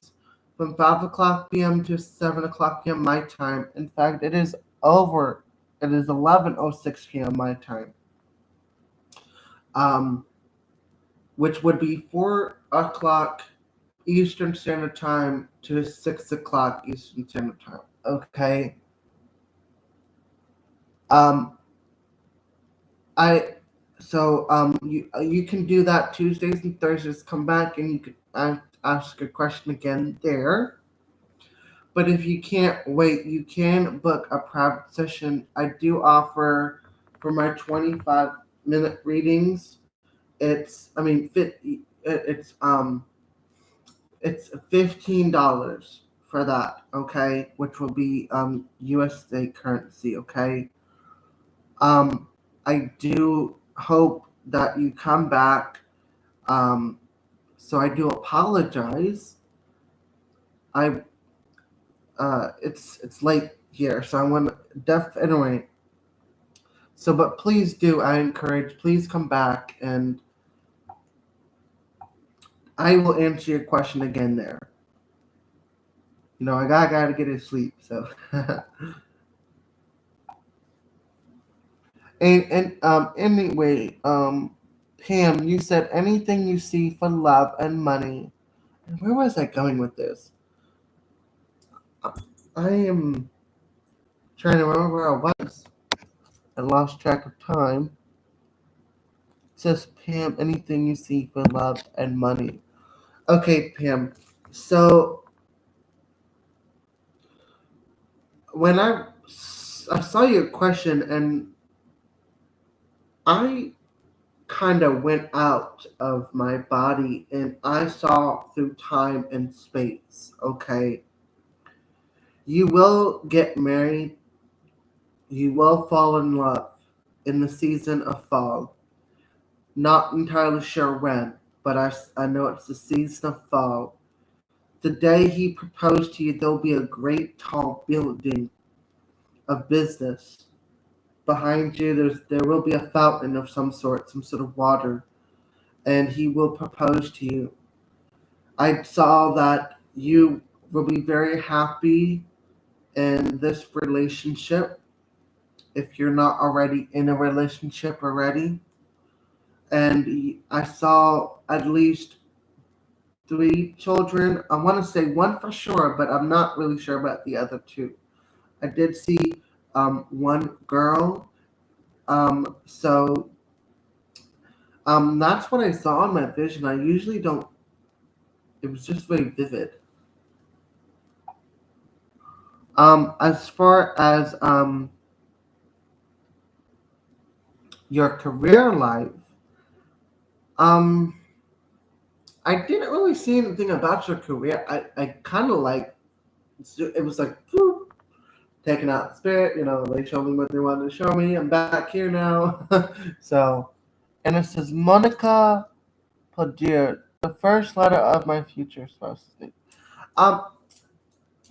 from 5 o'clock p.m. to 7 o'clock p.m. my time. In fact, it is over. It is 11:06 p.m. my time. Um, which would be 4 o'clock Eastern Standard Time to 6 o'clock Eastern Standard Time. Okay. Um, I you can do that Tuesdays and Thursdays. Come back and you could ask a question again there. But if you can't wait, you can book a private session. I do offer for my 25-minute readings. It's I mean fit. It's $15 for that, okay, which will be USA currency, okay. Um, I do hope that you come back. Um, so I do apologize. I it's late here, so I want to anyway. So, but please do. I encourage. Please come back, and I will answer your question again there. I gotta get to sleep. So, and anyway, Pam, you said anything you see for love and money. And where was I going with this? I am trying to remember where I was. I lost track of time. It says Pam, anything you see for love and money. Okay, Pam. So when I saw your question and I kind of went out of my body and I saw through time and space. Okay, you will get married. You will fall in love in the season of fall. Not entirely sure when, but I know it's the season of fall. The day he proposed to you, there'll be a great tall building of business. Behind you, there will be a fountain of some sort of water, and he will propose to you. I saw that you will be very happy in this relationship if you're not already in a relationship already. And I saw at least 3 children. I want to say one for sure, but I'm not really sure about the other 2. I did see one girl. So that's what I saw in my vision. I usually don't. It was just very vivid. As far as your career life, um, I didn't really see anything about your career. I kind of like it was like whew, taking out the spirit. They showed me what they wanted to show me. I'm back here now. So, and it says Monica Padir, the first letter of my future spouse. Um,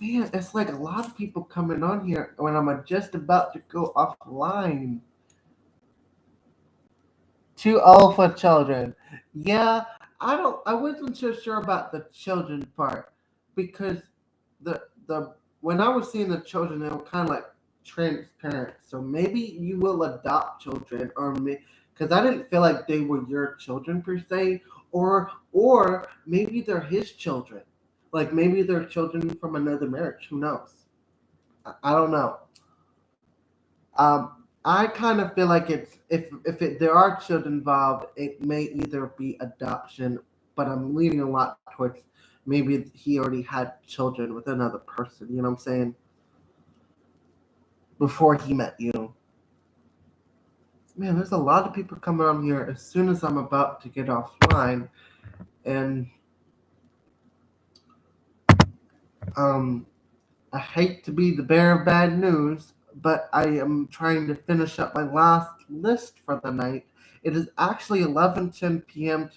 Man, it's like a lot of people coming on here when I'm just about to go offline. Too old for children. Yeah, I wasn't so sure about the children part because the when I was seeing the children, they were kind of like transparent. So maybe you will adopt children, or because I didn't feel like they were your children per se, or maybe they're his children. Like maybe they're children from another marriage. Who knows? I don't know. I kind of feel like it's there are children involved, it may either be adoption, but I'm leaning a lot towards maybe he already had children with another person. You know what I'm saying? Before he met you. Man, there's a lot of people coming on here as soon as I'm about to get offline, and um, I hate to be the bearer of bad news, but I am trying to finish up my last list for the night. It is actually 11:10 p.m.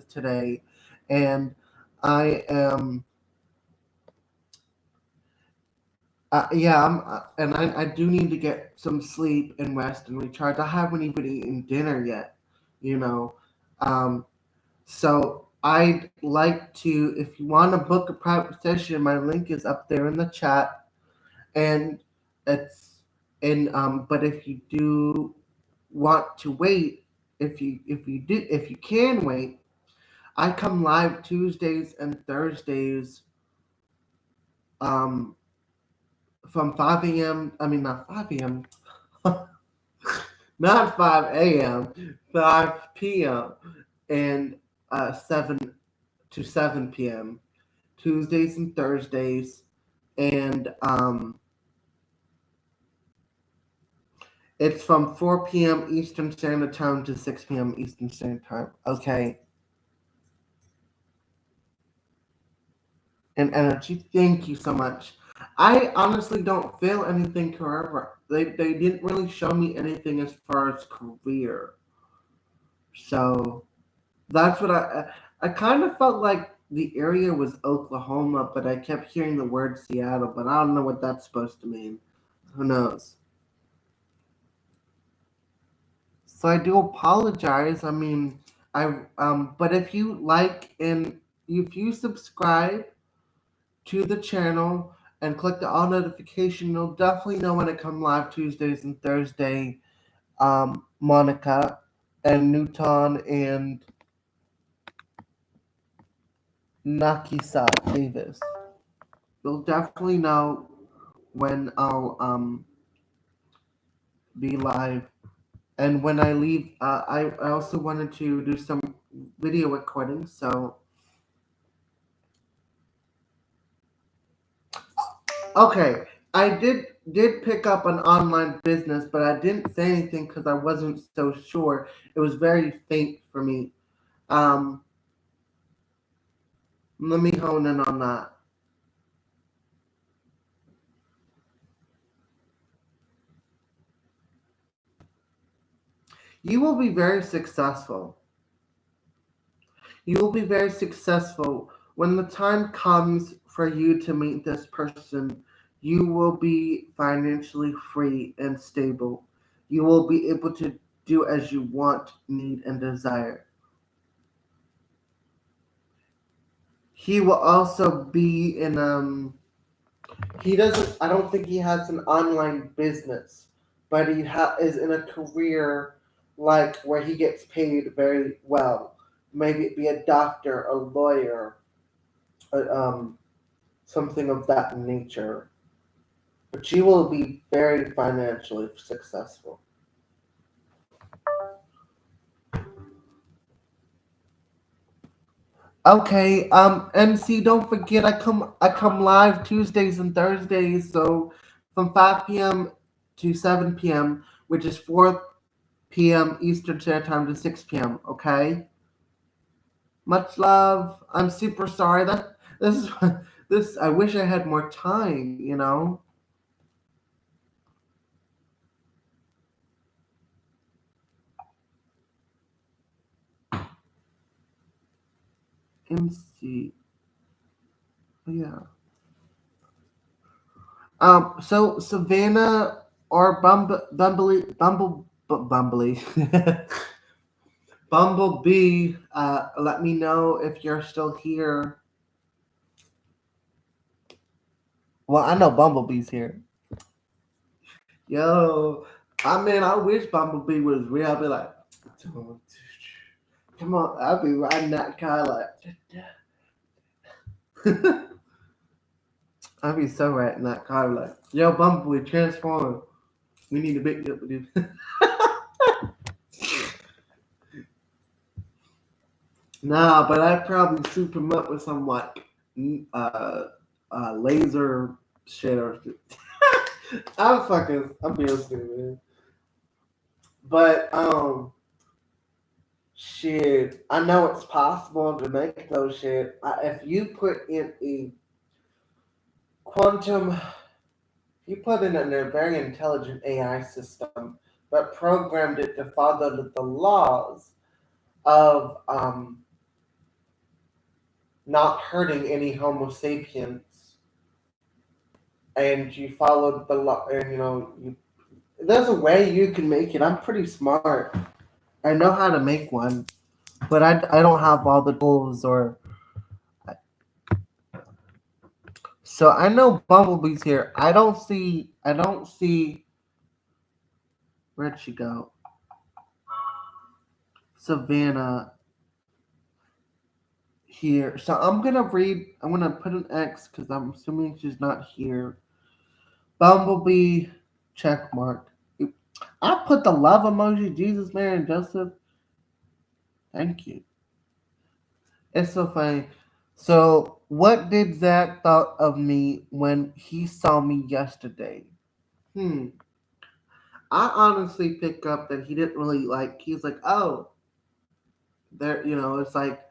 Today, and I am yeah, and I do need to get some sleep and rest and recharge. I haven't even eaten dinner yet, you know. Um, so I'd like to, if you want to book a private session, my link is up there in the chat, and it's but if you do want to wait, if you can wait, I come live Tuesdays and Thursdays um from 5 a.m. I mean not 5 a.m. not 5 a.m. 5 p.m. and 7 to 7 p.m. Tuesdays and Thursdays, and it's from 4 p.m. Eastern Standard Time to 6 p.m. Eastern Standard Time. Okay. And energy. Thank you so much. I honestly don't feel anything forever. They didn't really show me anything as far as career. So that's what I kind of felt like the area was Oklahoma, but I kept hearing the word Seattle, but I don't know what that's supposed to mean. Who knows? So I do apologize. I mean, but if you like and if you subscribe to the channel and click the all notification, you'll definitely know when I come live Tuesdays and Thursday. Monica and Newton and Nakisa Davis. You'll definitely know when I'll be live. And when I leave, I also wanted to do some video recording. So okay, I did pick up an online business, but I didn't say anything because I wasn't so sure. It was very faint for me. Um, Let me hone in on that. You will be very successful. You will be very successful when the time comes for you to meet this person. You will be financially free and stable. You will be able to do as you want, need, and desire. He will also be in he doesn't I don't think he has an online business, but he is in a career like where he gets paid very well. Maybe it be a doctor, a lawyer, uh, um something of that nature. but you will be very financially successful. Okay, MC, don't forget I come live Tuesdays and Thursdays, so from 5 p.m. to 7 p.m., which is 4 p.m. Eastern Standard Time to 6 p.m., okay? Much love. I'm super sorry that this is this I wish I had more time. MC. Yeah. So Savannah or Bumblebee, Bumblebee, let me know if you're still here. Well, I know Bumblebee's here. Yo, I wish Bumblebee was real. I'd be like, come on, I'd be riding that car like, I'd be so riding that car like, yo, Bumblebee, transform. We need to pick you up with this. Nah, but I'd probably soup him up with some like laser shit or I'm being stupid, man. But shit, I know it's possible to make those shit. If you put in a quantum, you put in a very intelligent AI system, but programmed it to follow the laws of not hurting any Homo sapiens, and you followed the law, and there's a way you can make it. I'm pretty smart. I know how to make one, but I don't have all the tools or. So I know Bumblebee's here. I don't see. Where'd she go? Savannah here. So I'm gonna read. I'm gonna put an X because I'm assuming she's not here. Bumblebee check mark. I put the love emoji. Jesus, Mary, and Joseph. Thank you. It's so funny. So, what did Zach thought of me when he saw me yesterday? Hmm. I honestly pick up that he didn't really like. He's like, oh, there. It's like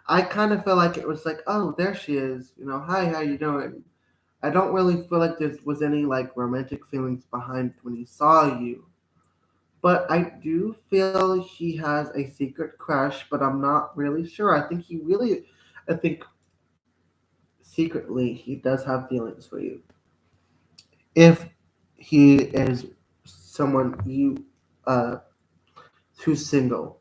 I kind of felt like it was like, oh, there she is. Hi, how you doing? I don't really feel like there was any like romantic feelings behind when he saw you. But I do feel he has a secret crush, but I'm not really sure. I think secretly he does have feelings for you. If he is someone uh who's single.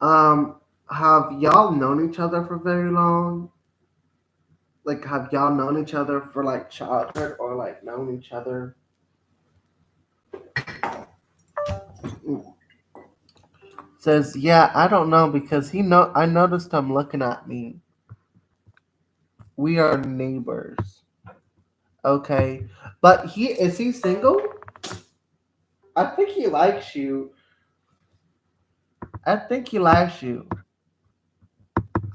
Have y'all known each other for very long? Like, have y'all known each other for like childhood or like known each other? Says, yeah, I don't know because I noticed him looking at me. We are neighbors. Okay. But he single? I think he likes you. I think he likes you.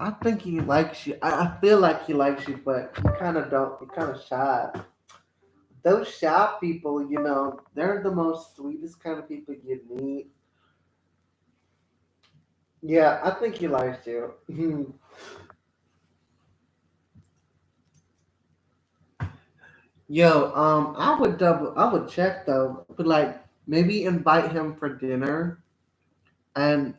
I think he likes you. I feel like he likes you, but you kind of don't. You're kind of shy. Those shy people, they're the most sweetest kind of people you meet. Yeah, I think he likes you. Yo, I would check though, but like maybe invite him for dinner, and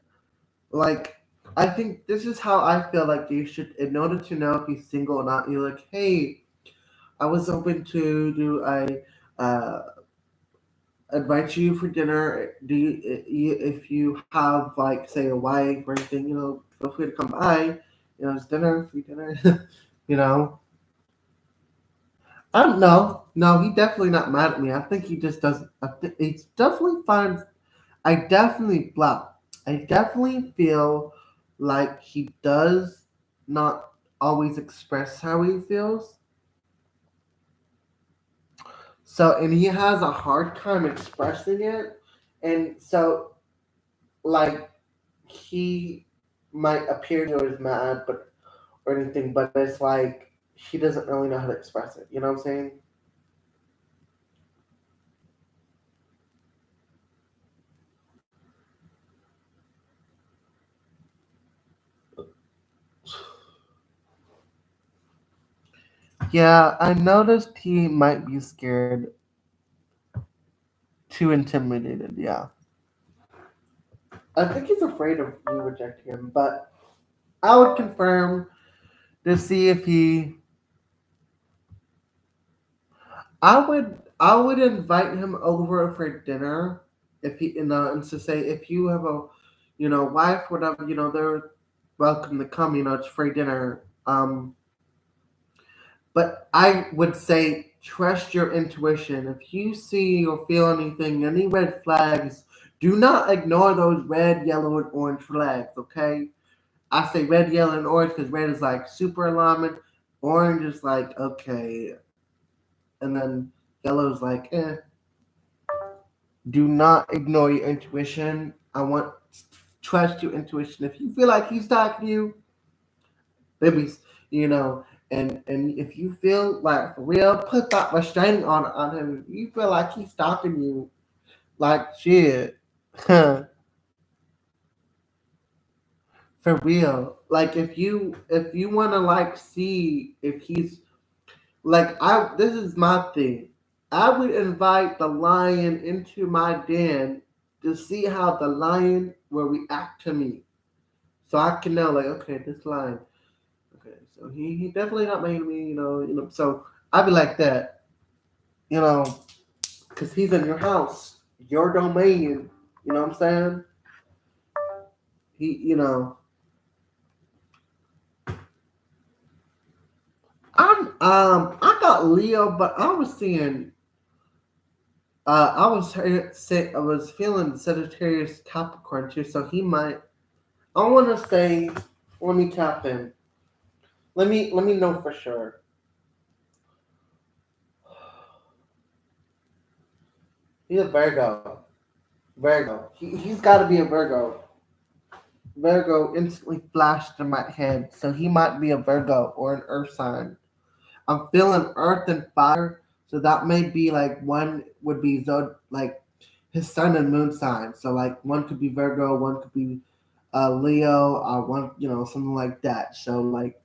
like I think this is how I feel like you should, in order to know if he's single or not. You're like, hey, I was hoping to do a invite you for dinner. If you have like say a wife or anything, feel free to come by. It's dinner, free dinner. you know. I don't know. No, he definitely not mad at me. I think he just doesn't. He definitely finds. I definitely blah. I definitely feel like he does not always express how he feels. So, and he has a hard time expressing it. And so, like, he might appear to is mad, but or anything, but it's like he doesn't really know how to express it. You know what I'm saying? Yeah, I noticed he might be scared, too intimidated. Yeah, I think he's afraid of you rejecting him, but I would confirm to see if he. I would invite him over for dinner if he and to say if you have a wife whatever they're welcome to come. It's free dinner. But I would say trust your intuition. If you see or feel anything, any red flags, do not ignore those red, yellow, and orange flags. Okay, I say red, yellow, and orange because red is like super alarming, orange is like okay, and then yellow is like eh. Do not ignore your intuition. I want trust your intuition. If you feel like he's talking to you, babies, and if you feel like for real, put that restraining on him. If you feel like he's stalking you, like shit, for real. Like if you want to like see if he's like I this is my thing. I would invite the lion into my den to see how the lion will react to me, so I can know like okay, this lion. Okay, so he definitely not made me, So I'd be like that, you know, because he's in your house, your domain. You know what I'm saying? I got Leo, but I was seeing, I was feeling Sagittarius Capricorn too, so he might. I want to say, let me tap in. Let me know for sure. He's a Virgo. Virgo. He's got to be a Virgo. Virgo instantly flashed in my head, so he might be a Virgo or an Earth sign. I'm feeling Earth and fire, so that may be like one would be like his sun and moon sign. So like one could be Virgo, one could be Leo, one something like that. So like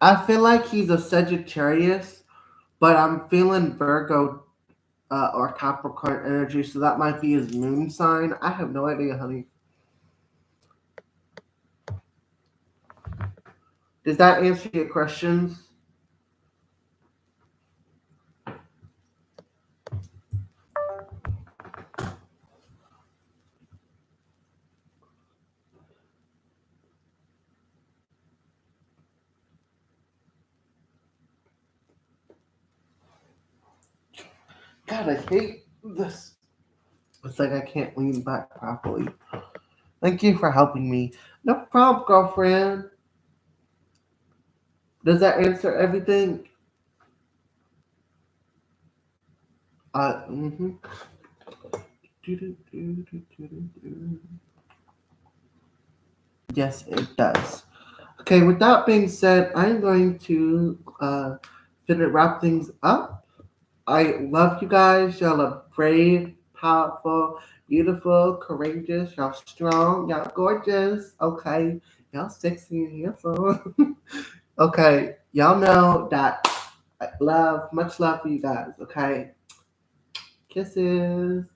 I feel like he's a Sagittarius, but I'm feeling Virgo or Capricorn energy, so that might be his moon sign. I have no idea, honey. Does that answer your questions? God, I hate this. It's like I can't lean back properly. Thank you for helping me. No problem, girlfriend. Does that answer everything? Mm-hmm. Yes, it does. Okay, with that being said, I'm going to wrap things up. I love you guys. Y'all are brave, powerful, beautiful, courageous. Y'all strong. Y'all gorgeous. Okay. Y'all sexy and handsome. Okay. Y'all know that I love, much love for you guys. Okay. Kisses.